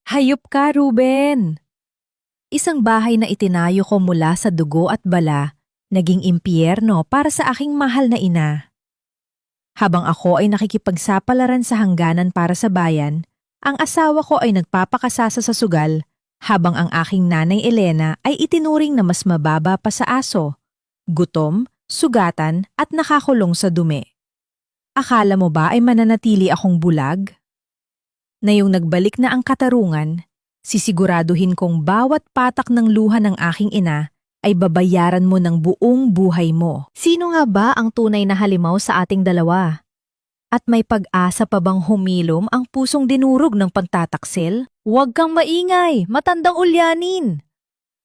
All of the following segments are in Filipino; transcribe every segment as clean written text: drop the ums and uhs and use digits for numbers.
Hayop ka, Ruben! Isang bahay na itinayo ko mula sa dugo at bala, naging impyerno para sa aking mahal na ina. Habang ako ay nakikipagsapalaran sa hangganan para sa bayan, ang asawa ko ay nagpapakasasa sa sugal, habang ang aking nanay Elena ay itinuring na mas mababa pa sa aso, gutom, sugatan at nakakulong sa dumi. Akala mo ba ay mananatili akong bulag? Ngayong nagbalik na ang katarungan, sisiguraduhin kong bawat patak ng luha ng aking ina ay babayaran mo ng buong buhay mo. Sino nga ba ang tunay na halimaw sa ating dalawa? At may pag-asa pa bang humilom ang pusong dinurog ng pagtataksil? Huwag kang maingay, matandang ulyanin!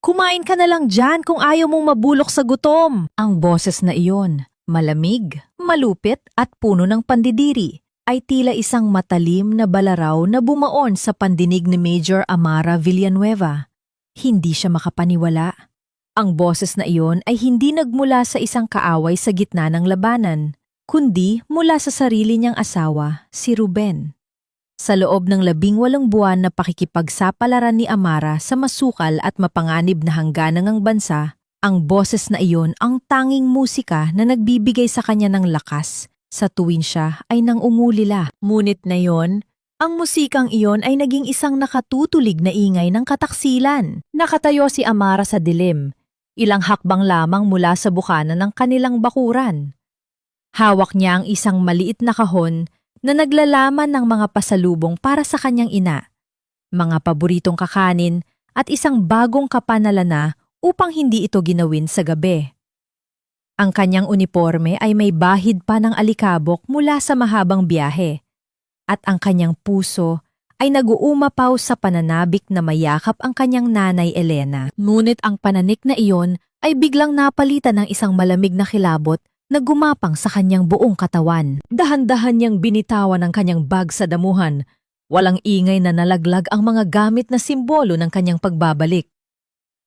Kumain ka na lang dyan kung ayaw mong mabulok sa gutom! Ang boses na iyon, malamig, malupit at puno ng pandidiri, ay tila isang matalim na balaraw na bumaon sa pandinig ni Major Amara Villanueva. Hindi siya makapaniwala. Ang boses na iyon ay hindi nagmula sa isang kaaway sa gitna ng labanan, kundi mula sa sarili niyang asawa, si Ruben. Sa loob ng 18 buwan na pakikipagsapalaran ni Amara sa masukal at mapanganib na hangganang bansa, ang boses na iyon ang tanging musika na nagbibigay sa kanya ng lakas sa tuwin siya ay nangungulila. Ngunit ngayon, ang musikang iyon ay naging isang nakatutulig na ingay ng kataksilan. Nakatayo si Amara sa dilim, ilang hakbang lamang mula sa bukana ng kanilang bakuran. Hawak niya ang isang maliit na kahon na naglalaman ng mga pasalubong para sa kanyang ina, mga paboritong kakanin at isang bagong kapanalana upang hindi ito ginawin sa gabi. Ang kanyang uniforme ay may bahid pa ng alikabok mula sa mahabang biyahe, at ang kanyang puso ay nag-uumapaw sa pananabik na mayakap ang kanyang nanay Elena. Ngunit ang pananik na iyon ay biglang napalitan ng isang malamig na kilabot na gumapang sa kanyang buong katawan. Dahan-dahan niyang binitawan ang kanyang bag sa damuhan. Walang ingay na nalaglag ang mga gamit na simbolo ng kanyang pagbabalik.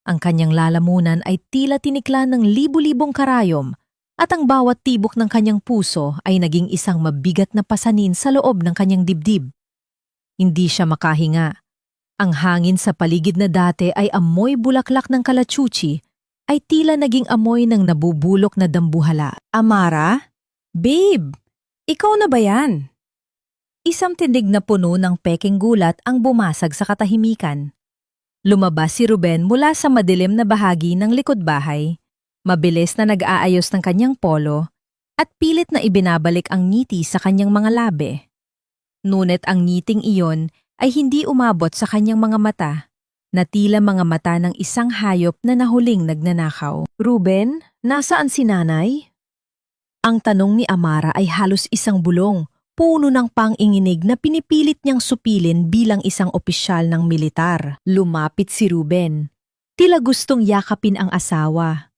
Ang kanyang lalamunan ay tila tiniklan ng libu-libong karayom at ang bawat tibok ng kanyang puso ay naging isang mabigat na pasanin sa loob ng kanyang dibdib. Hindi siya makahinga. Ang hangin sa paligid na dati ay amoy bulaklak ng kalachuchi ay tila naging amoy ng nabubulok na dambuhala. Amara? Babe, ikaw na ba yan? Isang tindig na puno ng peking gulat ang bumasag sa katahimikan. Lumabas si Ruben mula sa madilim na bahagi ng likod bahay, mabilis na nag-aayos ng kanyang polo, at pilit na ibinabalik ang ngiti sa kanyang mga labi. Ngunit ang ngiting iyon ay hindi umabot sa kanyang mga mata, na tila mga mata ng isang hayop na nahuling nagnanakaw. Ruben, nasaan si nanay? Ang tanong ni Amara ay halos isang bulong, puno ng pang-inginig na pinipilit niyang supilin bilang isang opisyal ng militar. Lumapit si Ruben. Tila gustong yakapin ang asawa.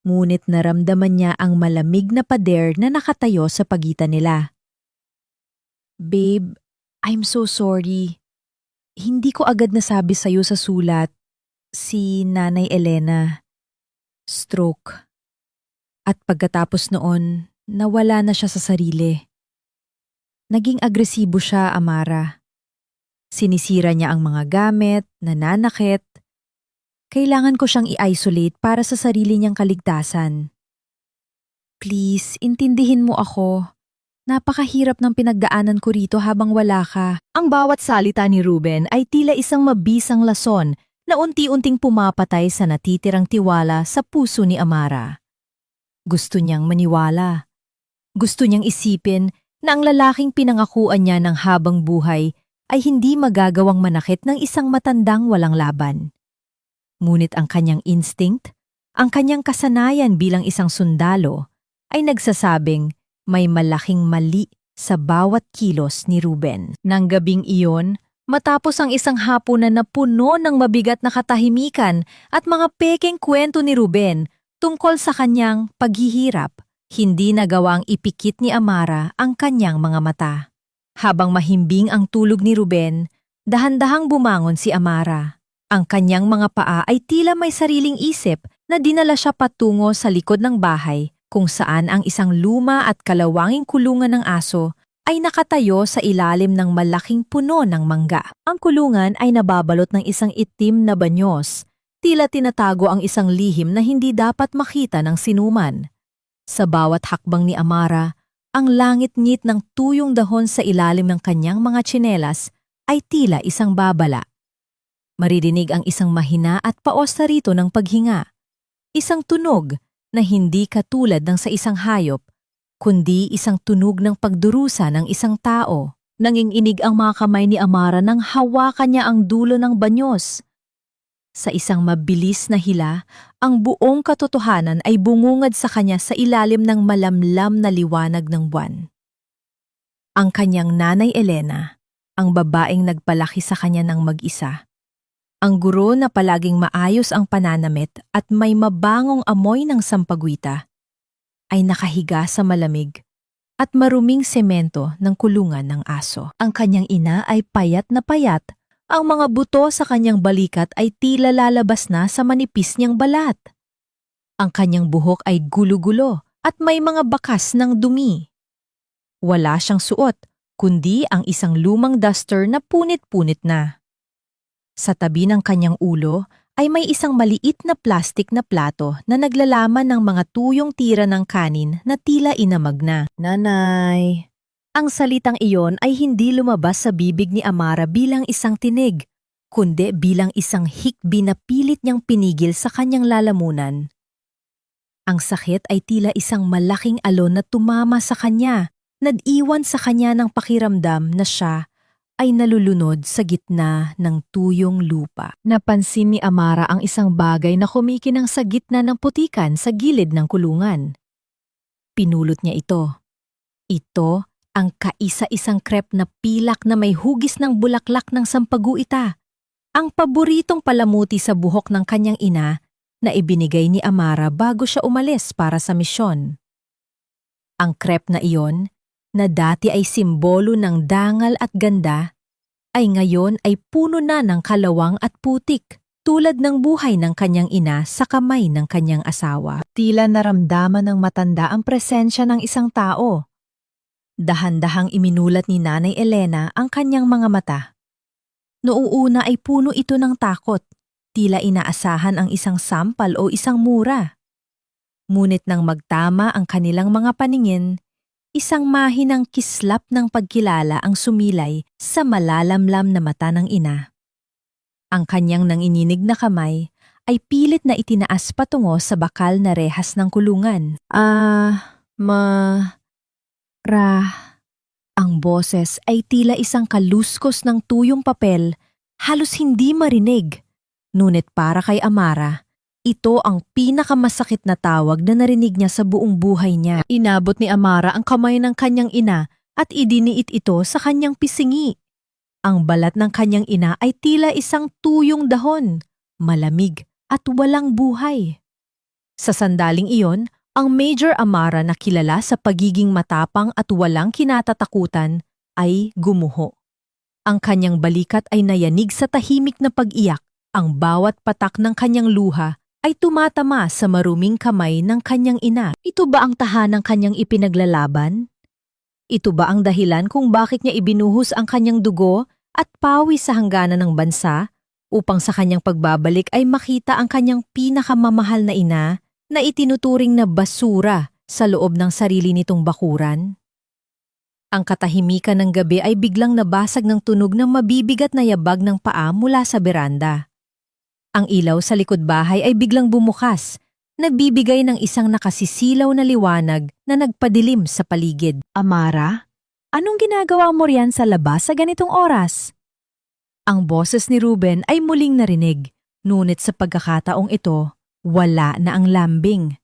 Ngunit naramdaman niya ang malamig na pader na nakatayo sa pagitan nila. Babe, I'm so sorry. Hindi ko agad nasabi sa'yo sa sulat. Si Nanay Elena. Stroke. At pagkatapos noon, nawala na siya sa sarili. Naging agresibo siya, Amara. Sinisira niya ang mga gamit, nananakit. Kailangan ko siyang i-isolate para sa sarili niyang kaligtasan. Please, intindihin mo ako. Napakahirap ng pinagdaanan ko rito habang wala ka. Ang bawat salita ni Ruben ay tila isang mabisang lason na unti-unting pumapatay sa natitirang tiwala sa puso ni Amara. Gusto niyang maniwala. Gusto niyang isipin na ang lalaking pinangakuan niya ng habang buhay ay hindi magagawang manakit ng isang matandang walang laban. Ngunit ang kanyang instinct, ang kanyang kasanayan bilang isang sundalo, ay nagsasabing may malaking mali sa bawat kilos ni Ruben. Nang gabing iyon, matapos ang isang hapunan na puno ng mabigat na katahimikan at mga pekeng kwento ni Ruben tungkol sa kanyang paghihirap, hindi nagawang ipikit ni Amara ang kanyang mga mata. Habang mahimbing ang tulog ni Ruben, dahan-dahang bumangon si Amara. Ang kanyang mga paa ay tila may sariling isip na dinala siya patungo sa likod ng bahay kung saan ang isang luma at kalawanging kulungan ng aso ay nakatayo sa ilalim ng malaking puno ng mangga. Ang kulungan ay nababalot ng isang itim na banyos. Tila tinatago ang isang lihim na hindi dapat makita ng sinuman. Sa bawat hakbang ni Amara, ang langit-ngit ng tuyong dahon sa ilalim ng kanyang mga tsinelas ay tila isang babala. Maririnig ang isang mahina at paos na rito ng paghinga. Isang tunog na hindi katulad ng sa isang hayop, kundi isang tunog ng pagdurusa ng isang tao. Nanginginig ang mga kamay ni Amara nang hawakan niya ang dulo ng banyos. Sa isang mabilis na hila, ang buong katotohanan ay bungungad sa kanya sa ilalim ng malamlam na liwanag ng buwan. Ang kanyang nanay Elena, ang babaeng nagpalaki sa kanya ng mag-isa. Ang guro na palaging maayos ang pananamit at may mabangong amoy ng sampagwita, ay nakahiga sa malamig at maruming semento ng kulungan ng aso. Ang kanyang ina ay payat na payat. Ang mga buto sa kanyang balikat ay tila lalabas na sa manipis niyang balat. Ang kanyang buhok ay gulo-gulo at may mga bakas ng dumi. Wala siyang suot, kundi ang isang lumang duster na punit-punit na. Sa tabi ng kanyang ulo ay may isang maliit na plastik na plato na naglalaman ng mga tuyong tira ng kanin na tila inamag na. Nanay! Ang salitang iyon ay hindi lumabas sa bibig ni Amara bilang isang tinig, kundi bilang isang hikbi na pilit niyang pinigil sa kanyang lalamunan. Ang sakit ay tila isang malaking alon na tumama sa kanya, nag-iwan sa kanya ng pakiramdam na siya ay nalulunod sa gitna ng tuyong lupa. Napansin ni Amara ang isang bagay na kumikinang sa gitna ng putikan sa gilid ng kulungan. Pinulot niya ito. Ito ang kaisa-isang crepe na pilak na may hugis ng bulaklak ng sampaguita. Ang paboritong palamuti sa buhok ng kanyang ina na ibinigay ni Amara bago siya umalis para sa misyon. Ang crepe na iyon, na dati ay simbolo ng dangal at ganda, ay ngayon ay puno na ng kalawang at putik, tulad ng buhay ng kanyang ina sa kamay ng kanyang asawa. Tila naramdaman ng matanda ang presensya ng isang tao. Dahan-dahang iminulat ni Nanay Elena ang kanyang mga mata. Noong ay puno ito ng takot, tila inaasahan ang isang sampal o isang mura. Ngunit nang magtama ang kanilang mga paningin, isang mahinang kislap ng pagkilala ang sumilay sa malalamlam na mata ng ina. Ang kanyang nanginginig na kamay ay pilit na itinaas patungo sa bakal na rehas ng kulungan. Ang boses ay tila isang kaluskos ng tuyong papel, halos hindi marinig. Ngunit para kay Amara, ito ang pinakamasakit na tawag na narinig niya sa buong buhay niya. Inabot ni Amara ang kamay ng kanyang ina at idiniit ito sa kanyang pisingi. Ang balat ng kanyang ina ay tila isang tuyong dahon, malamig at walang buhay. Sa sandaling iyon, ang Major Amara na kilala sa pagiging matapang at walang kinatatakutan ay gumuho. Ang kanyang balikat ay nayanig sa tahimik na pag-iyak. Ang bawat patak ng kanyang luha ay tumatama sa maruming kamay ng kanyang ina. Ito ba ang tahanang kanyang ipinaglalaban? Ito ba ang dahilan kung bakit niya ibinuhos ang kanyang dugo at pawis sa hangganan ng bansa upang sa kanyang pagbabalik ay makita ang kanyang pinakamamahal na ina na itinuturing na basura sa loob ng sarili nitong bakuran? Ang katahimikan ng gabi ay biglang nabasag ng tunog ng mabibigat na yabag ng paa mula sa beranda. Ang ilaw sa likod bahay ay biglang bumukas, nagbibigay ng isang nakasisilaw na liwanag na nagpadilim sa paligid. Amara, anong ginagawa mo riyan sa labas sa ganitong oras? Ang boses ni Ruben ay muling narinig, ngunit sa pagkakataong ito, wala na ang lambing.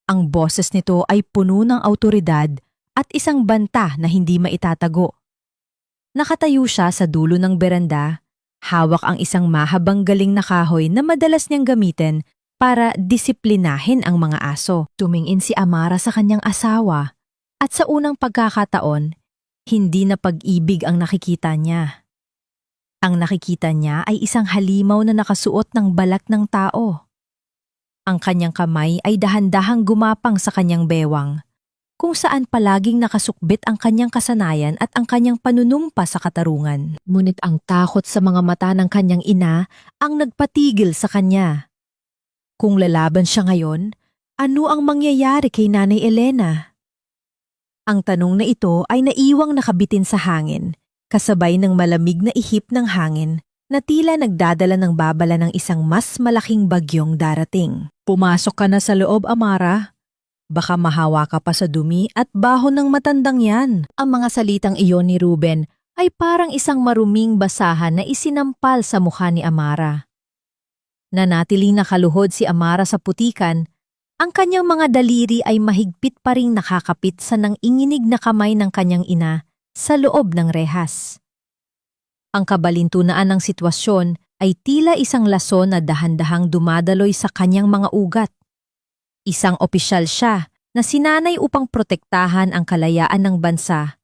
Ang boses nito ay puno ng awtoridad at isang banta na hindi maitatago. Nakatayo siya sa dulo ng beranda, hawak ang isang mahabang galing na kahoy na madalas niyang gamitin para disiplinahin ang mga aso. Tumingin si Amara sa kanyang asawa at sa unang pagkakataon, hindi na pag-ibig ang nakikita niya. Ang nakikita niya ay isang halimaw na nakasuot ng balat ng tao. Ang kanyang kamay ay dahan-dahang gumapang sa kanyang bewang. kung saan palaging nakasukbit ang kanyang kasanayan at ang kanyang panunumpa sa katarungan. Ngunit ang takot sa mga mata ng kanyang ina ang nagpatigil sa kanya. Kung lalaban siya ngayon, ano ang mangyayari kay Nanay Elena? Ang tanong na ito ay naiwang nakabitin sa hangin, kasabay ng malamig na ihip ng hangin na tila nagdadala ng babala ng isang mas malaking bagyong darating. Pumasok ka na sa loob, Amara. Baka mahawa ka pa sa dumi at baho ng matandang yan. Ang mga salitang iyon ni Ruben ay parang isang maruming basahan na isinampal sa mukha ni Amara. Nanatiling nakaluhod si Amara sa putikan, ang kanyang mga daliri ay mahigpit pa ring nakakapit sa nanginginig na kamay ng kanyang ina sa loob ng rehas. Ang kabalintunaan ng sitwasyon ay tila isang lason na dahan-dahang dumadaloy sa kanyang mga ugat. Isang opisyal siya na sinanay upang protektahan ang kalayaan ng bansa,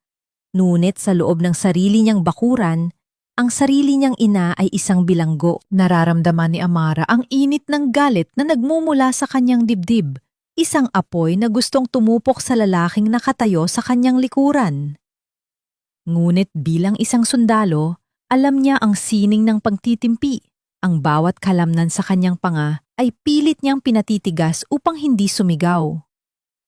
ngunit sa loob ng sarili niyang bakuran, ang sarili niyang ina ay isang bilanggo. Nararamdaman ni Amara ang init ng galit na nagmumula sa kanyang dibdib, isang apoy na gustong tumupok sa lalaking nakatayo sa kanyang likuran. Ngunit bilang isang sundalo, alam niya ang sining ng pagtitimpi. Ang bawat kalamnan sa kanyang panga ay pilit niyang pinatitigas upang hindi sumigaw.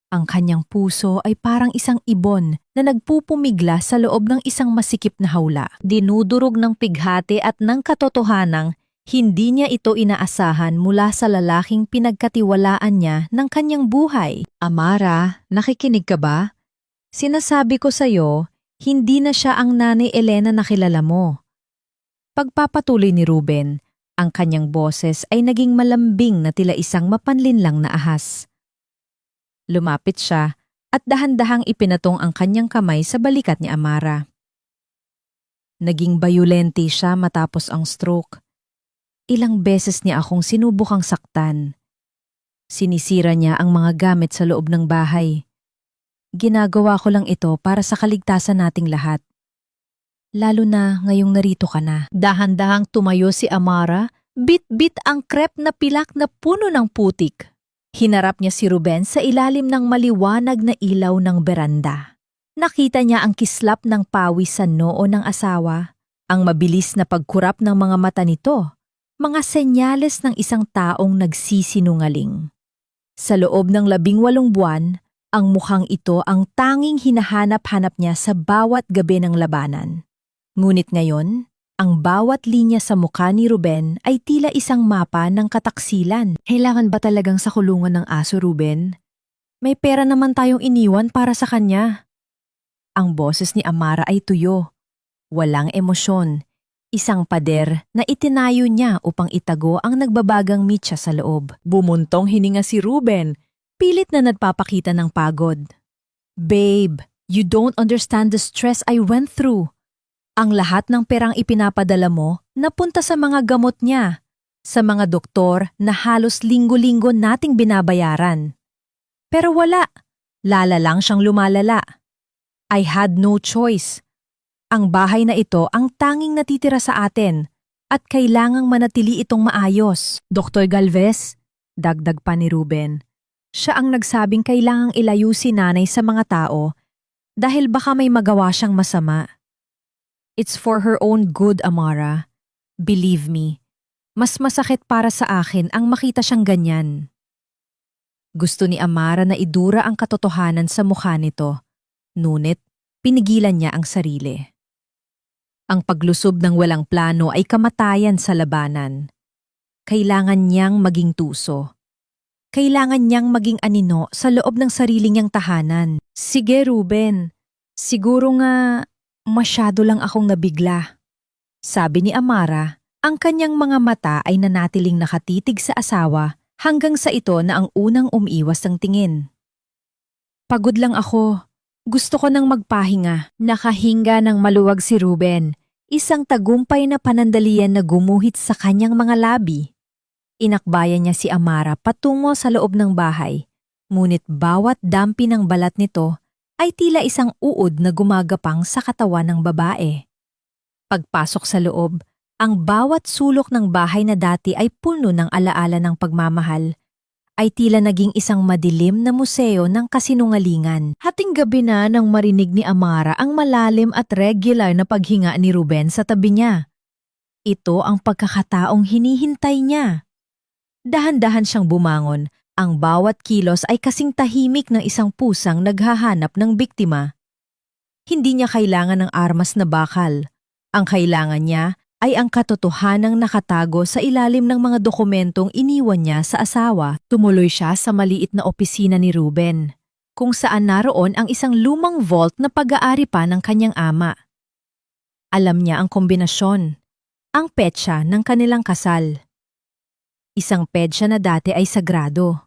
Ang kanyang puso ay parang isang ibon na nagpupumigla sa loob ng isang masikip na hawla. Dinudurog ng pighati at ng katotohanang hindi niya ito inaasahan mula sa lalaking pinagkatiwalaan niya ng kanyang buhay. Amara, nakikinig ka ba? Sinasabi ko sa'yo, hindi na siya ang Nanay Elena na kilala mo. Pagpapatuloy ni Ruben, ang kanyang boses ay naging malambing na tila isang mapanlinlang na ahas. Lumapit siya at dahan-dahang ipinatong ang kanyang kamay sa balikat ni Amara. Naging bayulente siya matapos ang stroke. Ilang beses niya akong sinubukang saktan. Sinisira niya ang mga gamit sa loob ng bahay. Ginagawa ko lang ito para sa kaligtasan nating lahat. Lalo na ngayong narito ka na. Dahan-dahang tumayo si Amara, bit-bit ang krep na pilak na puno ng putik. Hinarap niya si Ruben sa ilalim ng maliwanag na ilaw ng beranda. Nakita niya ang kislap ng pawis sa noo ng asawa, ang mabilis na pagkurap ng mga mata nito, mga senyales ng isang taong nagsisinungaling. Sa loob ng 18 buwan, ang mukhang ito ang tanging hinahanap-hanap niya sa bawat gabi ng labanan. Ngunit ngayon, ang bawat linya sa mukha ni Ruben ay tila isang mapa ng kataksilan. Kailangan ba talagang sa kulungan ng aso, Ruben? May pera naman tayong iniwan para sa kanya. Ang boses ni Amara ay tuyo. Walang emosyon. Isang pader na itinayo niya upang itago ang nagbabagang mitya sa loob. Bumuntong hininga si Ruben, pilit na nagpapakita ng pagod. Babe, you don't understand the stress I went through. Ang lahat ng perang ipinapadala mo napunta sa mga gamot niya, sa mga doktor na halos linggo-linggo nating binabayaran. Pero wala, lala lang siyang lumalala. I had no choice. Ang bahay na ito ang tanging natitira sa atin at kailangang manatili itong maayos. Dr. Galvez, dagdag pa ni Ruben, siya ang nagsabing kailangang ilayo si nanay sa mga tao dahil baka may magawa siyang masama. It's for her own good, Amara. Believe me, mas masakit para sa akin ang makita siyang ganyan. Gusto ni Amara na idura ang katotohanan sa mukha nito, ngunit pinigilan niya ang sarili. Ang paglusob ng walang plano ay kamatayan sa labanan. Kailangan niyang maging tuso. Kailangan niyang maging anino sa loob ng sarili niyang tahanan. Sige, Ruben. Siguro nga masyado lang akong nabigla. Sabi ni Amara, ang kanyang mga mata ay nanatiling nakatitig sa asawa hanggang sa ito na ang unang umiiwas ng tingin. Pagod lang ako. Gusto ko nang magpahinga. Nakahinga ng maluwag si Ruben, isang tagumpay na panandalian na gumuhit sa kanyang mga labi. Inakbayan niya si Amara patungo sa loob ng bahay, ngunit bawat dampi ng balat nito ay tila isang uod na gumagapang sa katawan ng babae. Pagpasok sa loob, ang bawat sulok ng bahay na dati ay puno ng alaala ng pagmamahal. ay tila naging isang madilim na museo ng kasinungalingan. Hating gabi na nang marinig ni Amara ang malalim at regular na paghinga ni Ruben sa tabi niya. Ito ang pagkakataong hinihintay niya. Dahan-dahan siyang bumangon. Ang bawat kilos ay kasing tahimik ng isang pusang naghahanap ng biktima. Hindi niya kailangan ng armas na bakal. Ang kailangan niya ay ang katotohanang nakatago sa ilalim ng mga dokumentong iniwan niya sa asawa. Tumuloy siya sa maliit na opisina ni Ruben, kung saan naroon ang isang lumang vault na pag-aari pa ng kanyang ama. Alam niya ang kombinasyon, ang petsa ng kanilang kasal. Isang petsa na dati ay sagrado,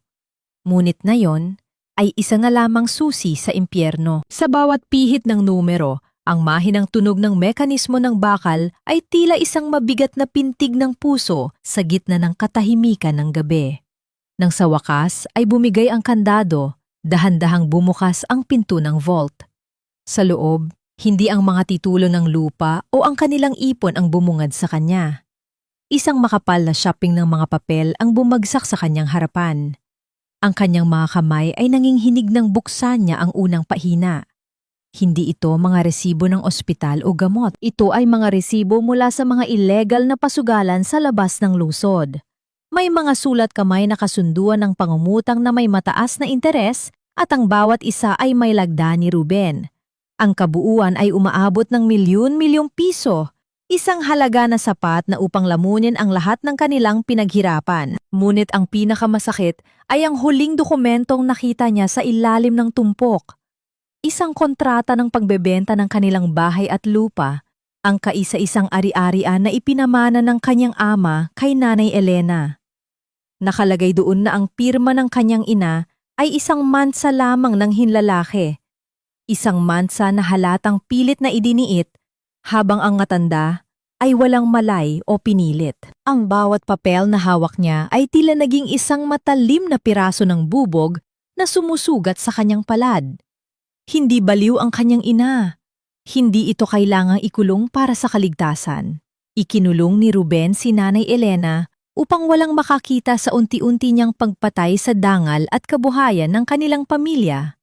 ngunit ngayon ay isa na lamang susi sa impyerno. Sa bawat pihit ng numero, ang mahinang tunog ng mekanismo ng bakal ay tila isang mabigat na pintig ng puso sa gitna ng katahimikan ng gabi. Nang sa wakas ay bumigay ang kandado, dahan-dahang bumukas ang pinto ng vault. Sa loob, hindi ang mga titulo ng lupa o ang kanilang ipon ang bumungad sa kanya. Isang makapal na shopping ng mga papel ang bumagsak sa kanyang harapan. Ang kanyang mga kamay ay nanginghinig ng buksan niya ang unang pahina. Hindi ito mga resibo ng ospital o gamot. Ito ay mga resibo mula sa mga illegal na pasugalan sa labas ng lungsod. May mga sulat kamay na kasunduan ng pangungutang na may mataas na interes at ang bawat isa ay may lagda ni Ruben. Ang kabuuan ay umaabot ng milyon-milyong piso, isang halaga na sapat na upang lamunin ang lahat ng kanilang pinaghirapan. Ngunit ang pinakamasakit ay ang huling dokumentong nakita niya sa ilalim ng tumpok. Isang kontrata ng pagbebenta ng kanilang bahay at lupa, ang kaisa-isang ari-arian na ipinamana ng kanyang ama kay Nanay Elena. Nakalagay doon na ang pirma ng kanyang ina ay isang mansa lamang ng hinlalaki. Isang mansa na halatang pilit na idiniit, habang ang matanda ay walang malay o pinilit. Ang bawat papel na hawak niya ay tila naging isang matalim na piraso ng bubog na sumusugat sa kanyang palad. Hindi baliw ang kanyang ina. Hindi ito kailangang ikulong para sa kaligtasan. Ikinulong ni Ruben si Nanay Elena upang walang makakita sa unti-unti niyang pagpatay sa dangal at kabuhayan ng kanilang pamilya.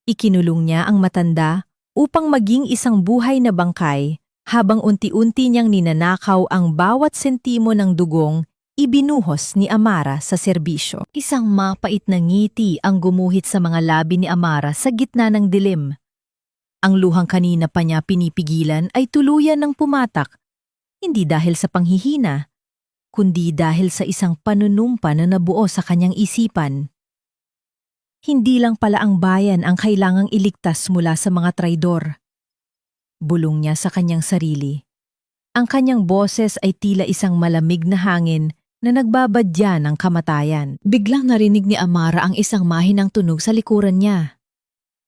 Ikinulong niya ang matanda upang maging isang buhay na bangkay habang unti-unti niyang ninanakaw ang bawat sentimo ng dugong ibinuhos ni Amara sa serbisyo. Isang mapait na ngiti ang gumuhit sa mga labi ni Amara sa gitna ng dilim. Ang luhang kanina pa niya pinipigilan ay tuluyan ng pumatak, hindi dahil sa panghihina, kundi dahil sa isang panunumpa na nabuo sa kanyang isipan. Hindi lang pala ang bayan ang kailangang iligtas mula sa mga traidor. Bulong niya sa kanyang sarili. Ang kanyang boses ay tila isang malamig na hangin na nagbabadya ng kamatayan. Biglang narinig ni Amara ang isang mahinang tunog sa likuran niya.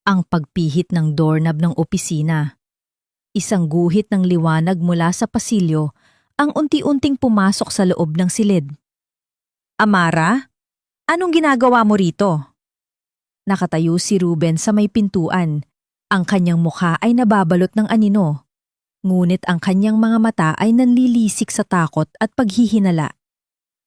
Ang pagpihit ng doorknob ng opisina. Isang guhit ng liwanag mula sa pasilyo ang unti-unting pumasok sa loob ng silid. Amara, anong ginagawa mo rito? Nakatayo si Ruben sa may pintuan. Ang kanyang mukha ay nababalot ng anino. Ngunit ang kanyang mga mata ay nanlilisik sa takot at paghihinala.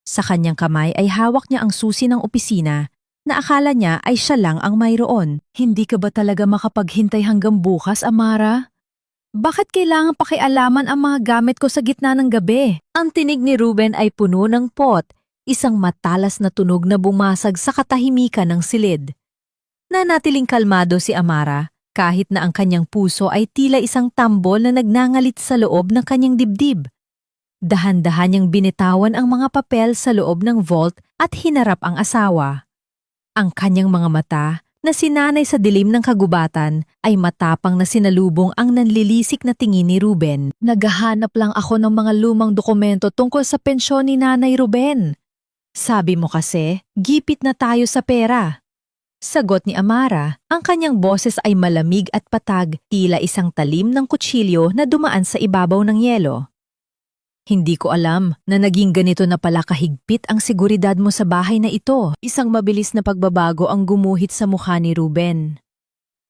Sa kanyang kamay ay hawak niya ang susi ng opisina na akala niya ay siya lang ang mayroon. Hindi ka ba talaga makapaghintay hanggang bukas, Amara? Bakit kailangan pakialaman ang mga gamit ko sa gitna ng gabi? Ang tinig ni Ruben ay puno ng pot, isang matalas na tunog na bumasag sa katahimikan ng silid. Nanatiling kalmado si Amara kahit na ang kanyang puso ay tila isang tambol na nagngangalit sa loob ng kanyang dibdib. Dahan-dahan niyang binitawan ang mga papel sa loob ng vault at hinarap ang asawa. Ang kanyang mga mata, na sinanay sa dilim ng kagubatan, ay matapang na sinalubong ang nanlilisik na tingin ni Ruben. Naghahanap lang ako ng mga lumang dokumento tungkol sa pensyon ni Nanay Ruben. Sabi mo kasi, gipit na tayo sa pera. Sagot ni Amara, ang kanyang boses ay malamig at patag, tila isang talim ng kutsilyo na dumaan sa ibabaw ng yelo. Hindi ko alam na naging ganito na pala kahigpit ang seguridad mo sa bahay na ito. Isang mabilis na pagbabago ang gumuhit sa mukha ni Ruben.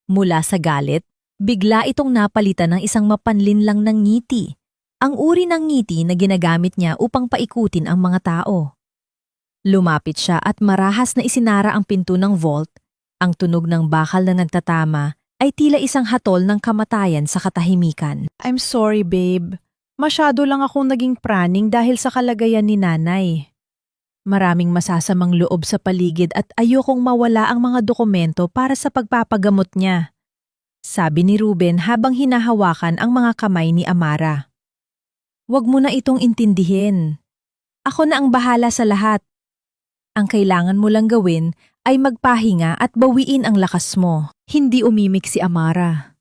Mula sa galit, bigla itong napalitan ng isang mapanlinlang ng ngiti. Ang uri ng ngiti na ginagamit niya upang paikutin ang mga tao. Lumapit siya at marahas na isinara ang pinto ng vault. Ang tunog ng bakal na nagtatama ay tila isang hatol ng kamatayan sa katahimikan. I'm sorry, babe. Masyado lang akong naging praning dahil sa kalagayan ni nanay. Maraming masasamang loob sa paligid at ayokong mawala ang mga dokumento para sa pagpapagamot niya. Sabi ni Ruben habang hinahawakan ang mga kamay ni Amara. Huwag mo na itong intindihin. Ako na ang bahala sa lahat. Ang kailangan mo lang gawin ay magpahinga at bawiin ang lakas mo. Hindi umimik si Amara.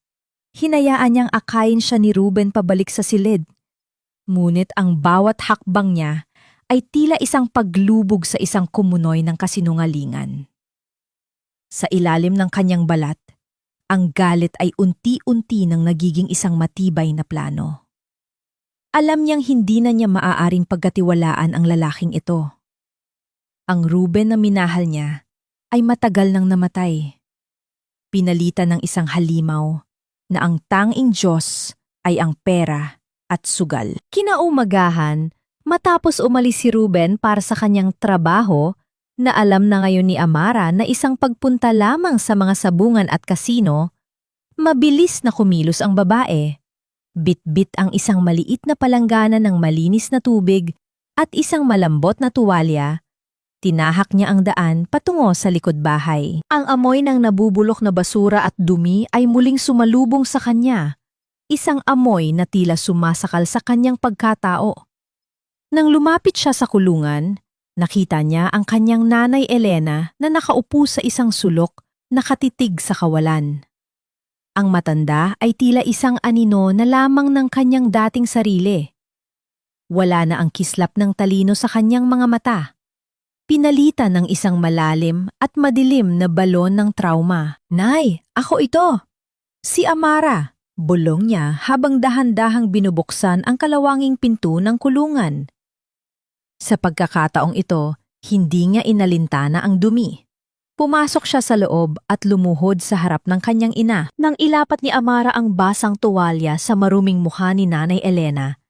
Hinayaan niyang akayin siya ni Ruben pabalik sa silid. Ngunit ang bawat hakbang niya ay tila isang paglubog sa isang kumunoy ng kasinungalingan. Sa ilalim ng kanyang balat, ang galit ay unti-unti nang nagiging isang matibay na plano. Alam niyang hindi na niya maaaring pagkatiwalaan ang lalaking ito. Ang Ruben na minahal niya ay matagal nang namatay. Pinalitan ng isang halimaw na ang tanging Diyos ay ang pera at sugal. Kinaumagahan, matapos umalis si Ruben para sa kanyang trabaho, na alam na ngayon ni Amara na isang pagpunta lamang sa mga sabungan at kasino, mabilis na kumilos ang babae. Bit-bit ang isang maliit na palanggana ng malinis na tubig at isang malambot na tuwalya. Tinahak niya ang daan patungo sa likod bahay. Ang amoy ng nabubulok na basura at dumi ay muling sumalubong sa kanya. Isang amoy na tila sumasakal sa kanyang pagkatao. Nang lumapit siya sa kulungan, nakita niya ang kanyang nanay Elena na nakaupo sa isang sulok, nakatitig sa kawalan. Ang matanda ay tila isang anino na lamang ng kanyang dating sarili. Wala na ang kislap ng talino sa kanyang mga mata. Pinalitan ng isang malalim at madilim na balon ng trauma. Nay, ako ito! Si Amara! Bulong niya habang dahan-dahang binubuksan ang kalawanging pinto ng kulungan. Sa pagkakataong ito, hindi niya inalintana ang dumi. Pumasok siya sa loob at lumuhod sa harap ng kanyang ina. Nang ilapat ni Amara ang basang tuwalya sa maruming mukha ni Nanay Elena,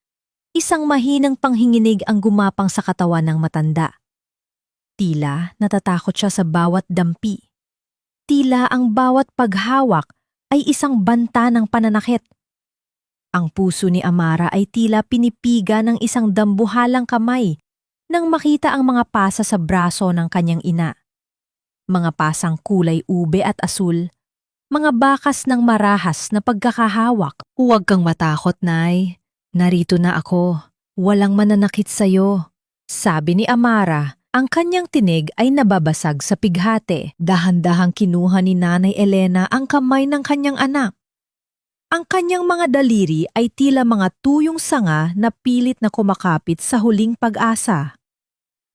isang mahinang panghinginig ang gumapang sa katawan ng matanda. Tila natatakot siya sa bawat dampi. Tila ang bawat paghawak ay isang banta ng pananakit. Ang puso ni Amara ay tila pinipiga ng isang dambuhalang kamay nang makita ang mga pasa sa braso ng kanyang ina. Mga pasang kulay ube at asul, mga bakas ng marahas na pagkakahawak. Huwag kang matakot, Nay. Narito na ako. Walang mananakit sa'yo. Sabi ni Amara. Ang kanyang tinig ay nababasag sa pighati. Dahan-dahang kinuha ni Nanay Elena ang kamay ng kanyang anak. Ang kanyang mga daliri ay tila mga tuyong sanga na pilit na kumakapit sa huling pag-asa.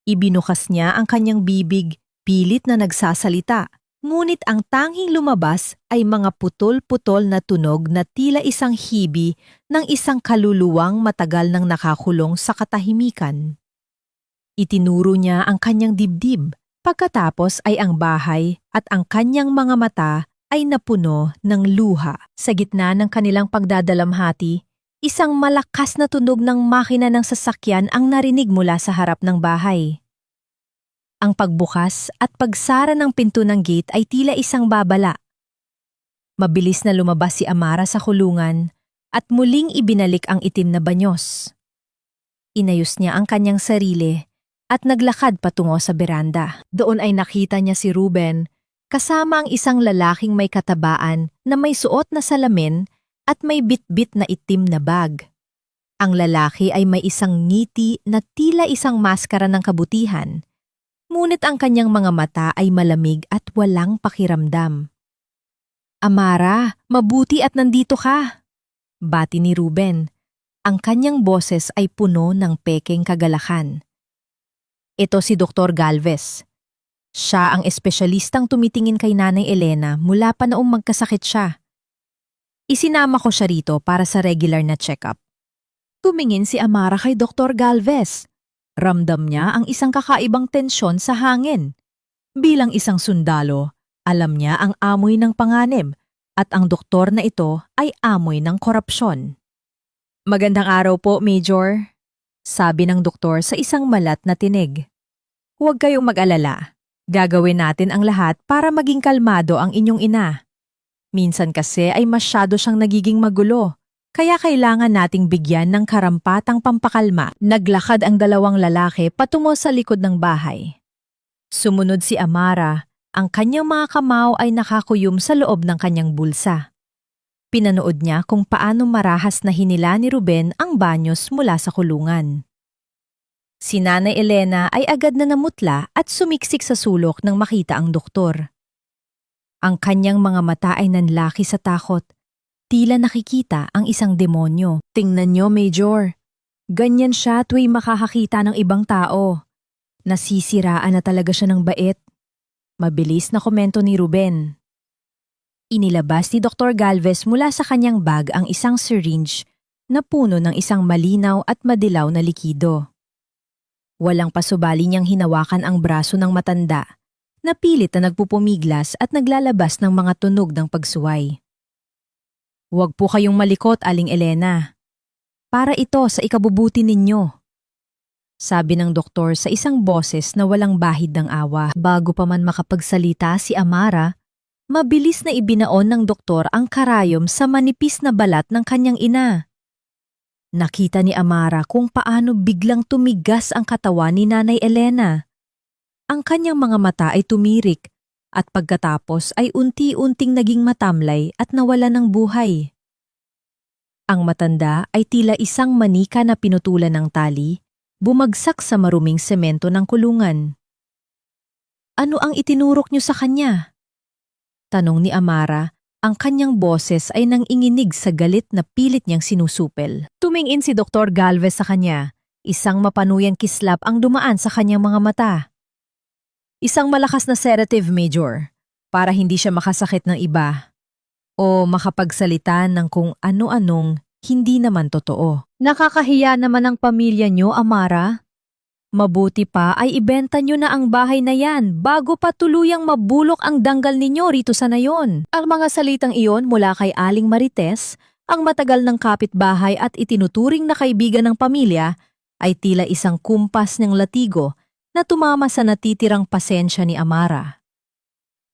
Ibinukas niya ang kanyang bibig, pilit na nagsasalita. Ngunit ang tanging lumabas ay mga putol-putol na tunog na tila isang hibi ng isang kaluluwang matagal nang nakakulong sa katahimikan. Itinuro niya ang kanyang dibdib. Pagkatapos ay ang bahay at ang kanyang mga mata ay napuno ng luha. Sa gitna ng kanilang pagdadalamhati, isang malakas na tunog ng makina ng sasakyan ang narinig mula sa harap ng bahay. Ang pagbukas at pagsara ng pinto ng gate ay tila isang babala. Mabilis na lumabas si Amara sa kulungan at muling ibinalik ang itim na banyos. Inayos niya ang kanyang sarili at naglakad patungo sa beranda. Doon ay nakita niya si Ruben kasama ang isang lalaking may katabaan na may suot na salamin at may bitbit na itim na bag. Ang lalaki ay may isang ngiti na tila isang maskara ng kabutihan, ngunit ang kanyang mga mata ay malamig at walang pakiramdam. Amara, mabuti at nandito ka, bati ni Ruben. Ang kanyang boses ay puno ng pekeng kagalakan. Ito si Dr. Galvez. Siya ang espesyalistang tumitingin kay Nanay Elena mula pa noong magkasakit siya. Isinama ko siya rito para sa regular na check-up. Tumingin si Amara kay Dr. Galvez. Ramdam niya ang isang kakaibang tensyon sa hangin. Bilang isang sundalo, alam niya ang amoy ng panganib at ang doktor na ito ay amoy ng korupsyon. Magandang araw po, Major, sabi ng doktor sa isang malat na tinig. Huwag kayong mag-alala. Gagawin natin ang lahat para maging kalmado ang inyong ina. Minsan kasi ay masyado siyang nagiging magulo, kaya kailangan nating bigyan ng karampatang pampakalma. Naglakad ang dalawang lalaki patungo sa likod ng bahay. Sumunod si Amara, ang kanyang mga kamao ay nakakuyom sa loob ng kanyang bulsa. Pinanood niya kung paano marahas na hinila ni Ruben ang banyos mula sa kulungan. Si Nanay Elena ay agad na namutla at sumiksik sa sulok nang makita ang doktor. Ang kanyang mga mata ay nanlaki sa takot. Tila nakikita ang isang demonyo. Tingnan niyo, Major. Ganyan siya tuwing makakakita ng ibang tao. Nasisiraan na talaga siya ng bait. Mabilis na komento ni Ruben. Inilabas ni Dr. Galvez mula sa kanyang bag ang isang syringe na puno ng isang malinaw at madilaw na likido. Walang pasubali niyang hinawakan ang braso ng matanda, na pilit na nagpupumiglas at naglalabas ng mga tunog ng pagsuway. Huwag po kayong malikot, Aling Elena. Para ito sa ikabubuti ninyo. Sabi ng doktor sa isang boses na walang bahid ng awa. Bago pa man makapagsalita si Amara, mabilis na ibinaon ng doktor ang karayom sa manipis na balat ng kanyang ina. Nakita ni Amara kung paano biglang tumigas ang katawan ni Nanay Elena. Ang kanyang mga mata ay tumirik at pagkatapos ay unti-unting naging matamlay at nawala ng buhay. Ang matanda ay tila isang manika na pinutulan ng tali, bumagsak sa maruming semento ng kulungan. Ano ang itinurok niyo sa kanya? Tanong ni Amara. Ang kanyang boses ay nanginginig sa galit na pilit niyang sinusupel. Tumingin si Dr. Galvez sa kanya. Isang mapanuyang kislap ang dumaan sa kanyang mga mata. Isang malakas na sedative, Major, para hindi siya makasakit ng iba o makapagsalita ng kung ano-anong hindi naman totoo. Nakakahiya naman ang pamilya niyo, Amara. Mabuti pa ay ibenta nyo na ang bahay na yan bago pa tuluyang mabulok ang danggal ninyo rito sa nayon. Ang mga salitang iyon mula kay Aling Marites, ang matagal ng kapitbahay at itinuturing na kaibigan ng pamilya, ay tila isang kumpas ng latigo na tumama sa natitirang pasensya ni Amara.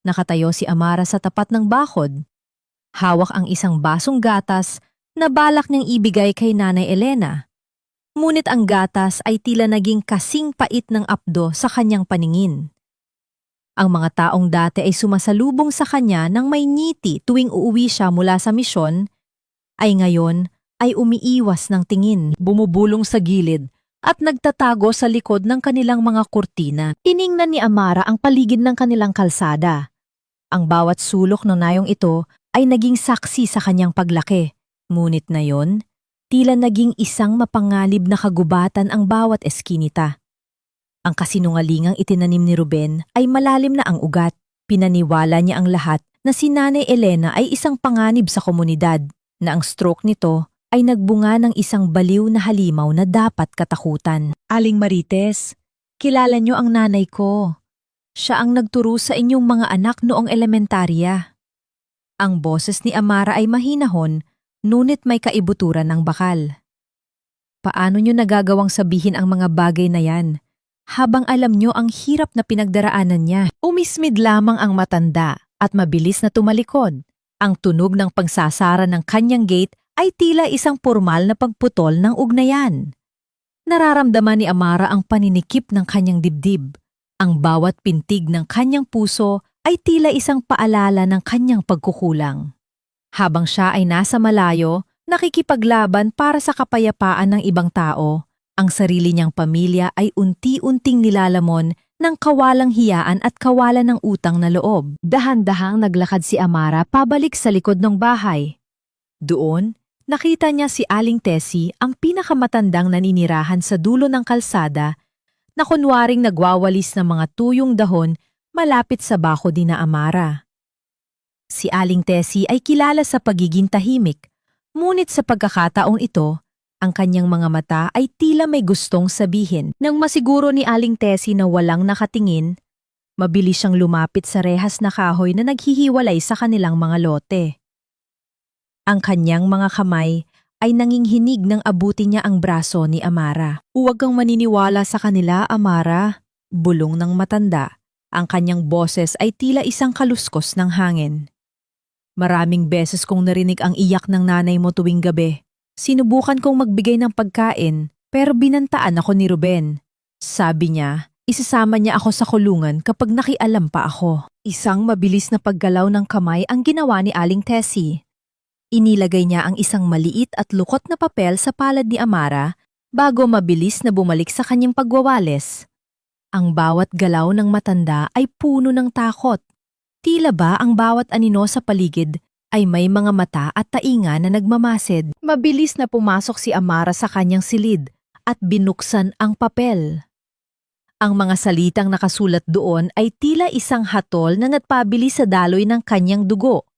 Nakatayo si Amara sa tapat ng bakod. Hawak ang isang basong gatas na balak niyang ibigay kay Nanay Elena. Ngunit ang gatas ay tila naging kasing pait ng apdo sa kanyang paningin. Ang mga taong dati ay sumasalubong sa kanya ng may ngiti tuwing uuwi siya mula sa misyon, ay ngayon ay umiiwas ng tingin, bumubulong sa gilid at nagtatago sa likod ng kanilang mga kurtina. Tiningnan ni Amara ang paligid ng kanilang kalsada. Ang bawat sulok ng nayong ito ay naging saksi sa kanyang paglaki. Ngunit na yon, tila naging isang mapanganib na kagubatan ang bawat eskinita. Ang kasinungalingang itinanim ni Ruben ay malalim na ang ugat. Pinaniwala niya ang lahat na si Nanay Elena ay isang panganib sa komunidad, na ang stroke nito ay nagbunga ng isang baliw na halimaw na dapat katakutan. Aling Marites, kilala niyo ang nanay ko. Siya ang nagturo sa inyong mga anak noong elementarya. Ang boses ni Amara ay mahinahon, ngunit may kaibuturan ng bakal. Paano niyo nagagawang sabihin ang mga bagay na yan, habang alam niyo ang hirap na pinagdaraanan niya? Umismid lamang ang matanda at mabilis na tumalikod. Ang tunog ng pagsasara ng kanyang gate ay tila isang pormal na pagputol ng ugnayan. Nararamdaman ni Amara ang paninikip ng kanyang dibdib. Ang bawat pintig ng kanyang puso ay tila isang paalala ng kanyang pagkukulang. Habang siya ay nasa malayo, nakikipaglaban para sa kapayapaan ng ibang tao, ang sarili niyang pamilya ay unti-unting nilalamon ng kawalang hiyaan at kawalan ng utang na loob. Dahan-dahang naglakad si Amara pabalik sa likod ng bahay. Doon, nakita niya si Aling Tessie, ang pinakamatandang naninirahan sa dulo ng kalsada, na kunwaring nagwawalis ng mga tuyong dahon malapit sa bako ni na Amara. Si Aling Tessie ay kilala sa pagiging tahimik, ngunit sa pagkakataong ito, ang kanyang mga mata ay tila may gustong sabihin. Nang masiguro ni Aling Tessie na walang nakatingin, mabilis siyang lumapit sa rehas na kahoy na naghihiwalay sa kanilang mga lote. Ang kanyang mga kamay ay nanginghinig nang abutin niya ang braso ni Amara. Huwag kang maniniwala sa kanila, Amara. Bulong ng matanda, ang kanyang boses ay tila isang kaluskos ng hangin. Maraming beses kong narinig ang iyak ng nanay mo tuwing gabi. Sinubukan kong magbigay ng pagkain, pero binantaan ako ni Ruben. Sabi niya, isasama niya ako sa kulungan kapag nakialam pa ako. Isang mabilis na paggalaw ng kamay ang ginawa ni Aling Tessie. Inilagay niya ang isang maliit at lukot na papel sa palad ni Amara bago mabilis na bumalik sa kanyang pagwawalis. Ang bawat galaw ng matanda ay puno ng takot. Tila ba ang bawat anino sa paligid ay may mga mata at tainga na nagmamasid. Mabilis na pumasok si Amara sa kanyang silid at binuksan ang papel. Ang mga salitang nakasulat doon ay tila isang hatol na nagpabili sa daloy ng kanyang dugo.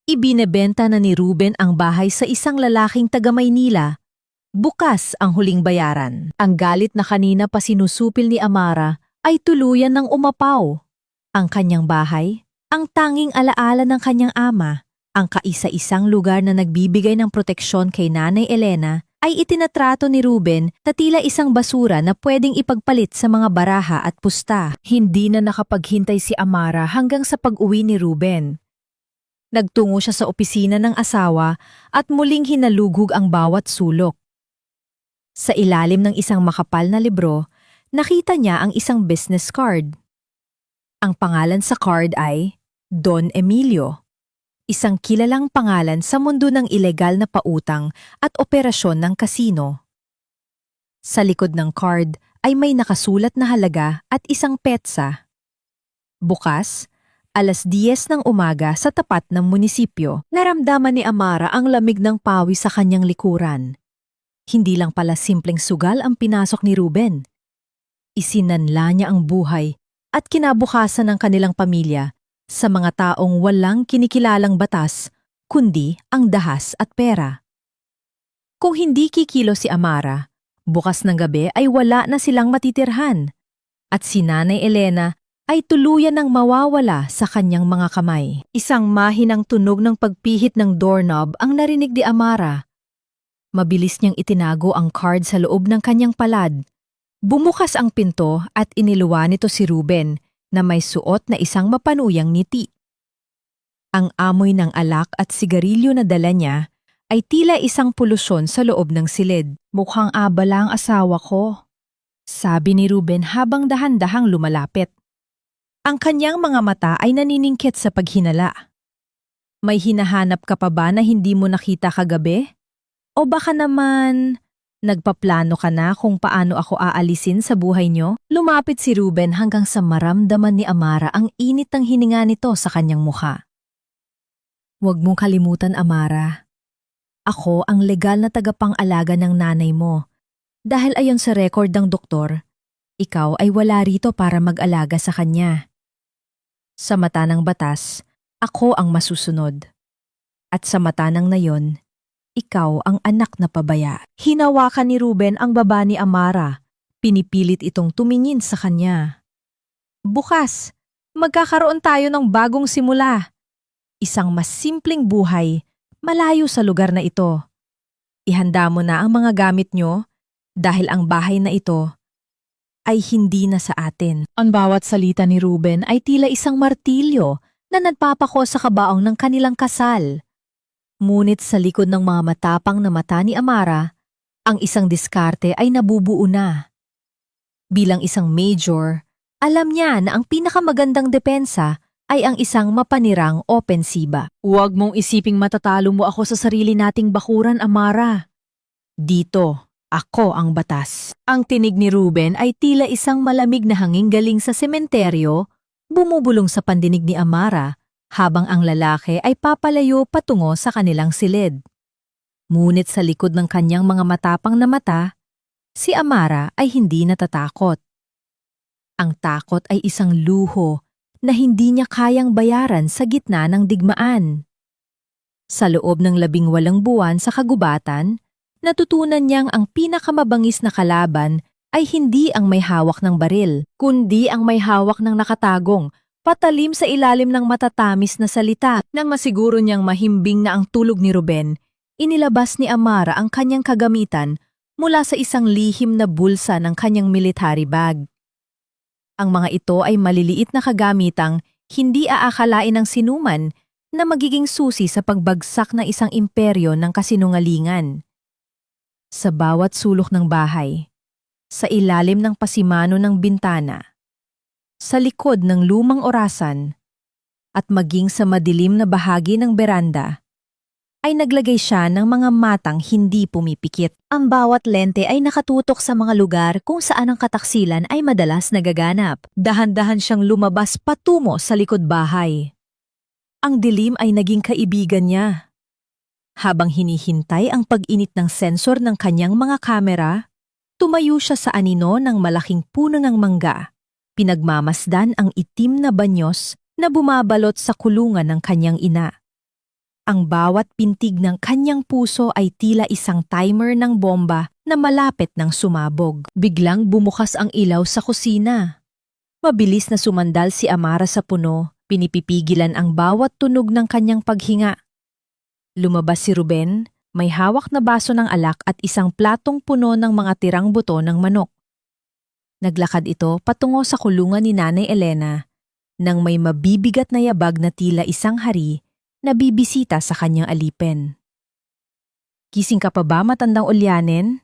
Ibinebenta na ni Ruben ang bahay sa isang lalaking taga Maynila. Bukas ang huling bayaran. Ang galit na kanina pa sinusupil ni Amara ay tuluyan ng umapaw. Ang kanyang bahay, ang tanging alaala ng kanyang ama, ang kaisa-isang lugar na nagbibigay ng proteksyon kay Nanay Elena ay itinatrato ni Ruben na tila isang basura na pwedeng ipagpalit sa mga baraha at pusta. Hindi na nakapaghintay si Amara hanggang sa pag-uwi ni Ruben. Nagtungo siya sa opisina ng asawa at muling hinalughog ang bawat sulok. Sa ilalim ng isang makapal na libro, nakita niya ang isang business card. Ang pangalan sa card ay Don Emilio, isang kilalang pangalan sa mundo ng ilegal na pautang at operasyon ng kasino. Sa likod ng card ay may nakasulat na halaga at isang petsa. Bukas, 10:00 ng umaga sa tapat ng munisipyo, naramdaman ni Amara ang lamig ng pawis sa kanyang likuran. Hindi lang pala simpleng sugal ang pinasok ni Ruben. Isinanla niya ang buhay at kinabukasan ng kanilang pamilya sa mga taong walang kinikilalang batas, kundi ang dahas at pera. Kung hindi kikilo si Amara, bukas ng gabi ay wala na silang matitirhan, at si Nanay Elena ay tuluyan ng mawawala sa kanyang mga kamay. Isang mahinang tunog ng pagpihit ng doorknob ang narinig ni Amara. Mabilis niyang itinago ang card sa loob ng kanyang palad. Bumukas ang pinto at iniluwa nito si Ruben na may suot na isang mapanuyang ngiti. Ang amoy ng alak at sigarilyo na dala niya ay tila isang polusyon sa loob ng silid. Mukhang abala ang asawa ko, sabi ni Ruben habang dahan-dahang lumalapit. Ang kanyang mga mata ay naniningkit sa paghinala. May hinahanap ka pa ba na hindi mo nakita kagabi? O baka naman nagpaplano ka na kung paano ako aalisin sa buhay niyo? Lumapit si Ruben hanggang sa maramdaman ni Amara ang init ng hininga nito sa kanyang mukha. Huwag mong kalimutan, Amara. Ako ang legal na tagapang-alaga ng nanay mo. Dahil ayon sa record ng doktor, ikaw ay wala rito para mag-alaga sa kanya. Sa mata ng batas, ako ang masusunod. At sa mata ng nayon, ikaw ang anak na pabaya. Hinawakan ni Ruben ang baba ni Amara. Pinipilit itong tumingin sa kanya. Bukas, magkakaroon tayo ng bagong simula. Isang mas simpleng buhay, malayo sa lugar na ito. Ihanda mo na ang mga gamit nyo dahil ang bahay na ito ay hindi na sa atin. Ang bawat salita ni Ruben ay tila isang martilyo na nagpapako sa kabaong ng kanilang kasal. Ngunit sa likod ng mga matapang na mata ni Amara, ang isang diskarte ay nabubuo na. Bilang isang major, alam niya na ang pinakamagandang depensa ay ang isang mapanirang opensiba. Huwag mong isiping matatalo mo ako sa sarili nating bakuran, Amara. Dito, ako ang batas. Ang tinig ni Ruben ay tila isang malamig na hangin galing sa sementeryo, bumubulong sa pandinig ni Amara, habang ang lalaki ay papalayo patungo sa kanilang silid. Ngunit sa likod ng kanyang mga matapang na mata, si Amara ay hindi natatakot. Ang takot ay isang luho na hindi niya kayang bayaran sa gitna ng digmaan. Sa loob ng 18 buwan sa kagubatan, natutunan niyang ang pinakamabangis na kalaban ay hindi ang may hawak ng baril, kundi ang may hawak ng nakatagong, patalim sa ilalim ng matatamis na salita. Nang masiguro niyang mahimbing na ang tulog ni Ruben, inilabas ni Amara ang kanyang kagamitan mula sa isang lihim na bulsa ng kanyang military bag. Ang mga ito ay maliliit na kagamitang hindi aakalain ng sinuman na magiging susi sa pagbagsak ng isang imperyo ng kasinungalingan. Sa bawat sulok ng bahay, sa ilalim ng pasimano ng bintana, sa likod ng lumang orasan, at maging sa madilim na bahagi ng beranda, ay naglagay siya ng mga matang hindi pumipikit. Ang bawat lente ay nakatutok sa mga lugar kung saan ang kataksilan ay madalas nagaganap. Dahan-dahan siyang lumabas patungo sa likod bahay. Ang dilim ay naging kaibigan niya. Habang hinihintay ang pag-init ng sensor ng kanyang mga kamera, tumayo siya sa anino ng malaking puno ng mangga. Pinagmamasdan ang itim na banyos na bumabalot sa kulungan ng kanyang ina. Ang bawat pintig ng kanyang puso ay tila isang timer ng bomba na malapit ng sumabog. Biglang bumukas ang ilaw sa kusina. Mabilis na sumandal si Amara sa puno, pinipipigilan ang bawat tunog ng kanyang paghinga. Lumabas si Ruben, may hawak na baso ng alak at isang platong puno ng mga tirang buto ng manok. Naglakad ito patungo sa kulungan ni Nanay Elena nang may mabibigat na yabag na tila isang hari na bibisita sa kanyang alipin. Gising ka pa ba, matandang ulyanin?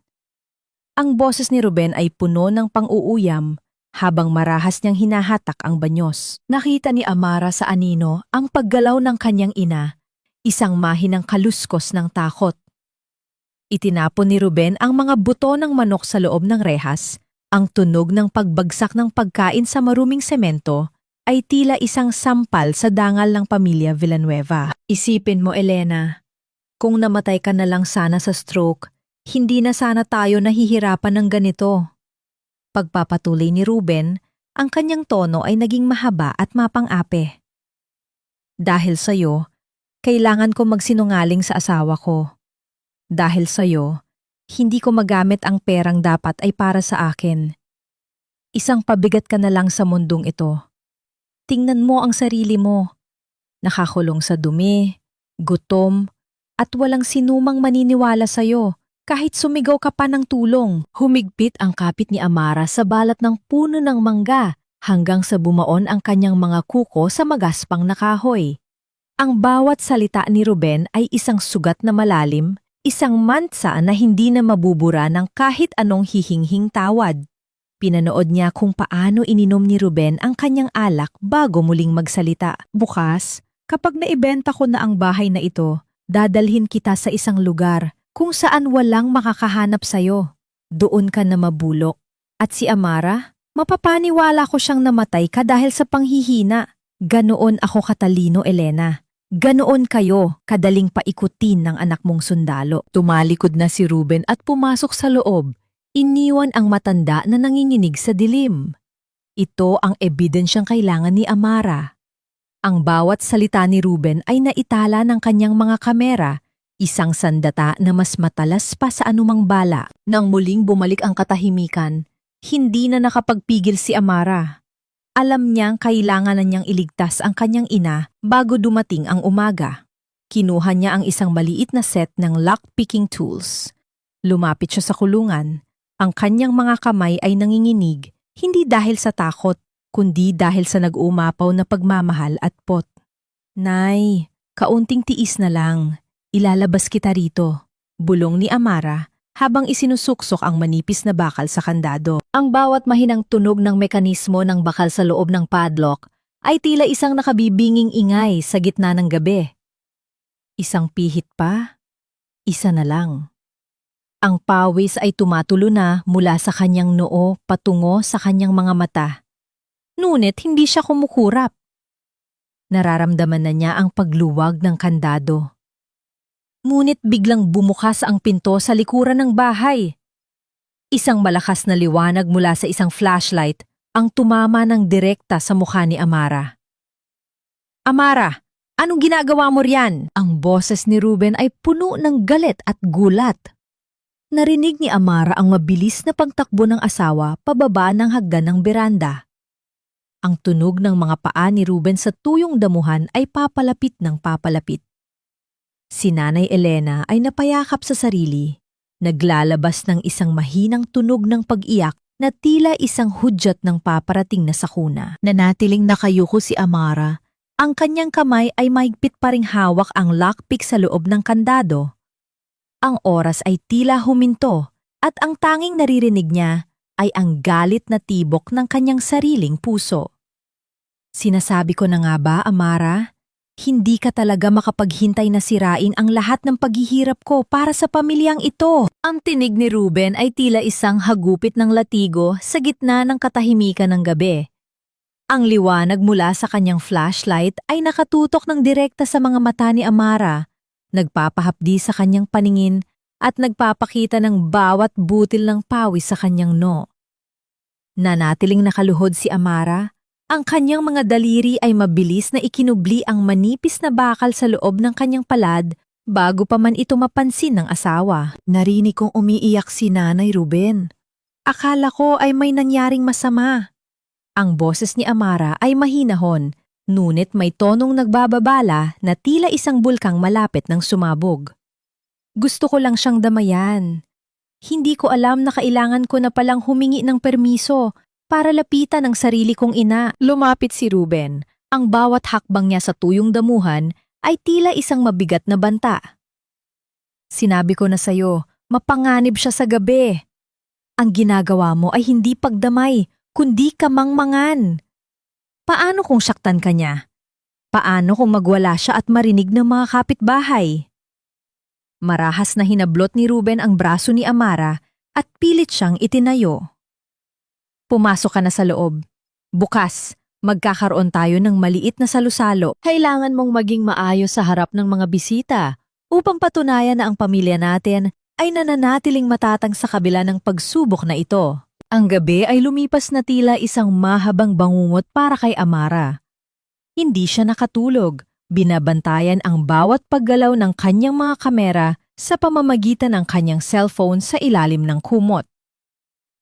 Ang boses ni Ruben ay puno ng pang-uuyam habang marahas niyang hinahatak ang banyos. Nakita ni Amara sa anino ang paggalaw ng kanyang ina, isang mahinang kaluskos ng takot. Itinapon ni Ruben ang mga buto ng manok sa loob ng rehas. Ang tunog ng pagbagsak ng pagkain sa maruming semento ay tila isang sampal sa dangal ng pamilya Villanueva. Isipin mo, Elena, kung namatay ka na lang sana sa stroke, hindi na sana tayo nahihirapan ng ganito. Pagpapatuloy ni Ruben, ang kanyang tono ay naging mahaba at mapang-ape. Dahil sa'yo, kailangan ko magsinungaling sa asawa ko. Dahil sa'yo, hindi ko magamit ang perang dapat ay para sa akin. Isang pabigat ka na lang sa mundong ito. Tingnan mo ang sarili mo. Nakakulong sa dumi, gutom, at walang sinumang maniniwala sa'yo kahit sumigaw ka pa ng tulong. Humigpit ang kapit ni Amara sa balat ng puno ng mangga hanggang sa bumaon ang kanyang mga kuko sa magaspang na kahoy. Ang bawat salita ni Ruben ay isang sugat na malalim, isang mantsa na hindi na mabubura ng kahit anong hihinghing tawad. Pinanood niya kung paano ininom ni Ruben ang kanyang alak bago muling magsalita. Bukas, kapag naibenta ko na ang bahay na ito, dadalhin kita sa isang lugar kung saan walang makakahanap sa'yo. Doon ka na mabulok. At si Amara, mapapaniwala ko siyang namatay ka dahil sa panghihina. Ganoon ako katalino, Elena. Ganoon kayo kadaling paikutin ng anak mong sundalo. Tumalikod na si Ruben at pumasok sa loob. Iniwan ang matanda na nanginginig sa dilim. Ito ang ebidensyang kailangan ni Amara. Ang bawat salita ni Ruben ay naitala ng kanyang mga kamera, isang sandata na mas matalas pa sa anumang bala. Nang muling bumalik ang katahimikan, hindi na nakapagpigil si Amara. Alam niyang kailangan na niyang iligtas ang kanyang ina bago dumating ang umaga. Kinuha niya ang isang maliit na set ng lock-picking tools. Lumapit siya sa kulungan. Ang kanyang mga kamay ay nanginginig, hindi dahil sa takot, kundi dahil sa nag-uumapaw na pagmamahal at pot. Nay, kaunting tiis na lang. Ilalabas kita rito. Bulong ni Amara habang isinusuksok ang manipis na bakal sa kandado. Ang bawat mahinang tunog ng mekanismo ng bakal sa loob ng padlock ay tila isang nakabibinging ingay sa gitna ng gabi. Isang pihit pa, isa na lang. Ang pawis ay tumatulo na mula sa kanyang noo patungo sa kanyang mga mata. Ngunit hindi siya kumukurap. Nararamdaman na niya ang pagluwag ng kandado. Ngunit biglang bumukas ang pinto sa likuran ng bahay. Isang malakas na liwanag mula sa isang flashlight ang tumama ng direkta sa mukha ni Amara. Amara, anong ginagawa mo riyan? Ang boses ni Ruben ay puno ng galit at gulat. Narinig ni Amara ang mabilis na pagtakbo ng asawa pababa ng hagdan ng beranda. Ang tunog ng mga paa ni Ruben sa tuyong damuhan ay papalapit ng papalapit. Si Nanay Elena ay napayakap sa sarili, naglalabas ng isang mahinang tunog ng pag-iyak na tila isang hudyat ng paparating na sakuna. Nanatiling nakayuko si Amara. Ang kanyang kamay ay mahigpit pa ring hawak ang lockpick sa loob ng kandado. Ang oras ay tila huminto at ang tanging naririnig niya ay ang galit na tibok ng kanyang sariling puso. Sinasabi ko na nga ba, Amara? Hindi ka talaga makapaghintay na sirain ang lahat ng paghihirap ko para sa pamilyang ito. Ang tinig ni Ruben ay tila isang hagupit ng latigo sa gitna ng katahimikan ng gabi. Ang liwanag mula sa kanyang flashlight ay nakatutok ng direkta sa mga mata ni Amara, nagpapahapdi sa kanyang paningin at nagpapakita ng bawat butil ng pawis sa kanyang no. Nanatiling nakaluhod si Amara. Ang kanyang mga daliri ay mabilis na ikinubli ang manipis na bakal sa loob ng kanyang palad bago pa man ito mapansin ng asawa. Narinig kong umiiyak si Nanay Ruben. Akala ko ay may nangyaring masama. Ang boses ni Amara ay mahinahon, ngunit may tonong nagbababala na tila isang bulkang malapit ng sumabog. Gusto ko lang siyang damayan. Hindi ko alam na kailangan ko na palang humingi ng permiso para lapitan ang sarili kong ina. Lumapit si Ruben. Ang bawat hakbang niya sa tuyong damuhan ay tila isang mabigat na banta. Sinabi ko na sa'yo, mapanganib siya sa gabi. Ang ginagawa mo ay hindi pagdamay, kundi kamangmangan. Paano kung saktan ka niya? Paano kung magwala siya at marinig ng mga kapitbahay? Marahas na hinablot ni Ruben ang braso ni Amara at pilit siyang itinayo. Pumasok ka na sa loob. Bukas, magkakaroon tayo ng maliit na salusalo. Kailangan mong maging maayos sa harap ng mga bisita upang patunayan na ang pamilya natin ay nananatiling matatag sa kabila ng pagsubok na ito. Ang gabi ay lumipas na tila isang mahabang bangungot para kay Amara. Hindi siya nakatulog. Binabantayan ang bawat paggalaw ng kanyang mga kamera sa pamamagitan ng kanyang cellphone sa ilalim ng kumot.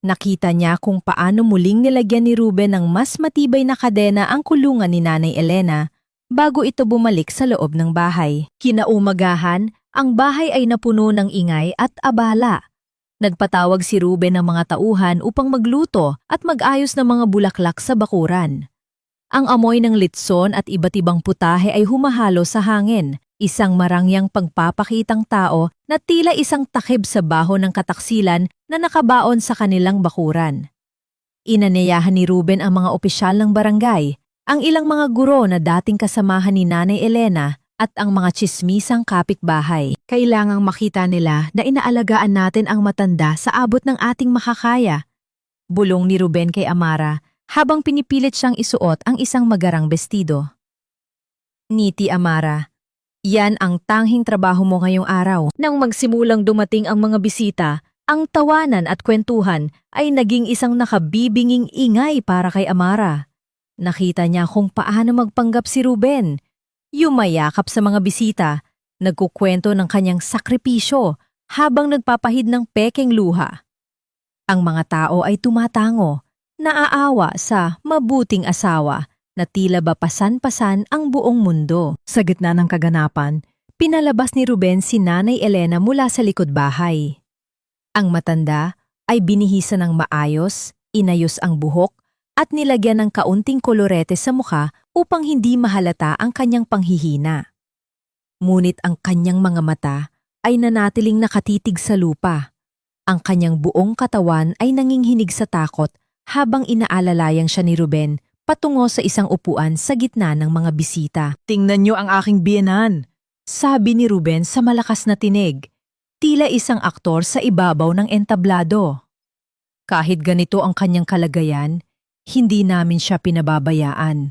Nakita niya kung paano muling nilagyan ni Ruben ng mas matibay na kadena ang kulungan ni Nanay Elena bago ito bumalik sa loob ng bahay. Kinaumagahan, ang bahay ay napuno ng ingay at abala. Nagpatawag si Ruben ng mga tauhan upang magluto at mag-ayos ng mga bulaklak sa bakuran. Ang amoy ng litson at iba't ibang putahe ay humahalo sa hangin, isang marangyang pagpapakitang tao na tila isang takib sa baho ng kataksilan na nakabaon sa kanilang bakuran. Inanayahan ni Ruben ang mga opisyal ng barangay, ang ilang mga guro na dating kasamahan ni Nanay Elena at ang mga tsismisang kapitbahay. Kailangang makita nila na inaalagaan natin ang matanda sa abot ng ating makakaya. Bulong ni Ruben kay Amara habang pinipilit siyang isuot ang isang magarang bestido. Ngiti Amara, yan ang tanghing trabaho mo ngayong araw. Nang magsimulang dumating ang mga bisita, ang tawanan at kwentuhan ay naging isang nakabibinging ingay para kay Amara. Nakita niya kung paano magpanggap si Ruben. Yumayakap sa mga bisita, nagkukwento ng kanyang sakripisyo habang nagpapahid ng pekeng luha. Ang mga tao ay tumatango, naaawa sa mabuting asawa na tila ba pasan-pasan ang buong mundo. Sa gitna ng kaganapan, pinalabas ni Ruben si Nanay Elena mula sa likod bahay. Ang matanda ay binihisa ng maayos, inayos ang buhok at nilagyan ng kaunting kolorete sa mukha upang hindi mahalata ang kanyang panghihina. Ngunit ang kanyang mga mata ay nanatiling nakatitig sa lupa. Ang kanyang buong katawan ay nanginginig sa takot habang inaalalayan siya ni Ruben patungo sa isang upuan sa gitna ng mga bisita. Tingnan niyo ang aking biyenan, sabi ni Ruben sa malakas na tinig, tila isang aktor sa ibabaw ng entablado. Kahit ganito ang kanyang kalagayan, hindi namin siya pinababayaan.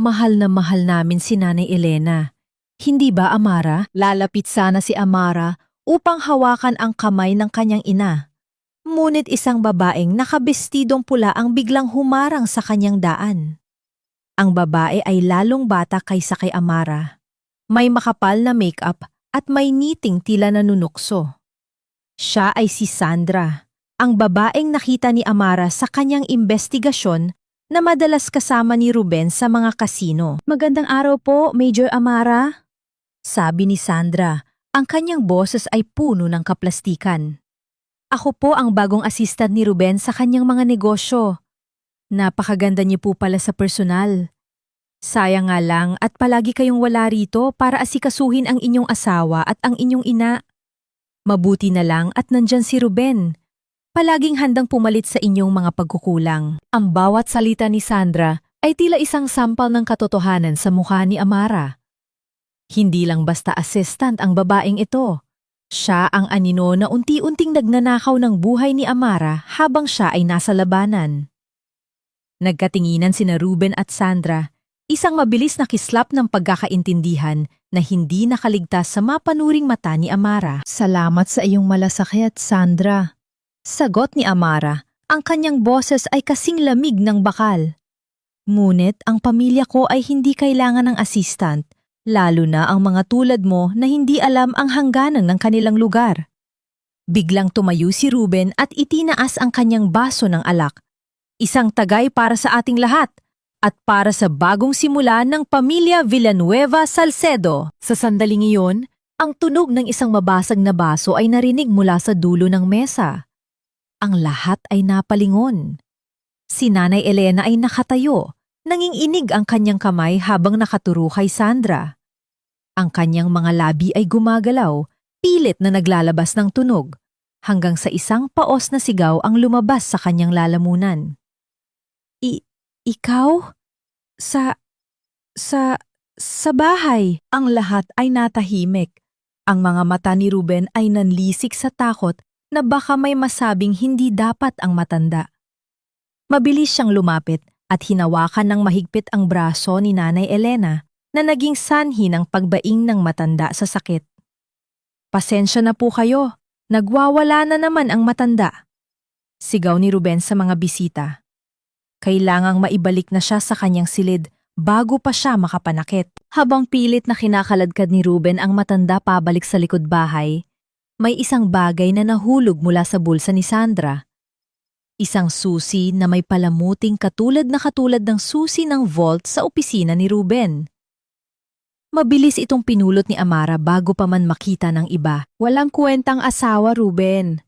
Mahal na mahal namin si Nanay Elena. Hindi ba, Amara? Lalapit sana si Amara upang hawakan ang kamay ng kanyang ina. Ngunit isang babaeng nakabestidong pula ang biglang humarang sa kanyang daan. Ang babae ay lalong bata kaysa kay Amara. May makapal na make-up at may ngiting tila nanunukso. Siya ay si Sandra, ang babaeng nakita ni Amara sa kanyang investigasyon na madalas kasama ni Ruben sa mga kasino. Magandang araw po, Major Amara, sabi ni Sandra. Ang kanyang boses ay puno ng kaplastikan. Ako po ang bagong assistant ni Ruben sa kanyang mga negosyo. Napakaganda niyo po pala sa personal. Sayang nga lang at palagi kayong wala rito para asikasuhin ang inyong asawa at ang inyong ina. Mabuti na lang at nandyan si Ruben. Palaging handang pumalit sa inyong mga pagkukulang. Ang bawat salita ni Sandra ay tila isang sampal ng katotohanan sa mukha ni Amara. Hindi lang basta assistant ang babaeng ito. Siya ang anino na unti-unting nagnanakaw ng buhay ni Amara habang siya ay nasa labanan. Nagkatinginan sina Ruben at Sandra, isang mabilis na kislap ng pagkakaintindihan na hindi nakaligtas sa mapanuring mata ni Amara. Salamat sa iyong malasakit, Sandra. Sagot ni Amara, ang kanyang boses ay kasing lamig ng bakal. Ngunit ang pamilya ko ay hindi kailangan ng assistant, lalo na ang mga tulad mo na hindi alam ang hangganan ng kanilang lugar. Biglang tumayo si Ruben at itinaas ang kanyang baso ng alak. Isang tagay para sa ating lahat at para sa bagong simula ng pamilya Villanueva Salcedo. Sa sandaling iyon, ang tunog ng isang mabasag na baso ay narinig mula sa dulo ng mesa. Ang lahat ay napalingon. Si Nanay Elena ay nakatayo, nanginginig ang kanyang kamay habang nakaturo kay Sandra. Ang kanyang mga labi ay gumagalaw, pilit na naglalabas ng tunog, hanggang sa isang paos na sigaw ang lumabas sa kanyang lalamunan. Ikaw? Sa bahay. Ang lahat ay natahimik. Ang mga mata ni Ruben ay nanlisik sa takot na baka may masabing hindi dapat ang matanda. Mabilis siyang lumapit at hinawakan ng mahigpit ang braso ni Nanay Elena na naging sanhi ng pagbaing ng matanda sa sakit. Pasensya na po kayo, nagwawala na naman ang matanda. Sigaw ni Ruben sa mga bisita. Kailangang maibalik na siya sa kanyang silid bago pa siya makapanakit. Habang pilit na kinakaladkad ni Ruben ang matanda pabalik sa likod bahay, may isang bagay na nahulog mula sa bulsa ni Sandra. Isang susi na may palamuting katulad ng susi ng vault sa opisina ni Ruben. Mabilis itong pinulot ni Amara bago pa man makita ng iba. Walang kwentang asawa, Ruben.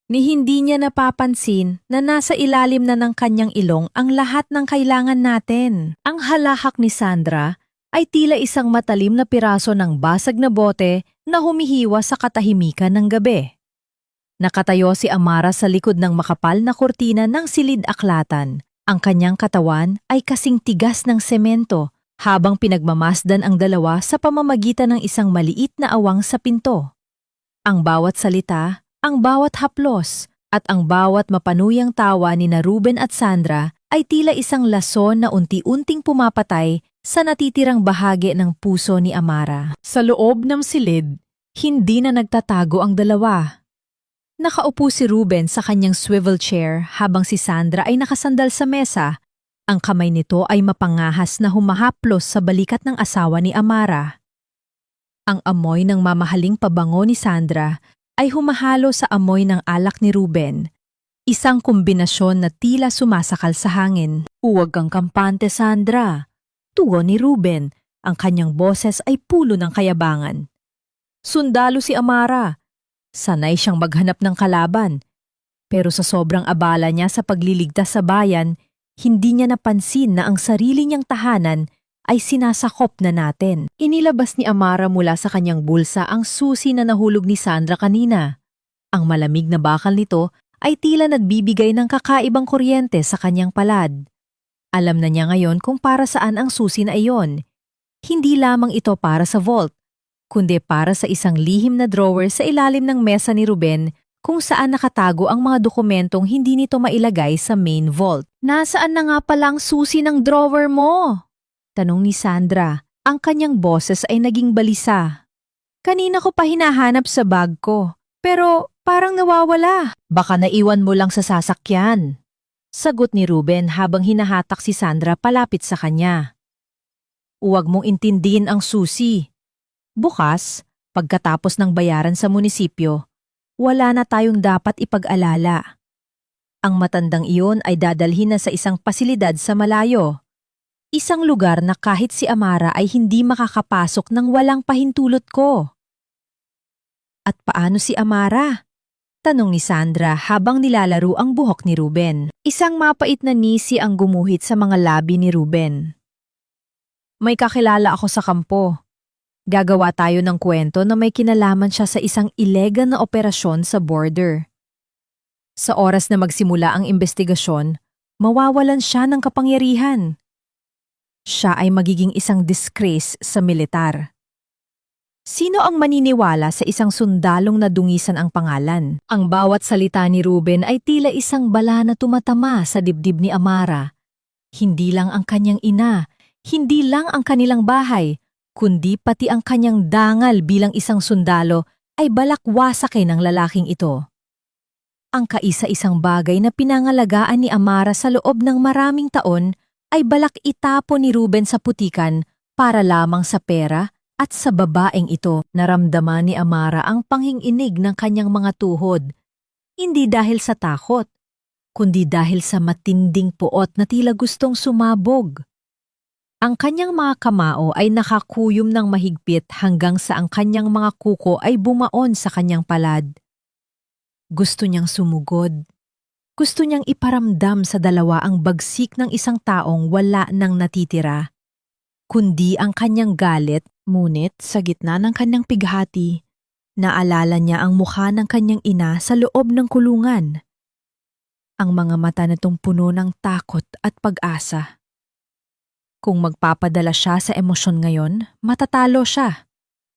Ni hindi niya napapansin na nasa ilalim na ng kanyang ilong ang lahat ng kailangan natin. Ang halahak ni Sandra ay tila isang matalim na piraso ng basag na bote na humihiwa sa katahimikan ng gabi. Nakatayo si Amara sa likod ng makapal na kurtina ng silid-aklatan. Ang kanyang katawan ay kasing tigas ng semento habang pinagmamasdan ang dalawa sa pamamagitan ng isang maliit na awang sa pinto. Ang bawat salita, ang bawat haplos, at ang bawat mapanuyang tawa ni na Ruben at Sandra ay tila isang lason na unti-unting pumapatay sa natitirang bahagi ng puso ni Amara. Sa loob ng silid, hindi na nagtatago ang dalawa. Nakaupo si Ruben sa kanyang swivel chair habang si Sandra ay nakasandal sa mesa. Ang kamay nito ay mapangahas na humahaplos sa balikat ng asawa ni Amara. Ang amoy ng mamahaling pabango ni Sandra ay humahalo sa amoy ng alak ni Ruben. Isang kombinasyon na tila sumasakal sa hangin. Huwag kang kampante, Sandra. Tugon ni Ruben. Ang kanyang boses ay pulo ng kayabangan. Sundalo si Amara. Sanay siyang maghanap ng kalaban. Pero sa sobrang abala niya sa pagliligtas sa bayan, hindi niya napansin na ang sarili niyang tahanan ay sinasakop na natin. Inilabas ni Amara mula sa kanyang bulsa ang susi na nahulog ni Sandra kanina. Ang malamig na bakal nito ay tila nagbibigay ng kakaibang kuryente sa kanyang palad. Alam na niya ngayon kung para saan ang susi na iyon. Hindi lamang ito para sa vault, kundi para sa isang lihim na drawer sa ilalim ng mesa ni Ruben kung saan nakatago ang mga dokumentong hindi nito mailagay sa main vault. Nasaan na nga palang susi ng drawer mo? Tanong ni Sandra. Ang kanyang boses ay naging balisa. Kanina ko pa hinahanap sa bag ko, pero parang nawawala. Baka naiwan mo lang sa sasakyan. Sagot ni Ruben habang hinahatak si Sandra palapit sa kanya. Huwag mong intindihin ang susi. Bukas, pagkatapos ng bayaran sa munisipyo, wala na tayong dapat ipag-alala. Ang matandang iyon ay dadalhin na sa isang pasilidad sa malayo. Isang lugar na kahit si Amara ay hindi makakapasok ng walang pahintulot ko. At paano si Amara? Tanong ni Sandra habang nilalaro ang buhok ni Ruben. Isang mapait na nisi ang gumuhit sa mga labi ni Ruben. May kakilala ako sa kampo. Gagawa tayo ng kwento na may kinalaman siya sa isang ilegal na operasyon sa border. Sa oras na magsimula ang investigasyon, mawawalan siya ng kapangyarihan. Siya ay magiging isang disgrace sa militar. Sino ang maniniwala sa isang sundalong na dungisan ang pangalan? Ang bawat salita ni Ruben ay tila isang bala na tumatama sa dibdib ni Amara. Hindi lang ang kanyang ina, hindi lang ang kanilang bahay, kundi pati ang kanyang dangal bilang isang sundalo ay balak wasakin ng lalaking ito. Ang kaisa-isang bagay na pinangalagaan ni Amara sa loob ng maraming taon ay balak itapon ni Ruben sa putikan para lamang sa pera at sa babaeng ito. Naramdaman ni Amara ang panginginig ng kanyang mga tuhod. Hindi dahil sa takot, kundi dahil sa matinding puot na tila gustong sumabog. Ang kanyang mga kamao ay nakakuyom ng mahigpit hanggang sa ang kanyang mga kuko ay bumaon sa kanyang palad. Gusto niyang sumugod. Gusto niyang iparamdam sa dalawa ang bagsik ng isang taong wala nang natitira, kundi ang kanyang galit. Ngunit sa gitna ng kanyang pighati, naalala niya ang mukha ng kanyang ina sa loob ng kulungan. Ang mga mata nitong puno ng takot at pag-asa. Kung magpapadala siya sa emosyon ngayon, matatalo siya.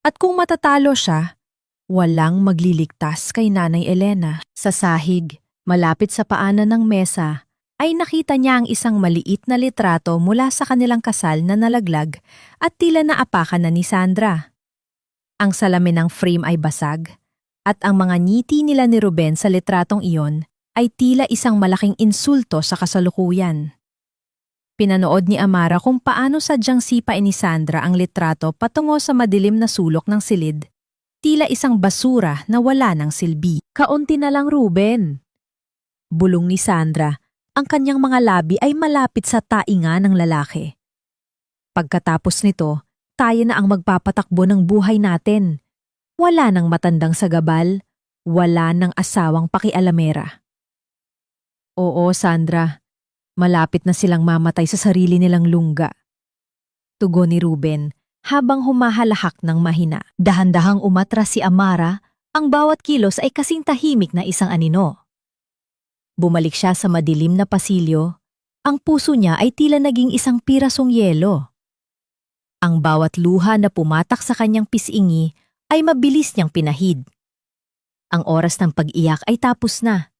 At kung matatalo siya, walang magliligtas kay Nanay Elena. Sa sahig, malapit sa paanan ng mesa, ay nakita niya ang isang maliit na litrato mula sa kanilang kasal na nalaglag at tila naapakan na ni Sandra. Ang salamin ng frame ay basag at ang mga ngiti nila ni Ruben sa litratong iyon ay tila isang malaking insulto sa kasalukuyan. Pinanood ni Amara kung paano sadyang sipain ni Sandra ang litrato patungo sa madilim na sulok ng silid, tila isang basura na wala ng silbi. Kaunti na lang, Ruben. Bulong ni Sandra. Ang kanyang mga labi ay malapit sa tainga ng lalaki. Pagkatapos nito, tayo na ang magpapatakbo ng buhay natin. Wala nang matandang sagabal, wala nang asawang pakialamera. Oo, Sandra, malapit na silang mamatay sa sarili nilang lungga. Tugon ni Ruben habang humahalahak ng mahina. Dahan-dahang umatras si Amara, ang bawat kilos ay kasing tahimik na isang anino. Bumalik siya sa madilim na pasilyo, ang puso niya ay tila naging isang pirasong yelo. Ang bawat luha na pumatak sa kanyang pisingi ay mabilis niyang pinahid. Ang oras ng pag-iyak ay tapos na.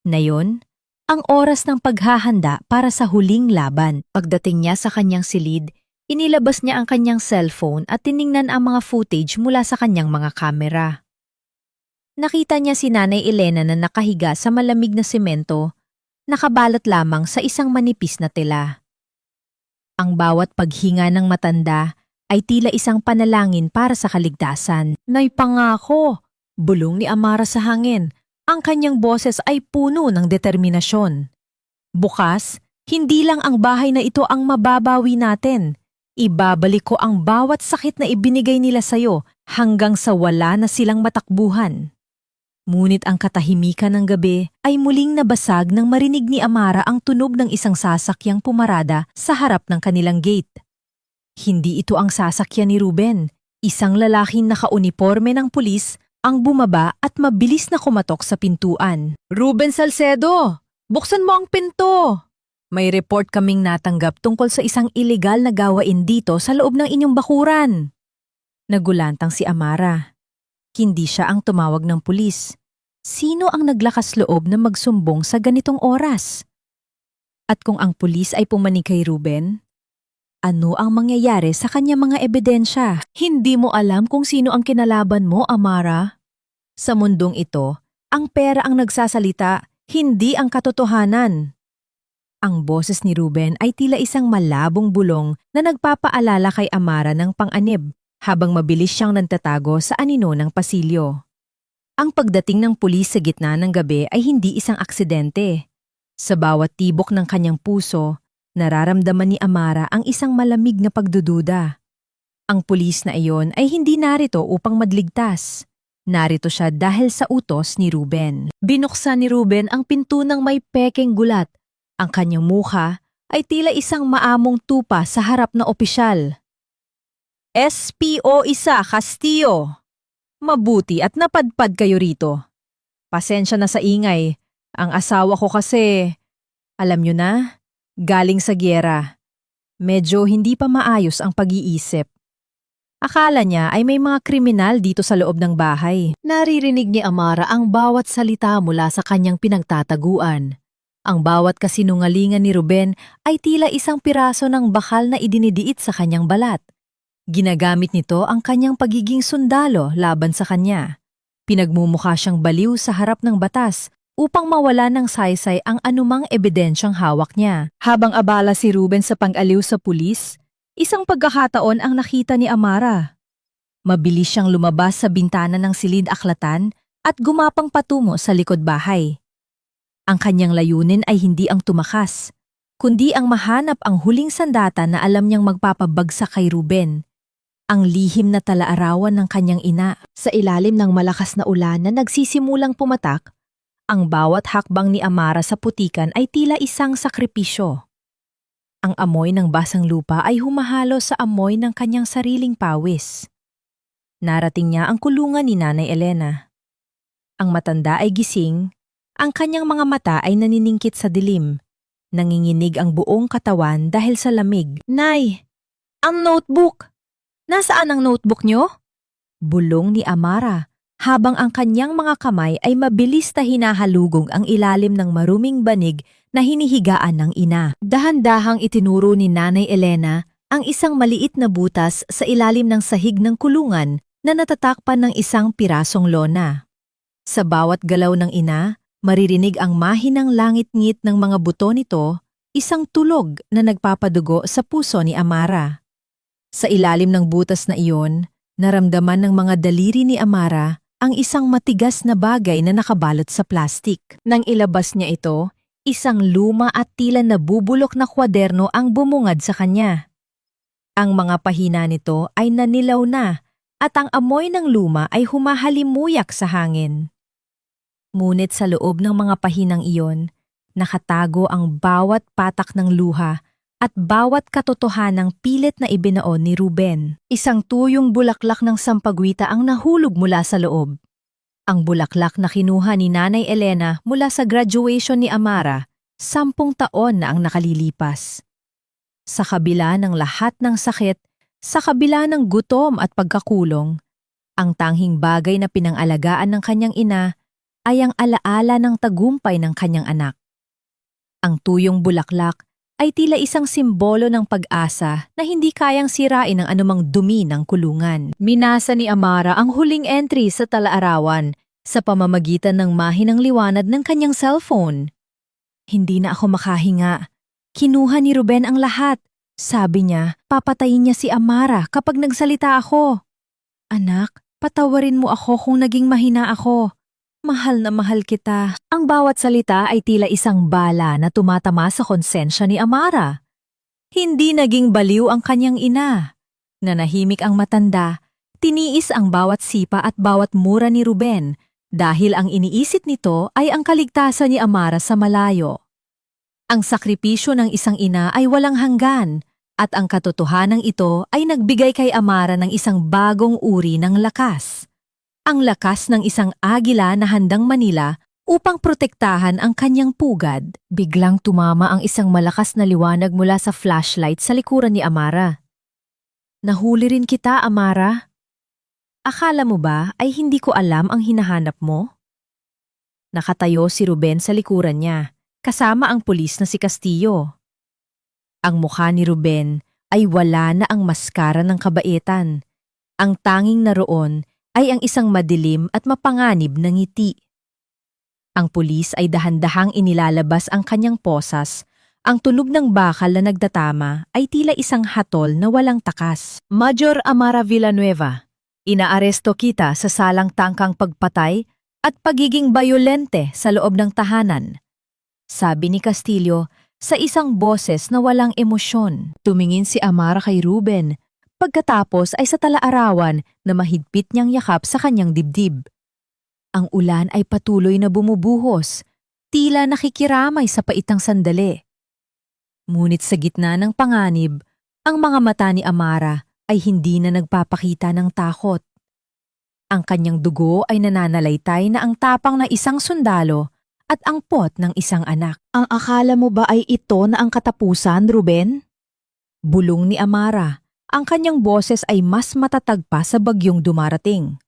Nayon, ang oras ng paghahanda para sa huling laban. Pagdating niya sa kanyang silid, inilabas niya ang kanyang cellphone at tiningnan ang mga footage mula sa kanyang mga kamera. Nakita niya si Nanay Elena na nakahiga sa malamig na semento, nakabalot lamang sa isang manipis na tela. Ang bawat paghinga ng matanda ay tila isang panalangin para sa kaligtasan. Nay, pangako! Bulong ni Amara sa hangin. Ang kanyang boses ay puno ng determinasyon. Bukas, hindi lang ang bahay na ito ang mababawi natin. Ibabalik ko ang bawat sakit na ibinigay nila sayo hanggang sa wala na silang matakbuhan. Ngunit ang katahimikan ng gabi ay muling nabasag nang marinig ni Amara ang tunog ng isang sasakyang pumarada sa harap ng kanilang gate. Hindi ito ang sasakyan ni Ruben. Isang lalaking nakauniporme ng pulis ang bumaba at mabilis na kumatok sa pintuan. Ruben Salcedo! Buksan mo ang pinto! May report kaming natanggap tungkol sa isang ilegal na gawain dito sa loob ng inyong bakuran. Nagulantang si Amara. Hindi siya ang tumawag ng pulis. Sino ang naglakas loob na magsumbong sa ganitong oras? At kung ang pulis ay pumanig kay Ruben, ano ang mangyayari sa kanya mga ebidensya? Hindi mo alam kung sino ang kinalaban mo, Amara. Sa mundong ito, ang pera ang nagsasalita, hindi ang katotohanan. Ang boses ni Ruben ay tila isang malabong bulong na nagpapaalala kay Amara ng pang-anib habang mabilis siyang nagtatago sa anino ng pasilyo. Ang pagdating ng pulis sa gitna ng gabi ay hindi isang aksidente. Sa bawat tibok ng kanyang puso, nararamdaman ni Amara ang isang malamig na pagdududa. Ang pulis na iyon ay hindi narito upang madligtas. Narito siya dahil sa utos ni Ruben. Binuksan ni Ruben ang pinto ng may pekeng gulat. Ang kanyang mukha ay tila isang maamong tupa sa harap na opisyal. SPO1 Castillo. Mabuti at napadpad kayo rito. Pasensya na sa ingay. Ang asawa ko kasi, alam nyo na, galing sa gyera. Medyo hindi pa maayos ang pag-iisip. Akala niya ay may mga kriminal dito sa loob ng bahay. Naririnig ni Amara ang bawat salita mula sa kanyang pinagtataguan. Ang bawat kasinungalingan ni Ruben ay tila isang piraso ng bakal na idinidiit sa kanyang balat. Ginagamit nito ang kanyang pagiging sundalo laban sa kanya. Pinagmumukha siyang baliw sa harap ng batas upang mawala ng saysay ang anumang ebidensyang hawak niya. Habang abala si Ruben sa pang-aliw sa pulis, isang pagkakataon ang nakita ni Amara. Mabilis siyang lumabas sa bintana ng silid-aklatan at gumapang patungo sa likod bahay. Ang kanyang layunin ay hindi ang tumakas, kundi ang mahanap ang huling sandata na alam niyang magpapabagsak kay Ruben. Ang lihim na talaarawan ng kanyang ina. Sa ilalim ng malakas na ulan na nagsisimulang pumatak, ang bawat hakbang ni Amara sa putikan ay tila isang sakripisyo. Ang amoy ng basang lupa ay humahalo sa amoy ng kanyang sariling pawis. Narating niya ang kulungan ni Nanay Elena. Ang matanda ay gising, ang kanyang mga mata ay naniningkit sa dilim. Nanginginig ang buong katawan dahil sa lamig. Nay, ang notebook! Nasaan ang notebook niyo? Bulong ni Amara, habang ang kanyang mga kamay ay mabilis na hinahalugong ang ilalim ng maruming banig na hinihigaan ng ina. Dahan-dahang itinuro ni Nanay Elena ang isang maliit na butas sa ilalim ng sahig ng kulungan na natatakpan ng isang pirasong lona. Sa bawat galaw ng ina, maririnig ang mahinang langit-ngit ng mga buto nito, isang tulog na nagpapadugo sa puso ni Amara. Sa ilalim ng butas na iyon, naramdaman ng mga daliri ni Amara ang isang matigas na bagay na nakabalot sa plastik. Nang ilabas niya ito, isang luma at tila nabubulok na kwaderno ang bumungad sa kanya. Ang mga pahina nito ay nanilaw na at ang amoy ng luma ay humahalimuyak sa hangin. Ngunit sa loob ng mga pahinang iyon, nakatago ang bawat patak ng luha at bawat katotohanang pilit na ibinaon ni Ruben. Isang tuyong bulaklak ng sampagwita ang nahulog mula sa loob. Ang bulaklak na kinuha ni Nanay Elena mula sa graduation ni Amara, 10 taon na ang nakalilipas. Sa kabila ng lahat ng sakit, sa kabila ng gutom at pagkakulong, ang tanging bagay na pinangalagaan ng kanyang ina ay ang alaala ng tagumpay ng kanyang anak. Ang tuyong bulaklak ay tila isang simbolo ng pag-asa na hindi kayang sirain ng anumang dumi ng kulungan. Minasa ni Amara ang huling entry sa talaarawan sa pamamagitan ng mahinang liwanag ng kanyang cellphone. Hindi na ako makahinga. Kinuha ni Ruben ang lahat. Sabi niya, papatayin niya si Amara kapag nagsalita ako. Anak, patawarin mo ako kung naging mahina ako. Mahal na mahal kita. Ang bawat salita ay tila isang bala na tumatama sa konsensya ni Amara. Hindi naging baliw ang kanyang ina. Nanahimik ang matanda, tiniis ang bawat sipa at bawat mura ni Ruben dahil ang iniisip nito ay ang kaligtasan ni Amara sa malayo. Ang sakripisyo ng isang ina ay walang hanggan at ang katotohanan ito ay nagbigay kay Amara ng isang bagong uri ng lakas. Ang lakas ng isang agila na handang manila upang protektahan ang kanyang pugad. Biglang tumama ang isang malakas na liwanag mula sa flashlight sa likuran ni Amara. Nahuli rin kita, Amara. Akala mo ba ay hindi ko alam ang hinahanap mo? Nakatayo si Ruben sa likuran niya, kasama ang pulis na si Castillo. Ang mukha ni Ruben ay wala na ang maskara ng kabaitan. Ang tanging naroon ay ang isang madilim at mapanganib na ngiti. Ang pulis ay dahan-dahang inilalabas ang kanyang posas. Ang tunog ng bakal na nagdatama ay tila isang hatol na walang takas. Major Amara Villanueva, inaaresto kita sa salang tangkang pagpatay at pagiging bayolente sa loob ng tahanan. Sabi ni Castillo sa isang boses na walang emosyon. Tumingin si Amara kay Ruben. Pagkatapos ay sa talaarawan na mahigpit niyang yakap sa kanyang dibdib. Ang ulan ay patuloy na bumubuhos, tila nakikiramay sa paitang sandali. Ngunit sa gitna ng panganib, ang mga mata ni Amara ay hindi na nagpapakita ng takot. Ang kanyang dugo ay nananalaytay na ang tapang na isang sundalo at ang pot ng isang anak. Ang akala mo ba ay ito na ang katapusan, Ruben? Bulong ni Amara, ang kanyang boses ay mas matatag pa sa bagyong dumarating.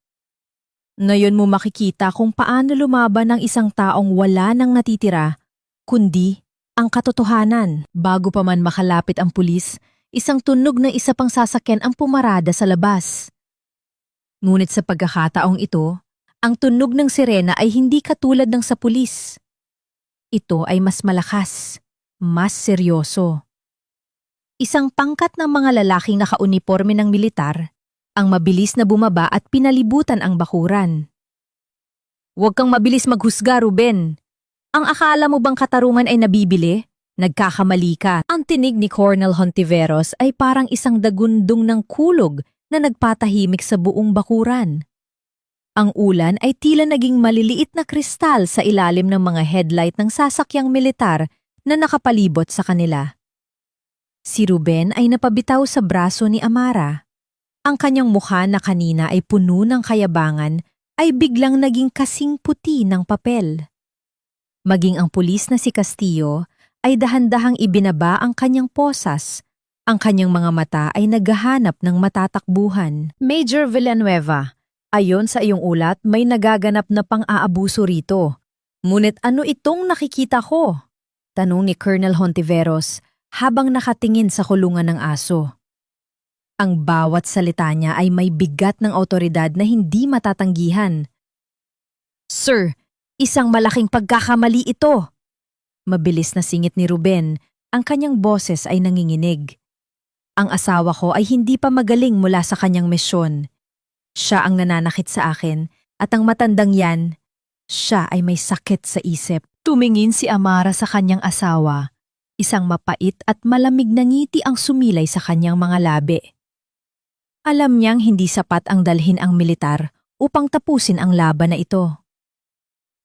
Ngayon mo makikita kung paano lumaban ng isang taong wala nang natitira, kundi ang katotohanan. Bago pa man makalapit ang pulis, isang tunog ng isa pang sasakyan ang pumarada sa labas. Ngunit sa pagkakataong ito, ang tunog ng sirena ay hindi katulad ng sa pulis. Ito ay mas malakas, mas seryoso. Isang pangkat ng mga lalaking nakauniporme ng militar, ang mabilis na bumaba at pinalibutan ang bakuran. Huwag kang mabilis maghusga, Ruben. Ang akala mo bang katarungan ay nabibili? Nagkakamali ka. Ang tinig ni Colonel Hontiveros ay parang isang dagundong ng kulog na nagpatahimik sa buong bakuran. Ang ulan ay tila naging maliliit na kristal sa ilalim ng mga headlight ng sasakyang militar na nakapalibot sa kanila. Si Ruben ay napabitaw sa braso ni Amara. Ang kanyang mukha na kanina ay puno ng kayabangan ay biglang naging kasing puti ng papel. Maging ang pulis na si Castillo ay dahan-dahang ibinaba ang kanyang posas. Ang kanyang mga mata ay naghahanap ng matatakbuhan. Major Villanueva, ayon sa iyong ulat may nagaganap na pang-aabuso rito. Ngunit ano itong nakikita ko? Tanong ni Colonel Hontiveros habang nakatingin sa kulungan ng aso. Ang bawat salita niya ay may bigat ng awtoridad na hindi matatanggihan. Sir, isang malaking pagkakamali ito. Mabilis na singit ni Ruben, ang kanyang boses ay nanginginig. Ang asawa ko ay hindi pa magaling mula sa kanyang misyon. Siya ang nananakit sa akin at ang matandang yan, siya ay may sakit sa isip. Tumingin si Amara sa kanyang asawa. Isang mapait at malamig na ngiti ang sumilay sa kanyang mga labi. Alam niyang hindi sapat ang dalhin ang militar upang tapusin ang laban na ito.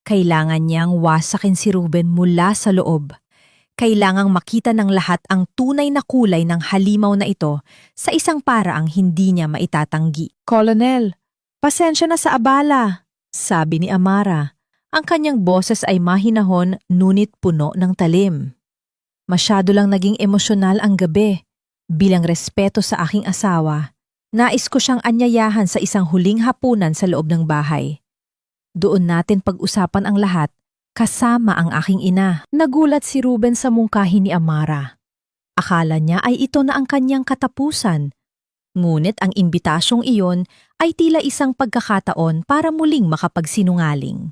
Kailangan niyang wasakin si Ruben mula sa loob. Kailangang makita ng lahat ang tunay na kulay ng halimaw na ito sa isang paraang hindi niya maitatanggi. Colonel, pasensya na sa abala, sabi ni Amara. Ang kanyang boses ay mahinahon ngunit puno ng talim. Masyado lang naging emosyonal ang gabi. Bilang respeto sa aking asawa, nais ko siyang anyayahan sa isang huling hapunan sa loob ng bahay. Doon natin pag-usapan ang lahat, kasama ang aking ina. Nagulat si Ruben sa mungkahi ni Amara. Akala niya ay ito na ang kanyang katapusan. Ngunit ang imbitasyong iyon ay tila isang pagkakataon para muling makapagsinungaling.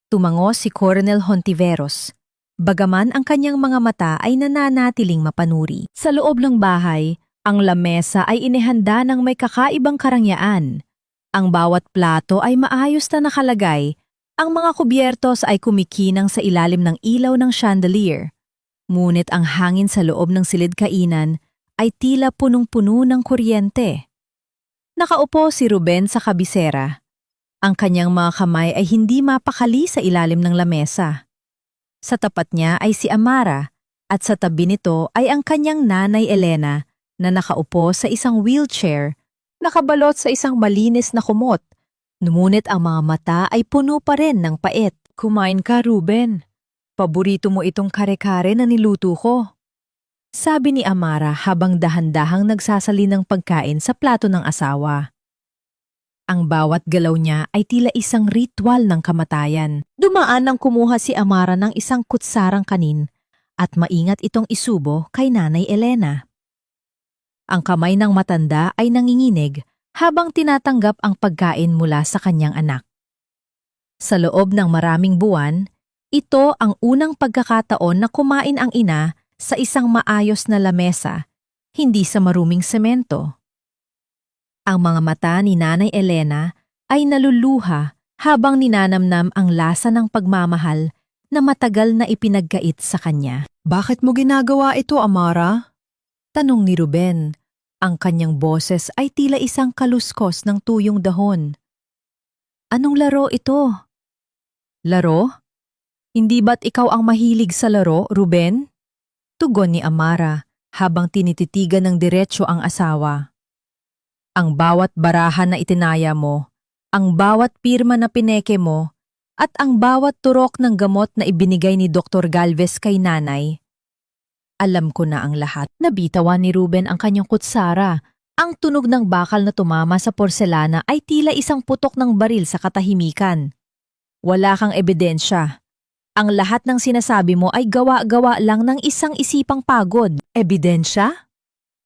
Tumango si Colonel Hontiveros. Bagaman ang kanyang mga mata ay nananatiling mapanuri. Sa loob ng bahay, ang lamesa ay inihanda ng may kakaibang karangyaan. Ang bawat plato ay maayos na nakalagay. Ang mga kubyertos ay kumikinang sa ilalim ng ilaw ng chandelier. Ngunit ang hangin sa loob ng silid-kainan ay tila punong-puno ng kuryente. Nakaupo si Ruben sa kabisera. Ang kanyang mga kamay ay hindi mapakali sa ilalim ng lamesa. Sa tapat niya ay si Amara at sa tabi nito ay ang kanyang nanay Elena na nakaupo sa isang wheelchair, nakabalot sa isang malinis na kumot. Ngunit ang mga mata ay puno pa rin ng pait. Kumain ka, Ruben. Paborito mo itong kare-kare na niluto ko. Sabi ni Amara habang dahan-dahang nagsasali ng pagkain sa plato ng asawa. Ang bawat galaw niya ay tila isang ritual ng kamatayan. Dumaan nang kumuha si Amara ng isang kutsarang kanin at maingat itong isubo kay Nanay Elena. Ang kamay ng matanda ay nanginginig habang tinatanggap ang pagkain mula sa kanyang anak. Sa loob ng maraming buwan, ito ang unang pagkakataon na kumain ang ina sa isang maayos na lamesa, hindi sa maruming semento. Ang mga mata ni Nanay Elena ay naluluha habang ninanamnam ang lasa ng pagmamahal na matagal na ipinagkait sa kanya. Bakit mo ginagawa ito, Amara? Tanong ni Ruben. Ang kanyang boses ay tila isang kaluskos ng tuyong dahon. Anong laro ito? Laro? Hindi ba't ikaw ang mahilig sa laro, Ruben? Tugon ni Amara habang tinititigan ng diretsyo ang asawa. Ang bawat barahan na itinaya mo, ang bawat pirma na pineke mo, at ang bawat turok ng gamot na ibinigay ni Dr. Galvez kay nanay. Alam ko na ang lahat. Nabitawan ni Ruben ang kanyang kutsara. Ang tunog ng bakal na tumama sa porselana ay tila isang putok ng baril sa katahimikan. Wala kang ebidensya. Ang lahat ng sinasabi mo ay gawa-gawa lang ng isang isipang pagod. Ebidensya?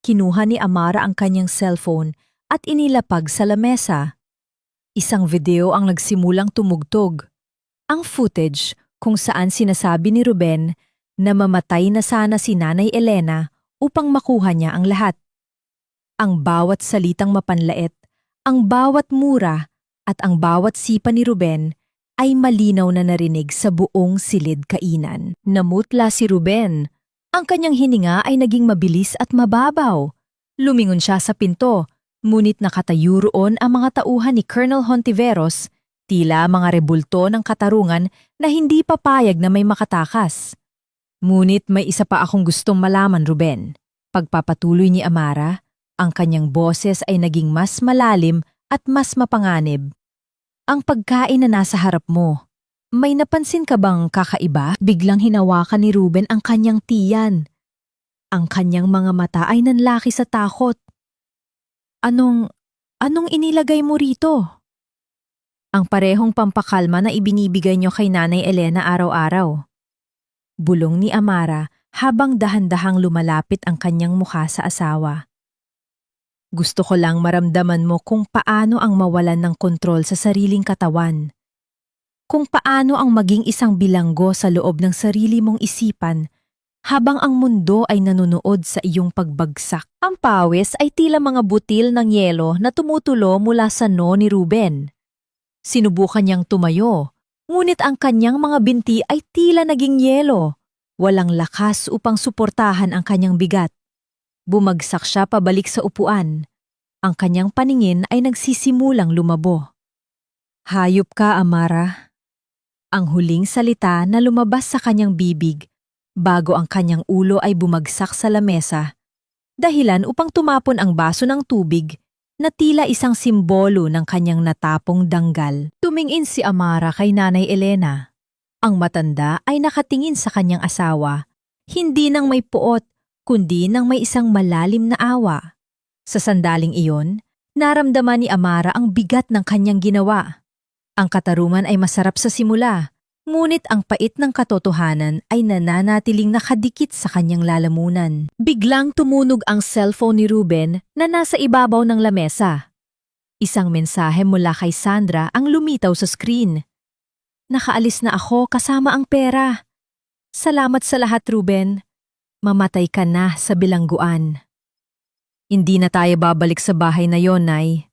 Kinuha ni Amara ang kanyang cellphone at inilapag sa lamesa. Isang video ang nagsimulang tumugtog. Ang footage kung saan sinasabi ni Ruben na mamatay na sana si Nanay Elena upang makuha niya ang lahat. Ang bawat salitang mapanlait, ang bawat mura at ang bawat sipa ni Ruben ay malinaw na narinig sa buong silid kainan. Namutla si Ruben. Ang kanyang hininga ay naging mabilis at mababaw. Lumingon siya sa pinto, ngunit nakatayo roon ang mga tauhan ni Colonel Hontiveros, tila mga rebulto ng katarungan na hindi papayag na may makatakas. Ngunit may isa pa akong gustong malaman, Ruben. Pagpapatuloy ni Amara, ang kanyang boses ay naging mas malalim at mas mapanganib. Ang pagkain na nasa harap mo, may napansin ka bang kakaiba? Biglang hinawakan ni Ruben ang kanyang tiyan. Ang kanyang mga mata ay nanlaki sa takot. Anong inilagay mo rito? Ang parehong pampakalma na ibinibigay niyo kay Nanay Elena araw-araw. Bulong ni Amara habang dahan-dahang lumalapit ang kanyang mukha sa asawa. Gusto ko lang maramdaman mo kung paano ang mawalan ng kontrol sa sariling katawan. Kung paano ang maging isang bilanggo sa loob ng sarili mong isipan habang ang mundo ay nanonood sa iyong pagbagsak. Ang pawis ay tila mga butil ng yelo na tumutulo mula sa noo ni Ruben. Sinubukan niyang tumayo, ngunit ang kanyang mga binti ay tila naging yelo. Walang lakas upang suportahan ang kanyang bigat. Bumagsak siya pabalik sa upuan. Ang kanyang paningin ay nagsisimulang lumabo. Hayop ka, Amara. Ang huling salita na lumabas sa kanyang bibig bago ang kanyang ulo ay bumagsak sa lamesa, dahilan upang tumapon ang baso ng tubig na tila isang simbolo ng kanyang natapong danggal. Tumingin si Amara kay Nanay Elena. Ang matanda ay nakatingin sa kanyang asawa, hindi nang may puot, kundi nang may isang malalim na awa. Sa sandaling iyon, naramdaman ni Amara ang bigat ng kanyang ginawa. Ang katarungan ay masarap sa simula, ngunit ang pait ng katotohanan ay nananatiling nakadikit sa kanyang lalamunan. Biglang tumunog ang cellphone ni Ruben na nasa ibabaw ng lamesa. Isang mensahe mula kay Sandra ang lumitaw sa screen. Nakaalis na ako kasama ang pera. Salamat sa lahat, Ruben. Mamatay ka na sa bilangguan. Hindi na tayo babalik sa bahay na yon, Nay.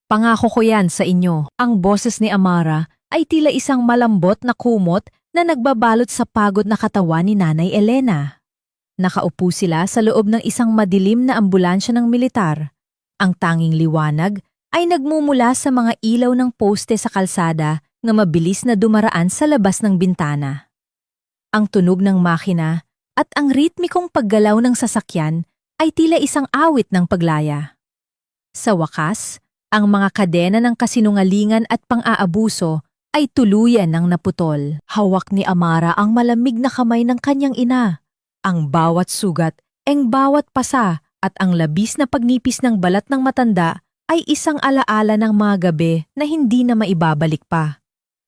Pangako ko yan sa inyo. Ang boses ni Amara ay tila isang malambot na kumot na nagbabalot sa pagod na katawan ni Nanay Elena. Nakaupo sila sa loob ng isang madilim na ambulansya ng militar. Ang tanging liwanag ay nagmumula sa mga ilaw ng poste sa kalsada na mabilis na dumaraan sa labas ng bintana. Ang tunog ng makina at ang ritmikong paggalaw ng sasakyan ay tila isang awit ng paglaya. Sa wakas, ang mga kadena ng kasinungalingan at pang-aabuso ay tuluyan ng naputol. Hawak ni Amara ang malamig na kamay ng kanyang ina. Ang bawat sugat, ang bawat pasa at ang labis na pagnipis ng balat ng matanda ay isang alaala ng mga gabi na hindi na maibabalik pa.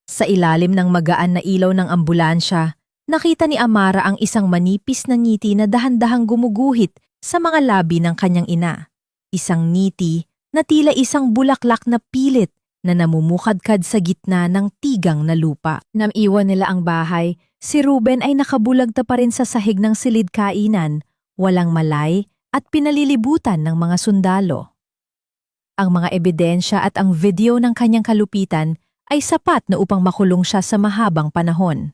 Sa ilalim ng magaan na ilaw ng ambulansya, nakita ni Amara ang isang manipis na ngiti na dahan-dahang gumuguhit sa mga labi ng kanyang ina. Isang ngiti na tila isang bulaklak na pilit na namumukadkad sa gitna ng tigang na lupa. Nang iwan nila ang bahay, si Ruben ay nakabulagta pa rin sa sahig ng silid kainan, walang malay at pinalilibutan ng mga sundalo. Ang mga ebidensya at ang video ng kanyang kalupitan ay sapat na upang makulong siya sa mahabang panahon.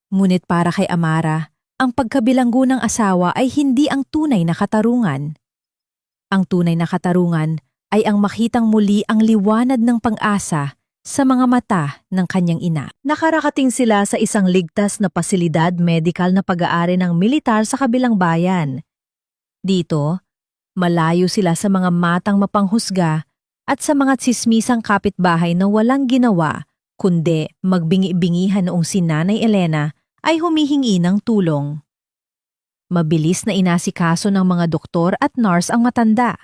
Ngunit para kay Amara, ang pagkabilanggo ng asawa ay hindi ang tunay na katarungan. Ang tunay na katarungan ay ang makitang muli ang liwanag ng pag-asa sa mga mata ng kanyang ina. Nakarakating sila sa isang ligtas na pasilidad medikal na pag-aari ng militar sa kabilang bayan. Dito, malayo sila sa mga matang mapanghusga at sa mga tsismisang kapitbahay na walang ginawa kundi magbingi-bingihan noong si Nanay Elena ay humihingi ng tulong. Mabilis na inasikaso ng mga doktor at nurse ang matanda.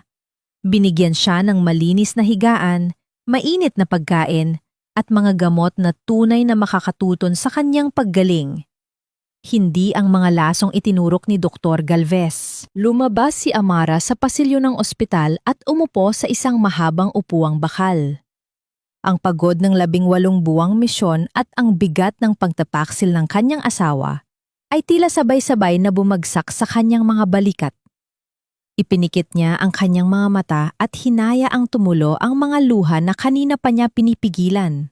Binigyan siya ng malinis na higaan, mainit na pagkain, at mga gamot na tunay na makakatuton sa kanyang paggaling. Hindi ang mga lasong itinurok ni Dr. Galvez. Lumabas si Amara sa pasilyo ng ospital at umupo sa isang mahabang upuang bakal. Ang pagod ng 18 buwang misyon at ang bigat ng pagtapaksil ng kanyang asawa ay tila sabay-sabay na bumagsak sa kanyang mga balikat. Ipinikit niya ang kanyang mga mata at hinaya ang tumulo ang mga luha na kanina pa niya pinipigilan.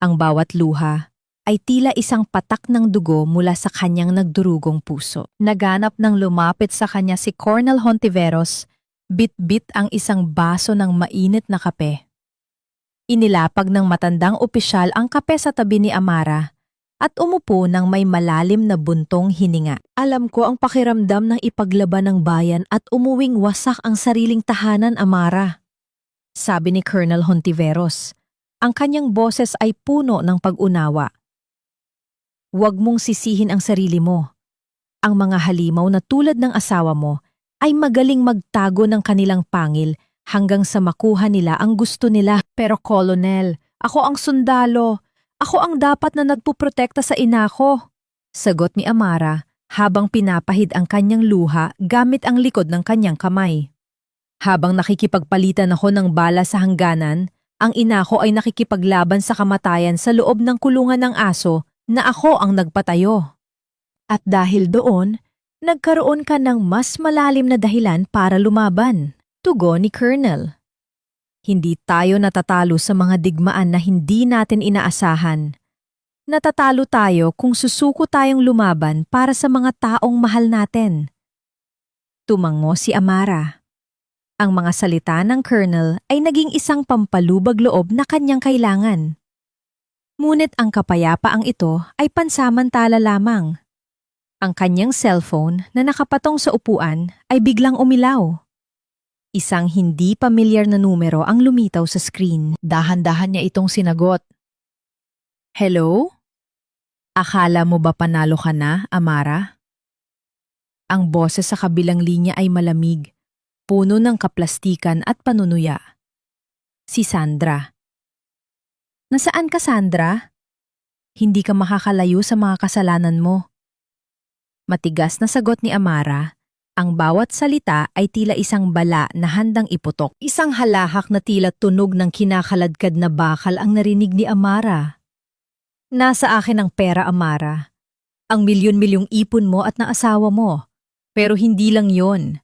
Ang bawat luha ay tila isang patak ng dugo mula sa kanyang nagdurugong puso. Naganap ng lumapit sa kanya si Colonel Hontiveros, bit-bit ang isang baso ng mainit na kape. Inilapag ng matandang opisyal ang kape sa tabi ni Amara at umupo ng may malalim na buntong hininga. Alam ko ang pakiramdam ng ipaglaban ng bayan at umuwing wasak ang sariling tahanan, Amara. Sabi ni Colonel Hontiveros. Ang kanyang boses ay puno ng pag-unawa. Huwag mong sisihin ang sarili mo. Ang mga halimaw na tulad ng asawa mo ay magaling magtago ng kanilang pangil hanggang sa makuha nila ang gusto nila. Pero Colonel, ako ang sundalo. Ako ang dapat na nagpuprotekta sa ina ko. Sagot ni Amara habang pinapahid ang kanyang luha gamit ang likod ng kanyang kamay. Habang nakikipagpalitan ako ng bala sa hangganan, ang ina ko ay nakikipaglaban sa kamatayan sa loob ng kulungan ng aso na ako ang nagpatayo. At dahil doon, nagkaroon ka ng mas malalim na dahilan para lumaban. Tugon ni Colonel. Hindi tayo natatalo sa mga digmaan na hindi natin inaasahan. Natatalo tayo kung susuko tayong lumaban para sa mga taong mahal natin. Tumango si Amara. Ang mga salita ng Colonel ay naging isang pampalubag loob na kanyang kailangan. Ngunit ang kapayapaang ito ay pansamantala lamang. Ang kanyang cellphone na nakapatong sa upuan ay biglang umilaw. Isang hindi pamilyar na numero ang lumitaw sa screen. Dahan-dahan niya itong sinagot. Hello? Akala mo ba panalo ka na, Amara? Ang boses sa kabilang linya ay malamig, puno ng kaplastikan at panunuya. Si Sandra. Nasaan ka, Sandra? Hindi ka makakalayo sa mga kasalanan mo. Matigas na sagot ni Amara. Ang bawat salita ay tila isang bala na handang iputok. Isang halahak na tila tunog ng kinakaladkad na bakal ang narinig ni Amara. Nasa akin ang pera, Amara. Ang milyon-milyong ipon mo at ng asawa mo. Pero hindi lang yon.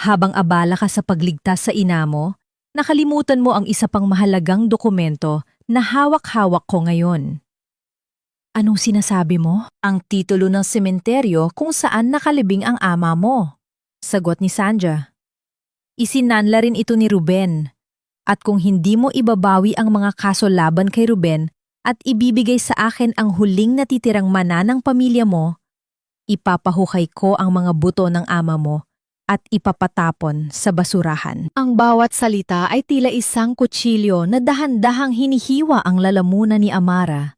Habang abala ka sa pagligtas sa ina mo, nakalimutan mo ang isa pang mahalagang dokumento na hawak-hawak ko ngayon. Anong sinasabi mo? Ang titulo ng sementeryo kung saan nakalibing ang ama mo. Sagot ni Sandra. Isinanla rin ito ni Ruben. At kung hindi mo ibabawi ang mga kaso laban kay Ruben at ibibigay sa akin ang huling natitirang mana ng pamilya mo, ipapahukay ko ang mga buto ng ama mo at ipapatapon sa basurahan. Ang bawat salita ay tila isang kutsilyo na dahan-dahang hinihiwa ang lalamunan ni Amara.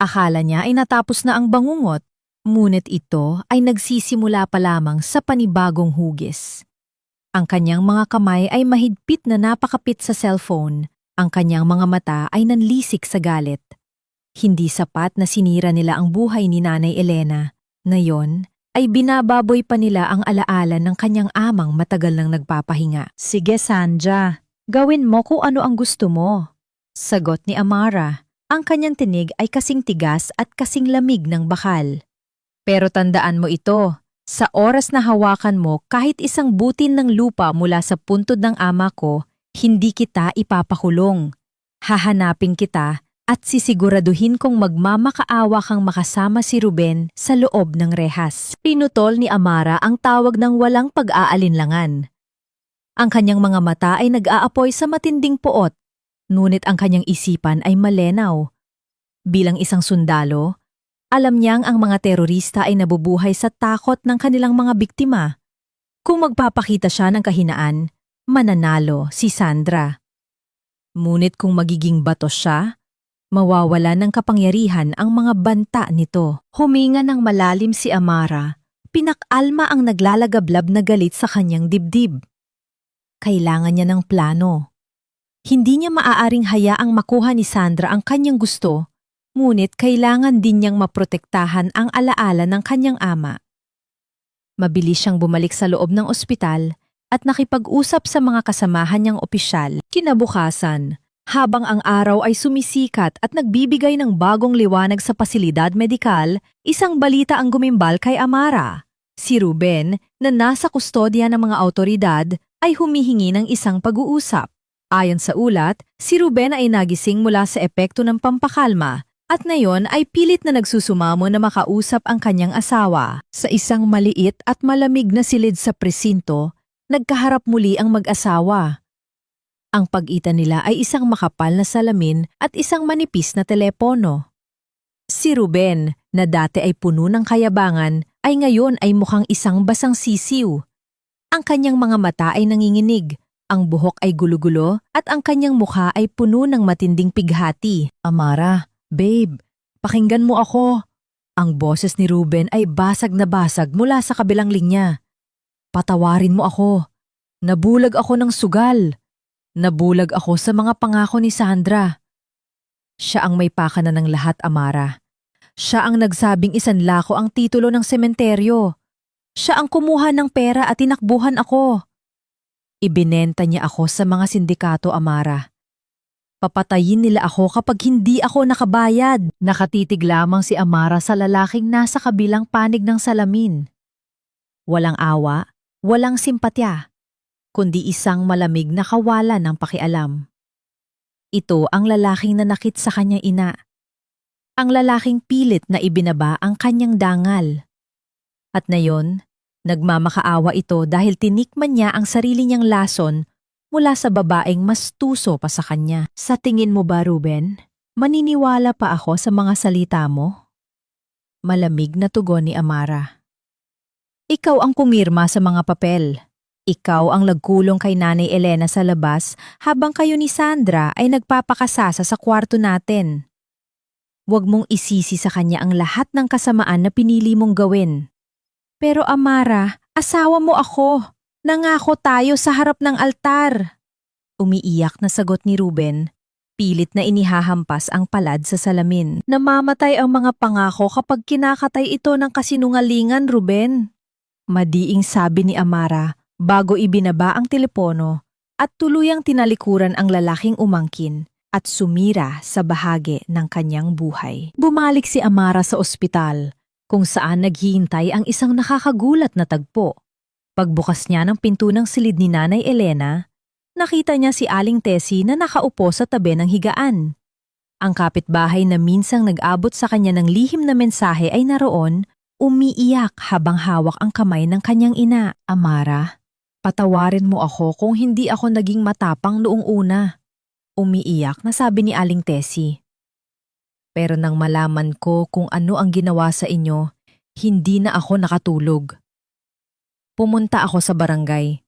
Akala niya ay natapos na ang bangungot. Ngunit ito ay nagsisimula pa lamang sa panibagong hugis. Ang kanyang mga kamay ay mahigpit na napakapit sa cellphone. Ang kanyang mga mata ay nanlisik sa galit. Hindi sapat na sinira nila ang buhay ni Nanay Elena. Ngayon ay binababoy pa nila ang alaala ng kanyang amang matagal nang nagpapahinga. Sige, Sandra, gawin mo kung ano ang gusto mo. Sagot ni Amara. Ang kanyang tinig ay kasing tigas at kasing lamig ng bakal. Pero tandaan mo ito, sa oras na hawakan mo kahit isang butil ng lupa mula sa puntod ng ama ko, hindi kita ipapakulong. Hahanapin kita at sisiguraduhin kong magmamakaawa kang makasama si Ruben sa loob ng rehas. Pinutol ni Amara ang tawag ng walang pag-aalinlangan. Ang kanyang mga mata ay nag-aapoy sa matinding puot. Ngunit ang kanyang isipan ay malenaw. Bilang isang sundalo, alam niyang ang mga terorista ay nabubuhay sa takot ng kanilang mga biktima. Kung magpapakita siya ng kahinaan, mananalo si Sandra. Ngunit kung magiging bato siya, mawawala ng kapangyarihan ang mga banta nito. Huminga ng malalim si Amara, pinakalma ang naglalagablab na galit sa kanyang dibdib. Kailangan niya ng plano. Hindi niya maaaring hayaang makuha ni Sandra ang kanyang gusto, ngunit kailangan din niyang maprotektahan ang alaala ng kanyang ama. Mabilis siyang bumalik sa loob ng ospital at nakipag-usap sa mga kasamahan niyang opisyal. Kinabukasan, habang ang araw ay sumisikat at nagbibigay ng bagong liwanag sa pasilidad medikal, isang balita ang gumimbal kay Amara. Si Ruben, na nasa kustodya ng mga awtoridad, ay humihingi ng isang pag-uusap. Ayon sa ulat, si Ruben ay nagising mula sa epekto ng pampakalma at ngayon ay pilit na nagsusumamo na makausap ang kanyang asawa. Sa isang maliit at malamig na silid sa presinto, nagkaharap muli ang mag-asawa. Ang pagitan nila ay isang makapal na salamin at isang manipis na telepono. Si Ruben, na dati ay puno ng kayabangan, ay ngayon ay mukhang isang basang sisiw. Ang kanyang mga mata ay nanginginig, ang buhok ay gulo-gulo at ang kanyang mukha ay puno ng matinding pighati. Amara, babe, pakinggan mo ako. Ang boses ni Ruben ay basag na basag mula sa kabilang linya. Patawarin mo ako. Nabulag ako ng sugal. Nabulag ako sa mga pangako ni Sandra. Siya ang may pakana ng lahat, Amara. Siya ang nagsabing isanlako ang titulo ng sementeryo. Siya ang kumuha ng pera at tinakbuhan ako. Ibinenta niya ako sa mga sindikato, Amara. Papatayin nila ako kapag hindi ako nakabayad. Nakatitig lamang si Amara sa lalaking nasa kabilang panig ng salamin. Walang awa, walang simpatya, kundi isang malamig na kawalan ng pakialam. Ito ang lalaking nanakit sa kanyang ina. Ang lalaking pilit na ibinaba ang kanyang dangal. At ngayon, nagmamakaawa ito dahil tinikman niya ang sarili niyang lason mula sa babaeng mas tuso pa sa kanya. Sa tingin mo ba, Ruben, maniniwala pa ako sa mga salita mo? Malamig na tugon ni Amara. Ikaw ang pumirma sa mga papel. Ikaw ang nagkulong kay Nanay Elena sa labas habang kayo ni Sandra ay nagpapakasasa sa kwarto natin. Huwag mong isisi sa kanya ang lahat ng kasamaan na pinili mong gawin. Pero Amara, asawa mo ako. Nangako tayo sa harap ng altar. Umiiyak na sagot ni Ruben. Pilit na inihahampas ang palad sa salamin. Namamatay ang mga pangako kapag kinakatay ito ng kasinungalingan, Ruben. Madiing sabi ni Amara bago ibinaba ang telepono at tuluyang tinalikuran ang lalaking umangkin at sumira sa bahagi ng kanyang buhay. Bumalik si Amara sa ospital kung saan naghihintay ang isang nakakagulat na tagpo. Pagbukas niya ng pinto ng silid ni Nanay Elena, nakita niya si Aling Tessie na nakaupo sa tabi ng higaan. Ang kapitbahay na minsang nag-abot sa kanya ng lihim na mensahe ay naroon, umiiyak habang hawak ang kamay ng kanyang ina. Amara, patawarin mo ako kung hindi ako naging matapang noong una. Umiiyak na sabi ni Aling Tessie. Pero nang malaman ko kung ano ang ginawa sa inyo, hindi na ako nakatulog. Pumunta ako sa barangay.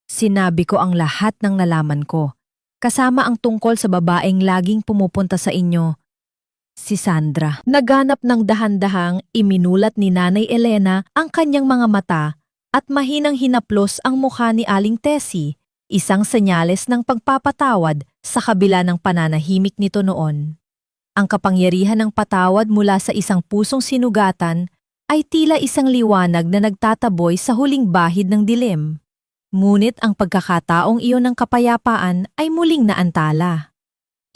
Sinabi ko ang lahat ng nalaman ko, kasama ang tungkol sa babaeng laging pumupunta sa inyo, si Sandra. Naganap ng dahan-dahang iminulat ni Nanay Elena ang kanyang mga mata at mahinang hinaplos ang mukha ni Aling Tessie, isang senyales ng pagpapatawad sa kabila ng pananahimik nito noon. Ang kapangyarihan ng patawad mula sa isang pusong sinugatan ay tila isang liwanag na nagtataboy sa huling bahid ng dilim. Ngunit ang pagkakataong iyon ng kapayapaan ay muling naantala.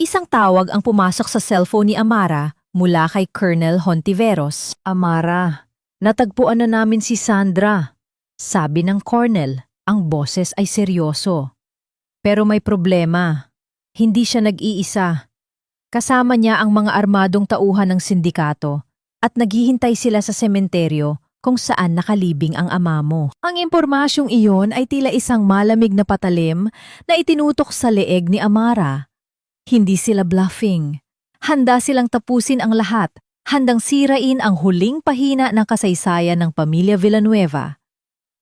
Isang tawag ang pumasok sa cellphone ni Amara mula kay Colonel Hontiveros. Amara, natagpuan na namin si Sandra. Sabi ng Colonel, ang boses ay seryoso. Pero may problema. Hindi siya nag-iisa. Kasama niya ang mga armadong tauhan ng sindikato at naghihintay sila sa sementeryo kung saan nakalibing ang ama mo. Ang impormasyong iyon ay tila isang malamig na patalim na itinutok sa leeg ni Amara. Hindi sila bluffing. Handa silang tapusin ang lahat, handang sirain ang huling pahina ng kasaysayan ng pamilya Villanueva.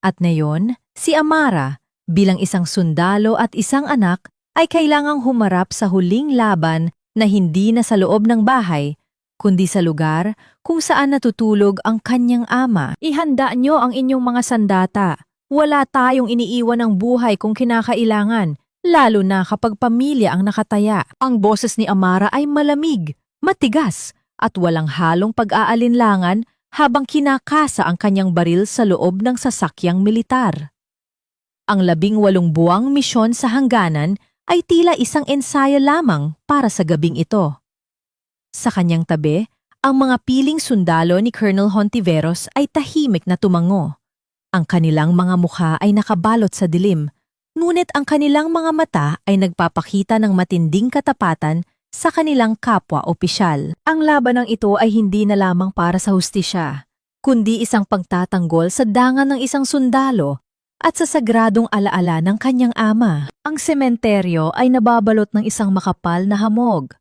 At ngayon, si Amara, bilang isang sundalo at isang anak, ay kailangang humarap sa huling laban na hindi na sa loob ng bahay, kundi sa lugar kung saan natutulog ang kanyang ama. Ihanda nyo ang inyong mga sandata. Wala tayong iniiwan ng buhay kung kinakailangan, lalo na kapag pamilya ang nakataya. Ang boses ni Amara ay malamig, matigas, at walang halong pag-aalinlangan habang kinakasa ang kanyang baril sa loob ng sasakyang militar. Ang 18 buwang misyon sa hangganan ay tila isang ensayo lamang para sa gabing ito. Sa kanyang tabi, ang mga piling sundalo ni Colonel Hontiveros ay tahimik na tumango. Ang kanilang mga mukha ay nakabalot sa dilim, ngunit ang kanilang mga mata ay nagpapakita ng matinding katapatan sa kanilang kapwa-opisyal. Ang labanang ito ay hindi na lamang para sa hustisya, kundi isang pagtatanggol sa dangan ng isang sundalo at sa sagradong alaala ng kanyang ama. Ang sementeryo ay nababalot ng isang makapal na hamog.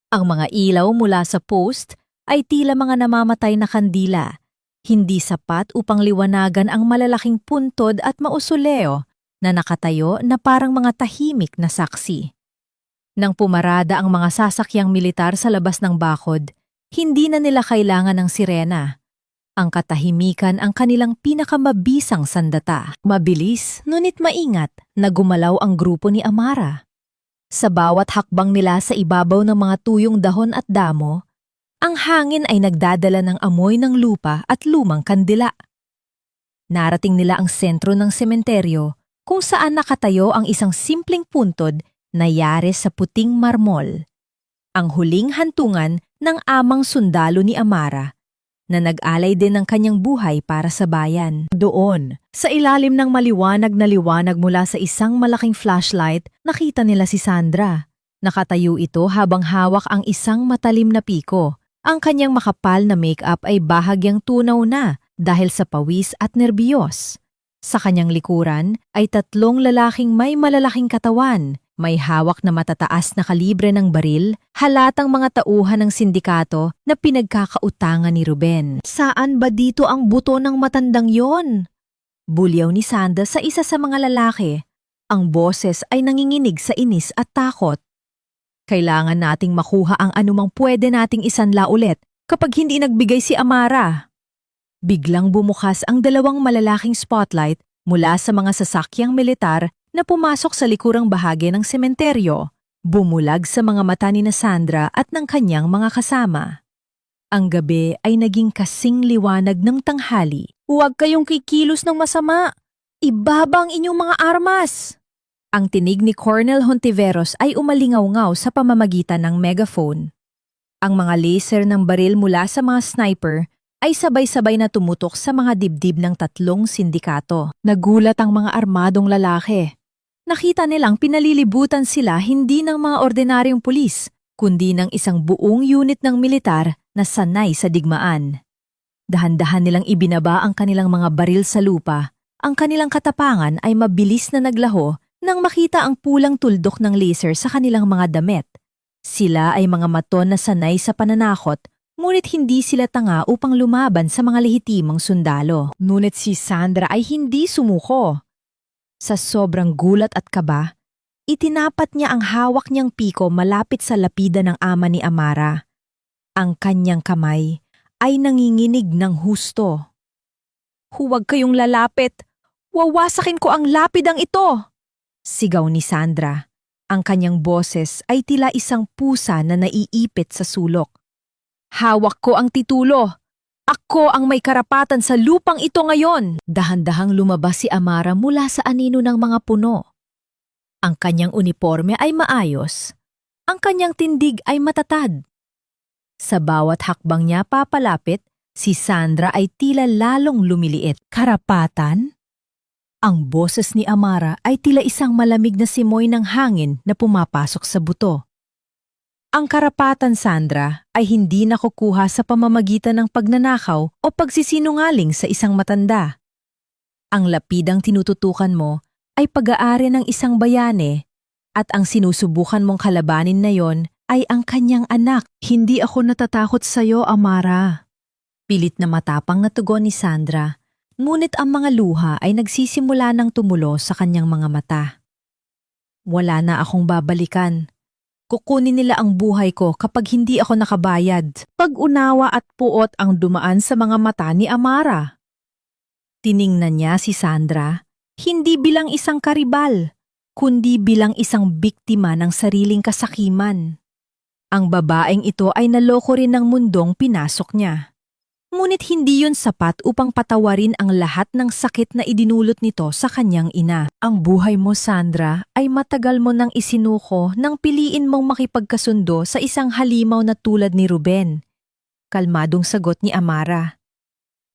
Ang mga ilaw mula sa post ay tila mga namamatay na kandila, hindi sapat upang liwanagan ang malalaking puntod at mausoleo na nakatayo na parang mga tahimik na saksi. Nang pumarada ang mga sasakyang militar sa labas ng bakod, hindi na nila kailangan ng sirena. Ang katahimikan ang kanilang pinakamabisang sandata. Mabilis, ngunit maingat, na gumalaw ang grupo ni Amara. Sa bawat hakbang nila sa ibabaw ng mga tuyong dahon at damo, ang hangin ay nagdadala ng amoy ng lupa at lumang kandila. Narating nila ang sentro ng sementeryo kung saan nakatayo ang isang simpleng puntod na yari sa puting marmol. Ang huling hantungan ng amang sundalo ni Amara na nag-alay din ng kanyang buhay para sa bayan. Doon, sa ilalim ng maliwanag na liwanag mula sa isang malaking flashlight, nakita nila si Sandra. Nakatayo ito habang hawak ang isang matalim na piko. Ang kanyang makapal na make-up ay bahagyang tunaw na dahil sa pawis at nerbiyos. Sa kanyang likuran ay 3 lalaking may malalaking katawan, may hawak na matataas na kalibre ng baril, halatang mga tauhan ng sindikato na pinagkakautangan ni Ruben. Saan ba dito ang buto ng matandang yon? Bulyaw ni Sandra sa isa sa mga lalaki. Ang boses ay nanginginig sa inis at takot. Kailangan nating makuha ang anumang pwede nating isanla ulit kapag hindi nagbigay si Amara. Biglang bumukas ang 2 malalaking spotlight mula sa mga sasakyang militar na pumasok sa likurang bahagi ng sementeryo, bumulag sa mga mata ni Sandra at ng kanyang mga kasama. Ang gabi ay naging kasing liwanag ng tanghali. Huwag kayong kikilos ng masama! Ibaba ang inyong mga armas! Ang tinig ni Colonel Hontiveros ay umalingaw-ngaw sa pamamagitan ng megaphone. Ang mga laser ng baril mula sa mga sniper ay sabay-sabay na tumutok sa mga dibdib ng 3 sindikato. Nagulat ang mga armadong lalaki. Nakita nilang pinalilibutan sila hindi ng mga ordinaryong pulis, kundi ng isang buong unit ng militar na sanay sa digmaan. Dahan-dahan nilang ibinaba ang kanilang mga baril sa lupa. Ang kanilang katapangan ay mabilis na naglaho nang makita ang pulang tuldok ng laser sa kanilang mga damit. Sila ay mga maton na sanay sa pananakot, ngunit hindi sila tanga upang lumaban sa mga lehitimong sundalo. Ngunit si Sandra ay hindi sumuko. Sa sobrang gulat at kaba, itinapat niya ang hawak niyang piko malapit sa lapida ng ama ni Amara. Ang kanyang kamay ay nanginginig ng husto. "Huwag kayong lalapit! Wawasakin ko ang lapidang ito!" Sigaw ni Sandra. Ang kanyang boses ay tila isang pusa na naiipit sa sulok. "Hawak ko ang titulo! Ako ang may karapatan sa lupang ito ngayon!" Dahan-dahang lumabas si Amara mula sa anino ng mga puno. Ang kanyang uniforme ay maayos. Ang kanyang tindig ay matatag. Sa bawat hakbang niya papalapit, si Sandra ay tila lalong lumiliit. Karapatan? Ang boses ni Amara ay tila isang malamig na simoy ng hangin na pumapasok sa buto. Ang karapatan, Sandra, ay hindi nakukuha sa pamamagitan ng pagnanakaw o pagsisinungaling sa isang matanda. Ang lapidang tinututukan mo ay pag-aari ng isang bayane, At ang sinusubukan mong kalabanin na yon ay ang kanyang anak. Hindi ako natatakot sa'yo, Amara. Pilit na matapang na tugon ni Sandra, ngunit ang mga luha ay nagsisimula ng tumulo sa kanyang mga mata. Wala na akong babalikan. Kukunin nila ang buhay ko kapag hindi ako nakabayad. Pag-unawa at puot ang dumaan sa mga mata ni Amara. Tiningnan niya si Sandra, hindi bilang isang karibal, kundi bilang isang biktima ng sariling kasakiman. Ang babaeng ito ay naloko rin ng mundong pinasok niya. Ngunit hindi yun sapat upang patawarin ang lahat ng sakit na idinulot nito sa kanyang ina. Ang buhay mo, Sandra, ay matagal mo nang isinuko nang piliin mong makipagkasundo sa isang halimaw na tulad ni Ruben. Kalmadong sagot ni Amara.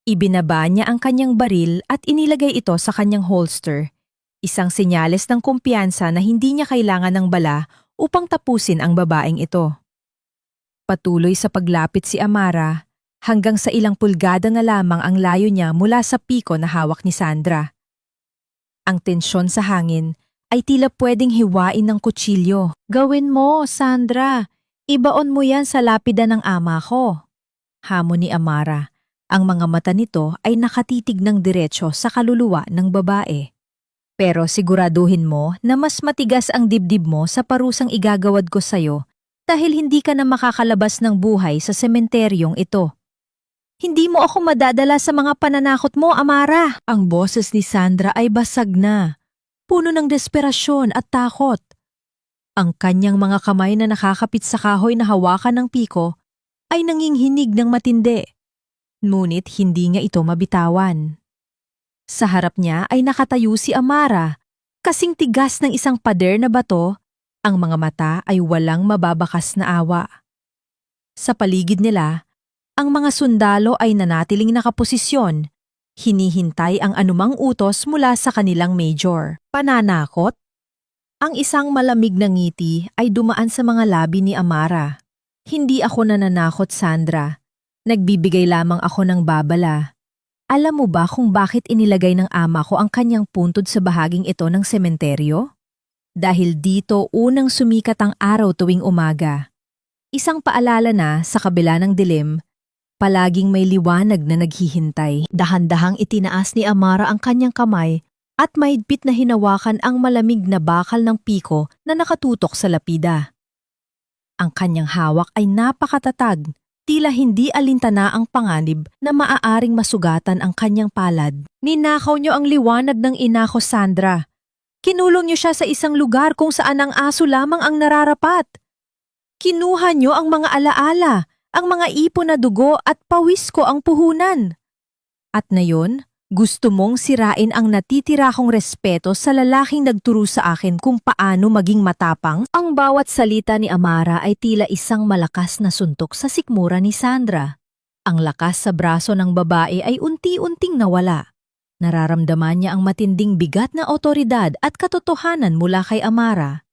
Ibinaba niya ang kanyang baril at inilagay ito sa kanyang holster. Isang senyales ng kumpiyansa na hindi niya kailangan ng bala upang tapusin ang babaeng ito. Patuloy sa paglapit si Amara hanggang sa ilang pulgada na lamang ang layo niya mula sa piko na hawak ni Sandra. Ang tensyon sa hangin ay tila pwedeng hiwain ng kutsilyo. Gawin mo, Sandra. Ibaon mo yan sa lapida ng ama ko. Hamon ni Amara. Ang mga mata nito ay nakatitig ng diretsyo sa kaluluwa ng babae. Pero siguraduhin mo na mas matigas ang dibdib mo sa parusang igagawad ko sa'yo dahil hindi ka na makakalabas ng buhay sa sementeryong ito. Hindi mo ako madadala sa mga pananakot mo, Amara. Ang boses ni Sandra ay basag na, puno ng desperasyon at takot. Ang kanyang mga kamay na nakakapit sa kahoy na hawakan ng piko ay nanginghinig ng matindi. Ngunit hindi niya ito mabitawan. Sa harap niya ay nakatayo si Amara, kasing tigas ng isang pader na bato, ang mga mata ay walang mababakas na awa. Sa paligid nila, ang mga sundalo ay nanatiling nakaposisyon, hinihintay ang anumang utos mula sa kanilang major. Pananakot? Ang isang malamig na ngiti ay dumaan sa mga labi ni Amara. Hindi ako nananakot, Sandra. Nagbibigay lamang ako ng babala. Alam mo ba kung bakit inilagay ng ama ko ang kanyang puntod sa bahaging ito ng sementeryo? Dahil dito unang sumikat ang araw tuwing umaga. Isang paalala na sa kabila ng dilim, palaging may liwanag na naghihintay. Dahan-dahang itinaas ni Amara ang kanyang kamay at mahigpit na hinawakan ang malamig na bakal ng piko na nakatutok sa lapida. Ang kanyang hawak ay napakatatag, tila hindi alintana ang panganib na maaaring masugatan ang kanyang palad. Ninakaw niyo ang liwanag ng ina ko, Sandra. Kinulong niyo siya sa isang lugar kung saan ang aso lamang ang nararapat. Kinuha niyo ang mga alaala, ang mga ipon na dugo at pawis ko ang puhunan. At ngayon, gusto mong sirain ang natitira kong respeto sa lalaking nagturo sa akin kung paano maging matapang? Ang bawat salita ni Amara ay tila isang malakas na suntok sa sikmura ni Sandra. Ang lakas sa braso ng babae ay unti-unting nawala. Nararamdaman niya ang matinding bigat na otoridad at katotohanan mula kay Amara.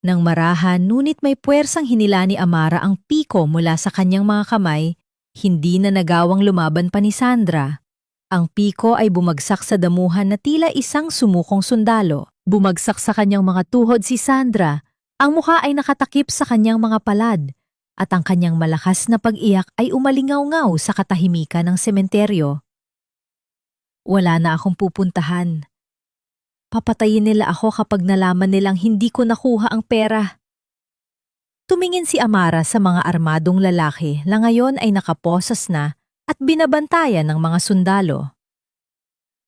Nang marahan, ngunit may puwersang hinila ni Amara ang piko mula sa kanyang mga kamay, hindi na nagawang lumaban pa ni Sandra. Ang piko ay bumagsak sa damuhan na tila isang sumukong sundalo. Bumagsak sa kanyang mga tuhod si Sandra. Ang mukha ay nakatakip sa kanyang mga palad, at ang kanyang malakas na pag-iyak ay umalingaw-ngaw sa katahimikan ng sementeryo. Wala na akong pupuntahan. Papatayin nila ako kapag nalaman nilang hindi ko nakuha ang pera. Tumingin si Amara sa mga armadong lalaki na ngayon ay nakaposas na at binabantayan ng mga sundalo.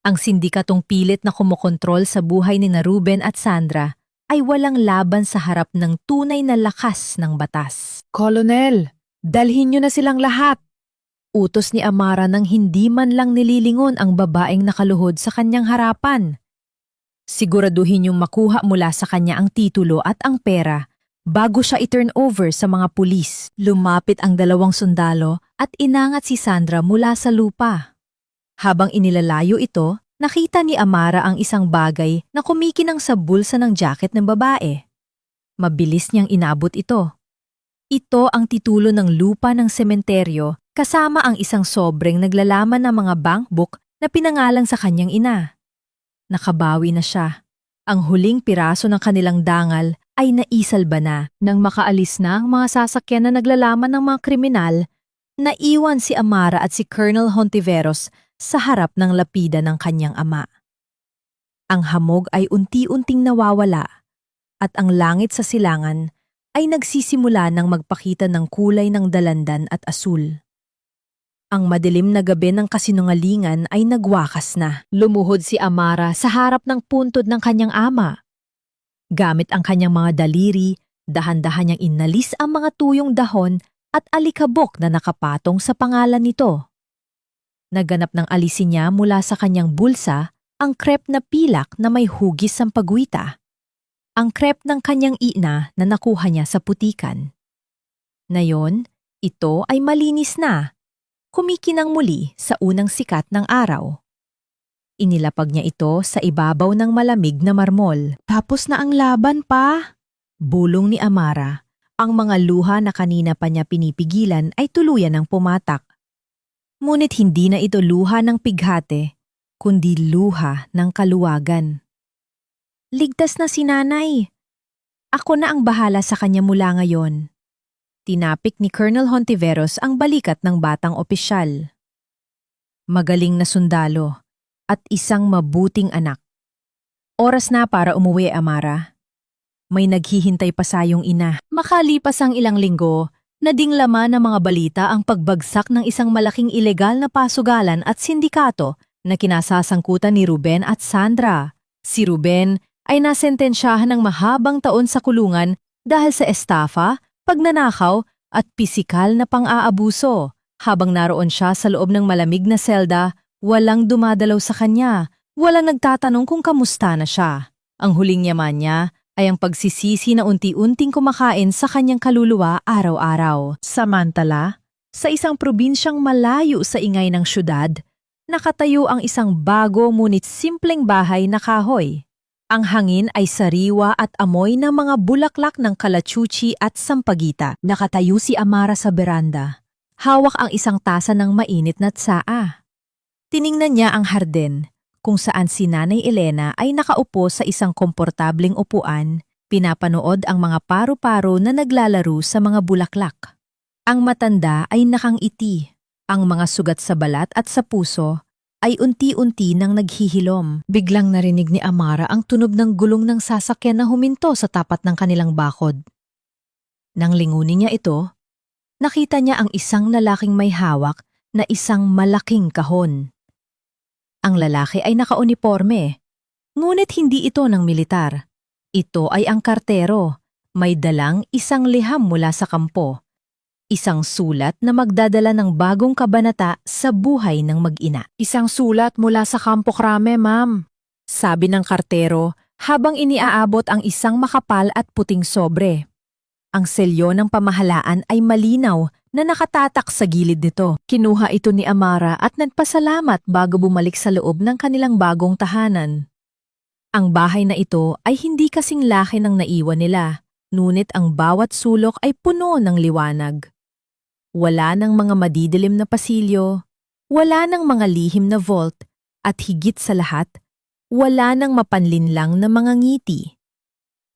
Ang sindikatong pilit na kumokontrol sa buhay ni Ruben at Sandra ay walang laban sa harap ng tunay na lakas ng batas. Colonel, dalhin niyo na silang lahat. Utos ni Amara nang hindi man lang nililingon ang babaeng nakaluhod sa kanyang harapan. Siguraduhin niyong makuha mula sa kanya ang titulo at ang pera bago siya i-turn over sa mga pulis. Lumapit ang dalawang sundalo at inangat si Sandra mula sa lupa. Habang inilalayo ito, nakita ni Amara ang isang bagay na kumikinang sa bulsa ng jacket ng babae. Mabilis niyang inabot ito. Ito ang titulo ng lupa ng sementeryo kasama ang isang sobreng naglalaman ng mga bankbook na pinangalan sa kanyang ina. Nakabawi na siya. Ang huling piraso ng kanilang dangal ay naisalba na. Nang makaalis na ang mga sasakyan na naglalaman ng mga kriminal, Naiwan si Amara at si Colonel Hontiveros sa harap ng lapida ng kanyang ama. Ang hamog ay unti-unting nawawala at ang langit sa silangan ay nagsisimula ng magpakita ng kulay ng dalandan at asul. Ang madilim na gabi ng kasinungalingan ay nagwakas na. lumuhod si Amara sa harap ng puntod ng kanyang ama. Gamit ang kanyang mga daliri, dahan-dahan niyang inalis ang mga tuyong dahon at alikabok na nakapatong sa pangalan nito. Naganap ng alisin niya mula sa kanyang bulsa ang krep na pilak na may hugis sa pagwita. Ang krep ng kanyang ina na nakuha niya sa putikan. Ngayon, ito ay malinis na. Kumikinang muli sa unang sikat ng araw. Inilapag niya ito sa ibabaw ng malamig na marmol. Tapos na ang laban pa. Bulong ni Amara. Ang mga luha na kanina pa niya pinipigilan ay tuluyan ng pumatak. Ngunit hindi na ito luha ng pighate, kundi luha ng kaluwagan. Ligtas na si nanay. Ako na ang bahala sa kanya mula ngayon. Tinapik ni Colonel Hontiveros ang balikat ng batang opisyal. Magaling na sundalo at isang mabuting anak. Oras na para umuwi, Amara. May naghihintay pa sa iyong ina. Makalipas ang ilang linggo, nading laman ng mga balita ang pagbagsak ng isang malaking ilegal na pasugalan at sindikato na kinasasangkutan ni Ruben at Sandra. Si Ruben ay nasentensyahan ng mahabang taon sa kulungan dahil sa estafa, pagnanakaw at pisikal na pang-aabuso. Habang naroon siya sa loob ng malamig na selda, walang dumadalaw sa kanya, walang nagtatanong kung kamusta na siya. Ang huling yaman niya ay ang pagsisisi na unti-unting kumakain sa kanyang kaluluwa araw-araw. Samantala, sa isang probinsyang malayo sa ingay ng syudad, nakatayo ang isang bago ngunit simpleng bahay na kahoy. Ang hangin ay sariwa at amoy ng mga bulaklak ng kalachuchi at sampagita. Nakatayo si Amara sa beranda. Hawak ang isang tasa ng mainit na tsaa. Tiningnan niya ang harden, kung saan si Nanay Elena ay nakaupo sa isang komportableng upuan, pinapanood ang mga paru-paro na naglalaro sa mga bulaklak. Ang matanda ay nakangiti. Ang mga sugat sa balat at sa puso ay unti-unti nang naghihilom. Biglang narinig ni Amara ang tunog ng gulong ng sasakyan na huminto sa tapat ng kanilang bakod. Nang lingunin niya ito, nakita niya ang isang lalaking may hawak na isang malaking kahon. Ang lalaki ay nakauniporme, ngunit hindi ito ng militar. Ito ay ang kartero, may dalang isang liham mula sa kampo. Isang sulat na magdadala ng bagong kabanata sa buhay ng mag-ina. Isang sulat mula sa Kampo Krame, ma'am. Sabi ng kartero habang iniaabot ang isang makapal at puting sobre. Ang selyo ng pamahalaan ay malinaw na nakatatak sa gilid nito. Kinuha ito ni Amara at nagpasalamat bago bumalik sa loob ng kanilang bagong tahanan. Ang bahay na ito ay hindi kasing laki ng naiwan nila, ngunit ang bawat sulok ay puno ng liwanag. Wala ng mga madidilim na pasilyo, wala ng mga lihim na vault, at higit sa lahat, wala ng mapanlinlang na mga ngiti.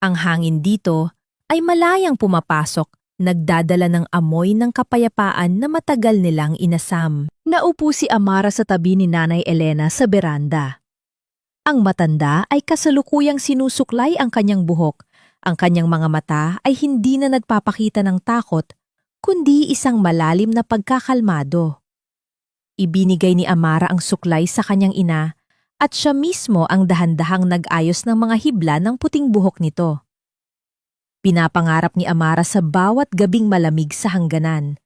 Ang hangin dito ay malayang pumapasok, nagdadala ng amoy ng kapayapaan na matagal nilang inasam. Naupo si Amara sa tabi ni Nanay Elena sa beranda. Ang matanda ay kasalukuyang sinusuklay ang kanyang buhok. Ang kanyang mga mata ay hindi na nagpapakita ng takot, kundi isang malalim na pagkakalmado. Ibinigay ni Amara ang suklay sa kanyang ina at siya mismo ang dahan-dahang nag-ayos ng mga hibla ng puting buhok nito. Pinapangarap ni Amara sa bawat gabing malamig sa hangganan.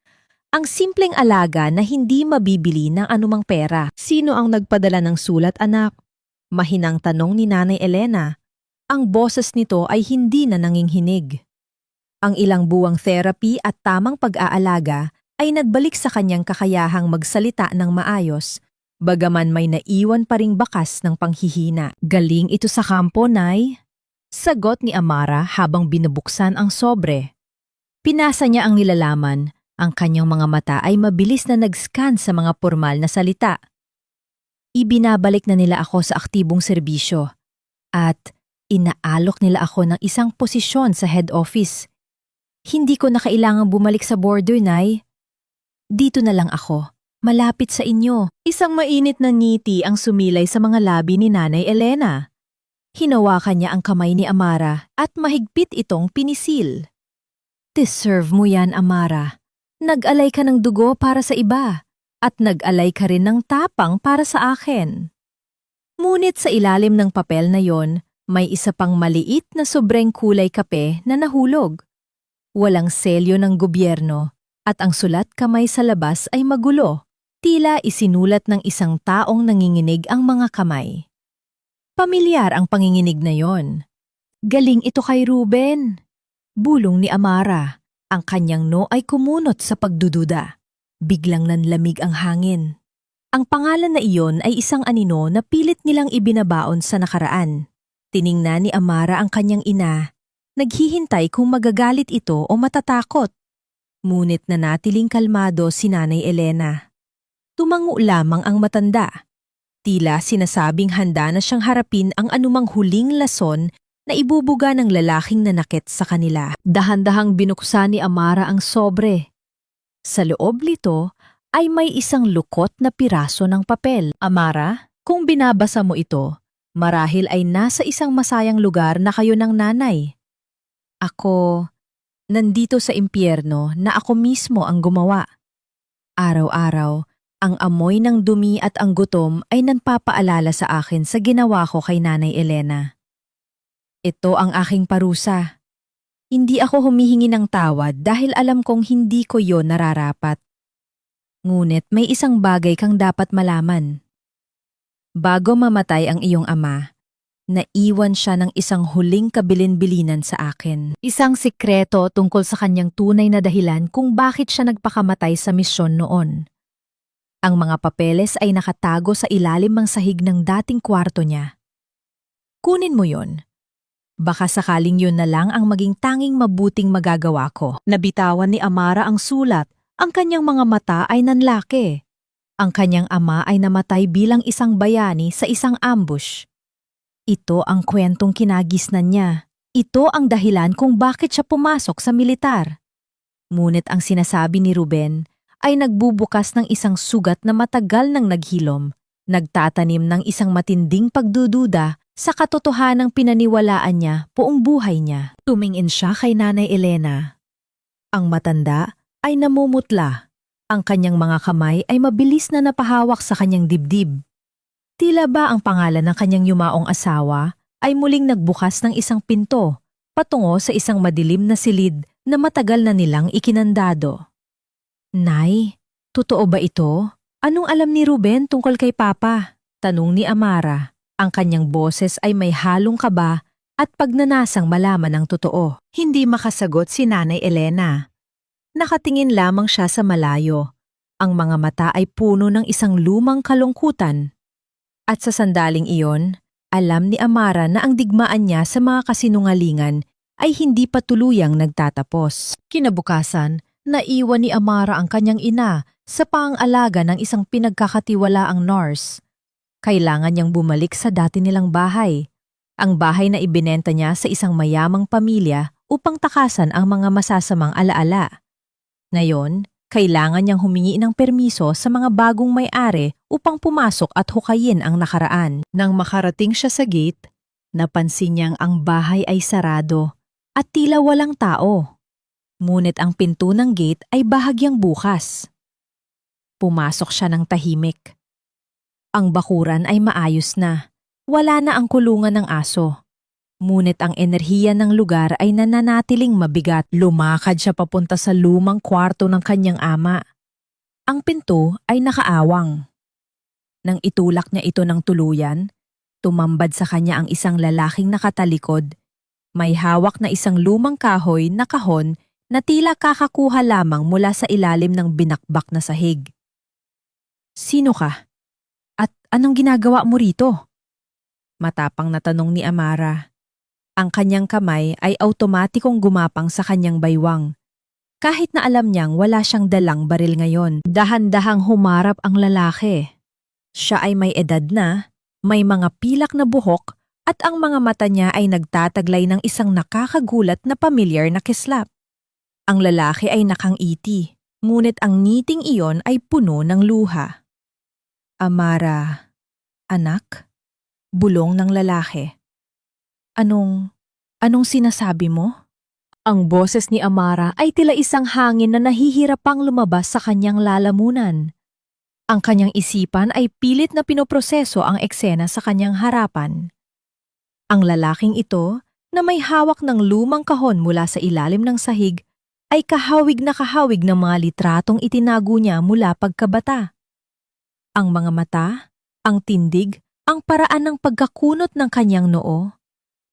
Ang simpleng alaga na hindi mabibili ng anumang pera. Sino ang nagpadala ng sulat, anak? Mahinang tanong ni Nanay Elena. Ang boses nito ay hindi na nanginghinig. Ang ilang buwang therapy at tamang pag-aalaga ay nagbalik sa kanyang kakayahang magsalita ng maayos, bagaman may naiwan pa ring bakas ng panghihina. Galing ito sa kampo, Nay. Sagot ni Amara habang binubuksan ang sobre. Pinasa niya ang nilalaman, ang kanyang mga mata ay mabilis na nag-scan sa mga formal na salita. Ibinabalik na nila ako sa aktibong serbisyo at Inaalok nila ako ng isang posisyon sa head office. Hindi ko na kailangang bumalik sa border, Nay. Dito na lang ako, malapit sa inyo. Isang mainit na ngiti ang sumilay sa mga labi ni Nanay Elena. Hinawakan niya ang kamay ni Amara at mahigpit itong pinisil. Deserve mo yan, Amara. Nag-alay ka ng dugo para sa iba at nag-alay ka rin ng tapang para sa akin. Ngunit sa ilalim ng papel na yon, may isa pang maliit na sobreng kulay kape na nahulog. Walang selyo ng gobyerno at ang sulat kamay sa labas ay magulo. Tila isinulat ng isang taong nanginginig ang mga kamay. Pamilyar ang panginginig na yon. Galing ito kay Ruben. Bulong ni Amara. Ang kanyang no ay kumunot sa pagdududa. Biglang nanlamig ang hangin. Ang pangalan na iyon ay isang anino na pilit nilang ibinabaon sa nakaraan. Tiningnan ni Amara ang kanyang ina. Naghihintay kung magagalit ito o matatakot. Ngunit nanatiling kalmado si Nanay Elena. Tumango lamang ang matanda. Tila sinasabing handa na siyang harapin ang anumang huling lason na ibubuga ng lalaking nanakit sa kanila. Dahan-dahang binuksan ni Amara ang sobre. Sa loob nito ay may isang lukot na piraso ng papel. Amara, kung binabasa mo ito, marahil ay nasa isang masayang lugar na kayo ng nanay. Ako, nandito sa impyerno na ako mismo ang gumawa. Araw-araw, ang amoy ng dumi at ang gutom ay nagpapaalala sa akin sa ginawa ko kay Nanay Elena. Ito ang aking parusa. Hindi ako humihingi ng tawad dahil alam kong hindi ko yon nararapat. Ngunit may isang bagay kang dapat malaman. Bago mamatay ang iyong ama, naiwan siya ng isang huling kabilin-bilinan sa akin. Isang sikreto tungkol sa kanyang tunay na dahilan kung bakit siya nagpakamatay sa misyon noon. Ang mga papeles ay nakatago sa ilalim ng sahig ng dating kwarto niya. Kunin mo yon. Baka sakaling yun na lang ang maging tanging mabuting magagawa ko. Nabitawan ni Amara ang sulat. Ang kanyang mga mata ay nanlaki. Ang kanyang ama ay namatay bilang isang bayani sa isang ambush. Ito ang kwentong kinagisnan niya. Ito ang dahilan kung bakit siya pumasok sa militar. Ngunit ang sinasabi ni Ruben ay nagbubukas ng isang sugat na matagal nang naghilom, nagtatanim ng isang matinding pagdududa sa katotohanang pinaniwalaan niya buong buhay niya. Tumingin siya kay Nanay Elena. Ang matanda ay namumutla. Ang kanyang mga kamay ay mabilis na napahawak sa kanyang dibdib. Tila ba ang pangalan ng kanyang yumaong asawa ay muling nagbukas ng isang pinto patungo sa isang madilim na silid na matagal na nilang ikinandado. Nay, totoo ba ito? Anong alam ni Ruben tungkol kay Papa? Tanong ni Amara. Ang kanyang boses ay may halong kaba at pagnanasang malaman ng totoo. Hindi makasagot si Nanay Elena. Nakatingin lamang siya sa malayo. Ang mga mata ay puno ng isang lumang kalungkutan. At sa sandaling iyon, alam ni Amara na ang digmaan niya sa mga kasinungalingan ay hindi pa tuluyang nagtatapos. Kinabukasan, naiwan ni Amara ang kanyang ina sa pang-alaga ng isang pinagkakatiwalaang nurse. Kailangan niyang bumalik sa dati nilang bahay. Ang bahay na ibinenta niya sa isang mayamang pamilya upang takasan ang mga masasamang alaala. Ngayon, kailangan niyang humingi ng permiso sa mga bagong may-ari upang pumasok at hukayin ang nakaraan. Nang makarating siya sa gate, napansin niyang ang bahay ay sarado at tila walang tao. Ngunit ang pinto ng gate ay bahagyang bukas. Pumasok siya ng tahimik. Ang bakuran ay maayos na. Wala na ang kulungan ng aso. Ngunit ang enerhiya ng lugar ay nananatiling mabigat. Lumakad siya papunta sa lumang kwarto ng kanyang ama. Ang pinto ay nakaawang. Nang itulak niya ito ng tuluyan, tumambad sa kanya ang isang lalaking nakatalikod. May hawak na isang lumang kahoy na kahon na tila kakakuha lamang mula sa ilalim ng binakbak na sahig. Sino ka? At anong ginagawa mo rito? Matapang na tanong ni Amara. Ang kanyang kamay ay automatikong gumapang sa kanyang baywang. Kahit na alam niyang wala siyang dalang baril ngayon, dahan-dahang humarap ang lalaki. Siya ay may edad na, may mga pilak na buhok at ang mga mata niya ay nagtataglay ng isang nakakagulat na pamilyar na kislap. Ang lalaki ay nakangiti, ngunit ang ngiting iyon ay puno ng luha. Amara, anak? Bulong ng lalaki. Anong sinasabi mo? Ang boses ni Amara ay tila isang hangin na nahihirapang lumabas sa kanyang lalamunan. Ang kanyang isipan ay pilit na pinoproseso ang eksena sa kanyang harapan. Ang lalaking ito, na may hawak ng lumang kahon mula sa ilalim ng sahig, ay kahawig ng mga litratong itinago niya mula pagkabata. Ang mga mata, ang tindig, ang paraan ng pagkakunot ng kanyang noo,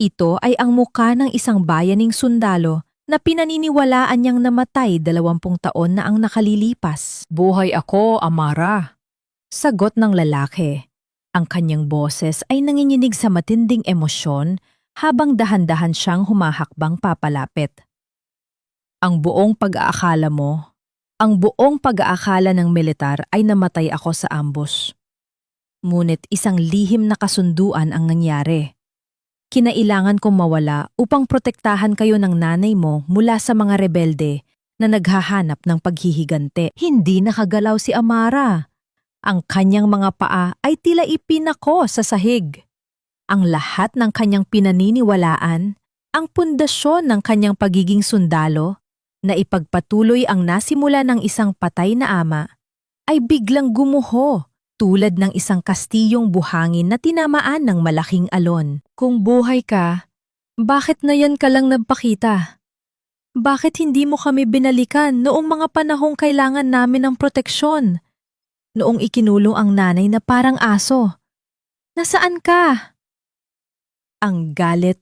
ito ay ang muka ng isang bayaning sundalo na pinaniniwalaan niyang namatay 20 taon na ang nakalilipas. Buhay ako, Amara. Sagot ng lalaki. Ang kanyang boses ay nanginginig sa matinding emosyon habang dahan-dahan siyang humahakbang papalapit. Ang buong pag-aakala ng militar ay namatay ako sa ambush. Ngunit isang lihim na kasunduan ang nangyari. Kinailangan kong mawala upang protektahan kayo ng nanay mo mula sa mga rebelde na naghahanap ng paghihigante. Hindi nakagalaw si Amara. Ang kanyang mga paa ay tila ipinako sa sahig. Ang lahat ng kanyang pinaniniwalaan, ang pundasyon ng kanyang pagiging sundalo, na ipagpatuloy ang nasimula ng isang patay na ama, ay biglang gumuho tulad ng isang kastiyong buhangin na tinamaan ng malaking alon. Kung buhay ka, bakit na yan ka lang nagpakita? Bakit hindi mo kami binalikan noong mga panahong kailangan namin ng proteksyon? Noong ikinulong ang nanay na parang aso. Nasaan ka? Ang galit,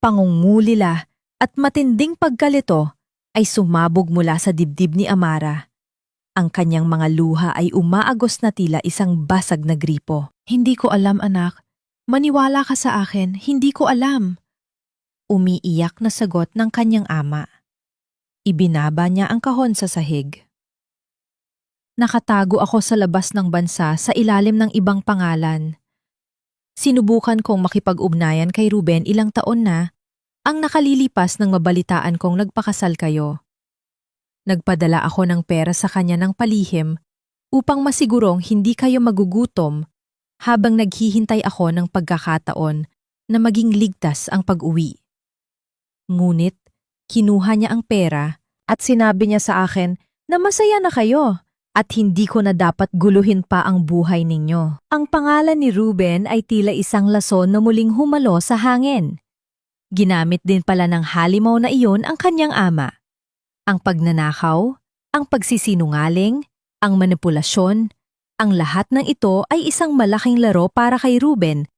pangungulila at matinding pagkalito ay sumabog mula sa dibdib ni Amara. Ang kanyang mga luha ay umaagos na tila isang basag na gripo. Hindi ko alam, anak. Maniwala ka sa akin, hindi ko alam. Umiiyak na sagot ng kanyang ama. Ibinaba niya ang kahon sa sahig. Nakatago ako sa labas ng bansa sa ilalim ng ibang pangalan. Sinubukan kong makipag-ugnayan kay Ruben ilang taon na, ang nakalilipas ng mabalitaan kong nagpakasal kayo. Nagpadala ako ng pera sa kanya ng palihim upang masigurong hindi kayo magugutom habang naghihintay ako ng pagkakataon na maging ligtas ang pag-uwi. Ngunit, kinuha niya ang pera at sinabi niya sa akin na masaya na kayo at hindi ko na dapat guluhin pa ang buhay ninyo. Ang pangalan ni Ruben ay tila isang lason na muling humalo sa hangin. Ginamit din pala ng halimaw na iyon ang kanyang ama. Ang pagnanakaw, ang pagsisinungaling, ang manipulasyon, ang lahat ng ito ay isang malaking laro para kay Ruben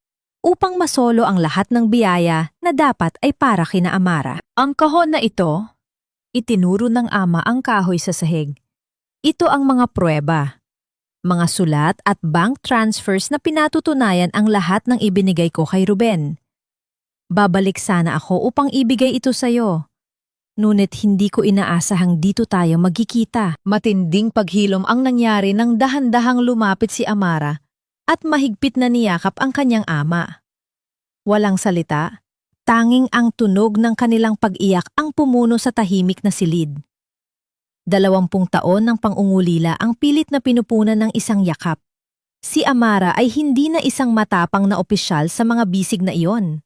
upang masolo ang lahat ng biyaya na dapat ay para kina Amara. Ang kahon na ito, itinuro ng ama ang kahoy sa sahig. Ito ang mga pruweba, mga sulat at bank transfers na pinatutunayan ang lahat ng ibinigay ko kay Ruben. Babalik sana ako upang ibigay ito sa'yo. Ngunit hindi ko inaasahang dito tayo magkikita. Matinding paghilom ang nangyari nang dahan-dahang lumapit si Amara at mahigpit na niyakap ang kanyang ama. Walang salita, tanging ang tunog ng kanilang pag-iyak ang pumuno sa tahimik na silid. 20 taon ng pangungulila ang pilit na pinupunan ng isang yakap. Si Amara ay hindi na isang matapang na opisyal sa mga bisig na iyon.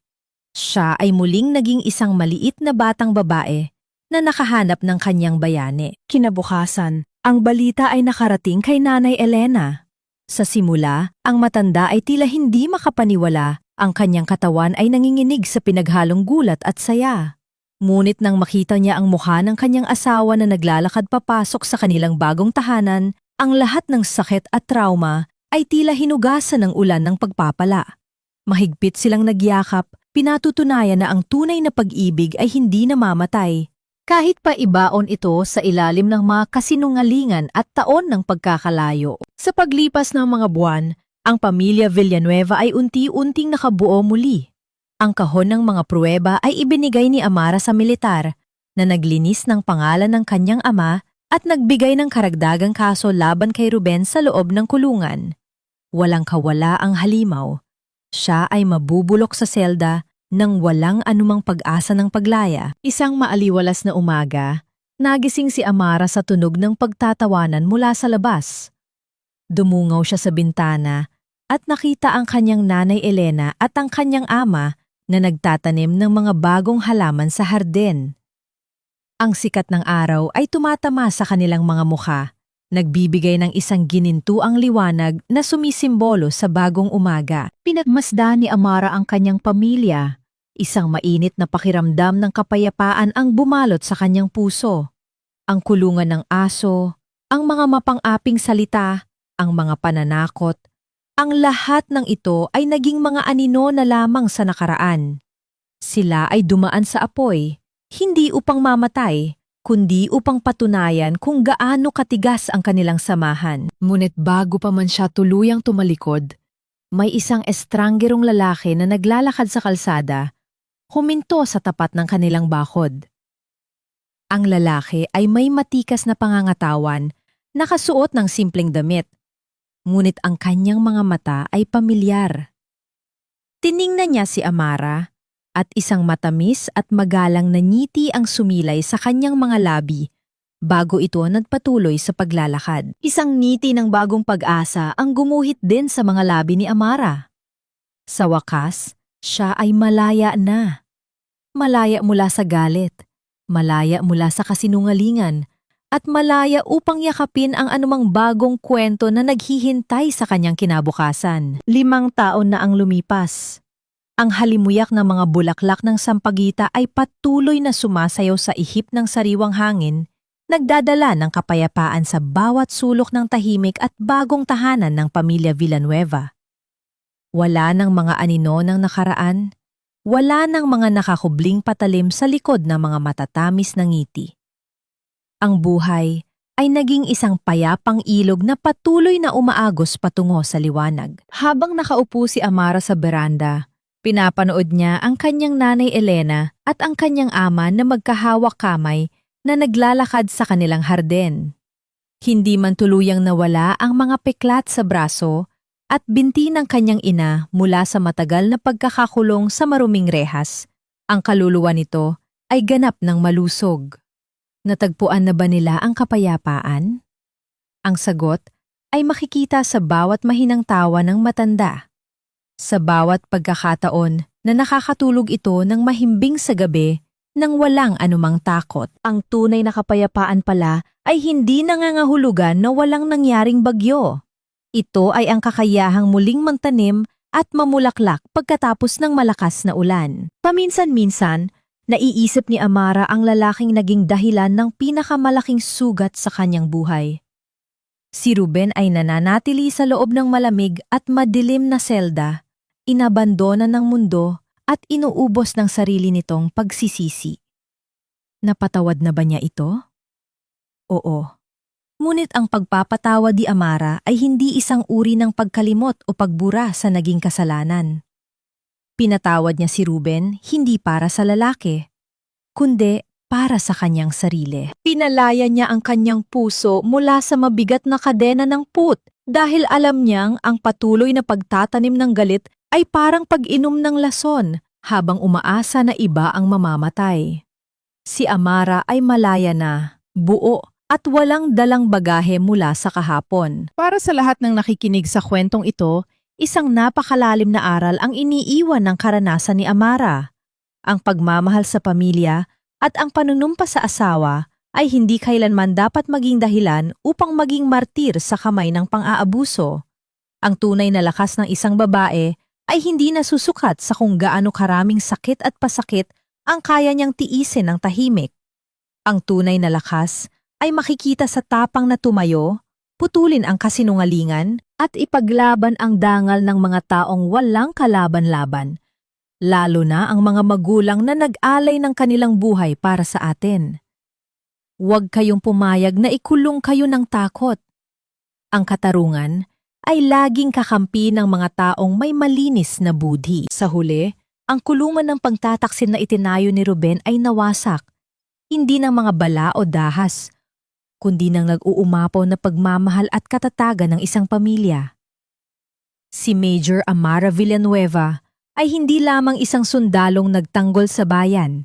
Siya ay muling naging isang maliit na batang babae na nakahanap ng kanyang bayani. Kinabukasan, ang balita ay nakarating kay Nanay Elena. Sa simula, ang matanda ay tila hindi makapaniwala, ang kanyang katawan ay nanginginig sa pinaghalong gulat at saya. Ngunit nang makita niya ang mukha ng kanyang asawa na naglalakad papasok sa kanilang bagong tahanan, ang lahat ng sakit at trauma ay tila hinugasan ng ulan ng pagpapala. Mahigpit silang nagyakap, pinatutunayan na ang tunay na pag-ibig ay hindi namamatay. Kahit pa ibaon ito sa ilalim ng mga kasinungalingan at taon ng pagkakalayo. Sa paglipas ng mga buwan, ang pamilya Villanueva ay unti-unting nakabuo muli. Ang kahon ng mga pruweba ay ibinigay ni Amara sa militar na naglinis ng pangalan ng kanyang ama at nagbigay ng karagdagang kaso laban kay Ruben sa loob ng kulungan. Walang kawala ang halimaw. Siya ay mabubulok sa selda nang walang anumang pag-asa ng paglaya. Isang maaliwalas na umaga, nagising si Amara sa tunog ng pagtatawanan mula sa labas. Dumungaw siya sa bintana at nakita ang kanyang nanay Elena at ang kanyang ama na nagtatanim ng mga bagong halaman sa hardin. Ang sikat ng araw ay tumatama sa kanilang mga mukha, nagbibigay ng isang ginintuang liwanag na sumisimbolo sa bagong umaga. Pinagmasdan ni Amara ang kanyang pamilya. Isang mainit na pakiramdam ng kapayapaan ang bumalot sa kanyang puso. Ang kulungan ng aso, ang mga mapang-aping salita, ang mga pananakot, ang lahat ng ito ay naging mga anino na lamang sa nakaraan. Sila ay dumaan sa apoy, hindi upang mamatay, kundi upang patunayan kung gaano katigas ang kanilang samahan. Ngunit bago pa man siya tuluyang tumalikod, may isang estranggerong lalaki na naglalakad sa kalsada, huminto sa tapat ng kanilang bakod. Ang lalaki ay may matikas na pangangatawan, nakasuot ng simpleng damit. Ngunit ang kanyang mga mata ay pamilyar. Tiningnan niya si Amara at isang matamis at magalang na ngiti ang sumilay sa kanyang mga labi bago ito nagpatuloy sa paglalakad. Isang ngiti ng bagong pag-asa ang gumuhit din sa mga labi ni Amara. Sa wakas, siya ay malaya na. Malaya mula sa galit, malaya mula sa kasinungalingan, at malaya upang yakapin ang anumang bagong kwento na naghihintay sa kanyang kinabukasan. 5 taon na ang lumipas. Ang halimuyak ng mga bulaklak ng sampagita ay patuloy na sumasayaw sa ihip ng sariwang hangin, nagdadala ng kapayapaan sa bawat sulok ng tahimik at bagong tahanan ng pamilya Villanueva. Wala ng mga anino ng nakaraan, wala ng mga nakakubling patalim sa likod ng mga matatamis na ngiti. Ang buhay ay naging isang payapang ilog na patuloy na umaagos patungo sa liwanag. Habang nakaupo si Amara sa beranda, pinapanood niya ang kanyang nanay Elena at ang kanyang ama na magkahawak kamay na naglalakad sa kanilang hardin. Hindi man tuluyang nawala ang mga peklat sa braso at binti ng kanyang ina mula sa matagal na pagkakakulong sa maruming rehas, ang kaluluwa nito ay ganap ng malusog. Natagpuan na ba nila ang kapayapaan? Ang sagot ay makikita sa bawat mahinang tawa ng matanda. Sa bawat pagkakataon na nakakatulog ito ng mahimbing sa gabi nang walang anumang takot. Ang tunay na kapayapaan pala ay hindi nangangahulugan na walang nangyaring bagyo. Ito ay ang kakayahang muling magtanim at mamulaklak pagkatapos ng malakas na ulan. Paminsan-minsan, naiisip ni Amara ang lalaking naging dahilan ng pinakamalaking sugat sa kanyang buhay. Si Ruben ay nananatili sa loob ng malamig at madilim na selda, inabandona ng mundo at inuubos ng sarili nitong pagsisisi. Napatawad na ba niya ito? Oo. Ngunit ang pagpapatawad ni Amara ay hindi isang uri ng pagkalimot o pagbura sa naging kasalanan. Pinatawad niya si Ruben hindi para sa lalaki, kundi para sa kanyang sarili. Pinalaya niya ang kanyang puso mula sa mabigat na kadena ng put dahil alam niyang ang patuloy na pagtatanim ng galit ay parang pag-inom ng lason habang umaasa na iba ang mamamatay. Si Amara ay malaya na, buo at walang dalang bagahe mula sa kahapon. Para sa lahat ng nakikinig sa kwentong ito, isang napakalalim na aral ang iniiwan ng karanasan ni Amara. Ang pagmamahal sa pamilya at ang panunumpa sa asawa ay hindi kailanman dapat maging dahilan upang maging martir sa kamay ng pang-aabuso. Ang tunay na lakas ng isang babae ay hindi nasusukat sa kung gaano karaming sakit at pasakit ang kaya niyang tiisin ng tahimik. Ang tunay na lakas ay makikita sa tapang na tumayo, putulin ang kasinungalingan, at ipaglaban ang dangal ng mga taong walang kalaban-laban, lalo na ang mga magulang na nag-alay ng kanilang buhay para sa atin. Huwag kayong pumayag na ikulong kayo ng takot. Ang katarungan ay laging kakampi ng mga taong may malinis na budhi. Sa huli, ang kulungan ng pagtataksil na itinayo ni Ruben ay nawasak, hindi ng mga bala o dahas, kundi ng nag-uumapaw na pagmamahal at katatagan ng isang pamilya. Si Si Major Amara Villanueva ay hindi lamang isang sundalong nagtanggol sa bayan.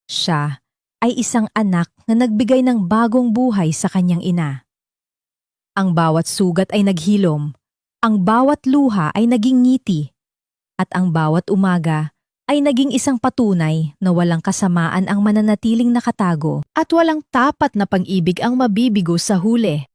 Siya ay isang anak na nagbigay ng bagong buhay sa kanyang ina. Ang bawat sugat ay naghilom, ang bawat luha ay naging ngiti, at ang bawat umaga ay naging isang patunay na walang kasamaan ang mananatiling nakatago. At walang tapat na pag-ibig ang mabibigo sa huli.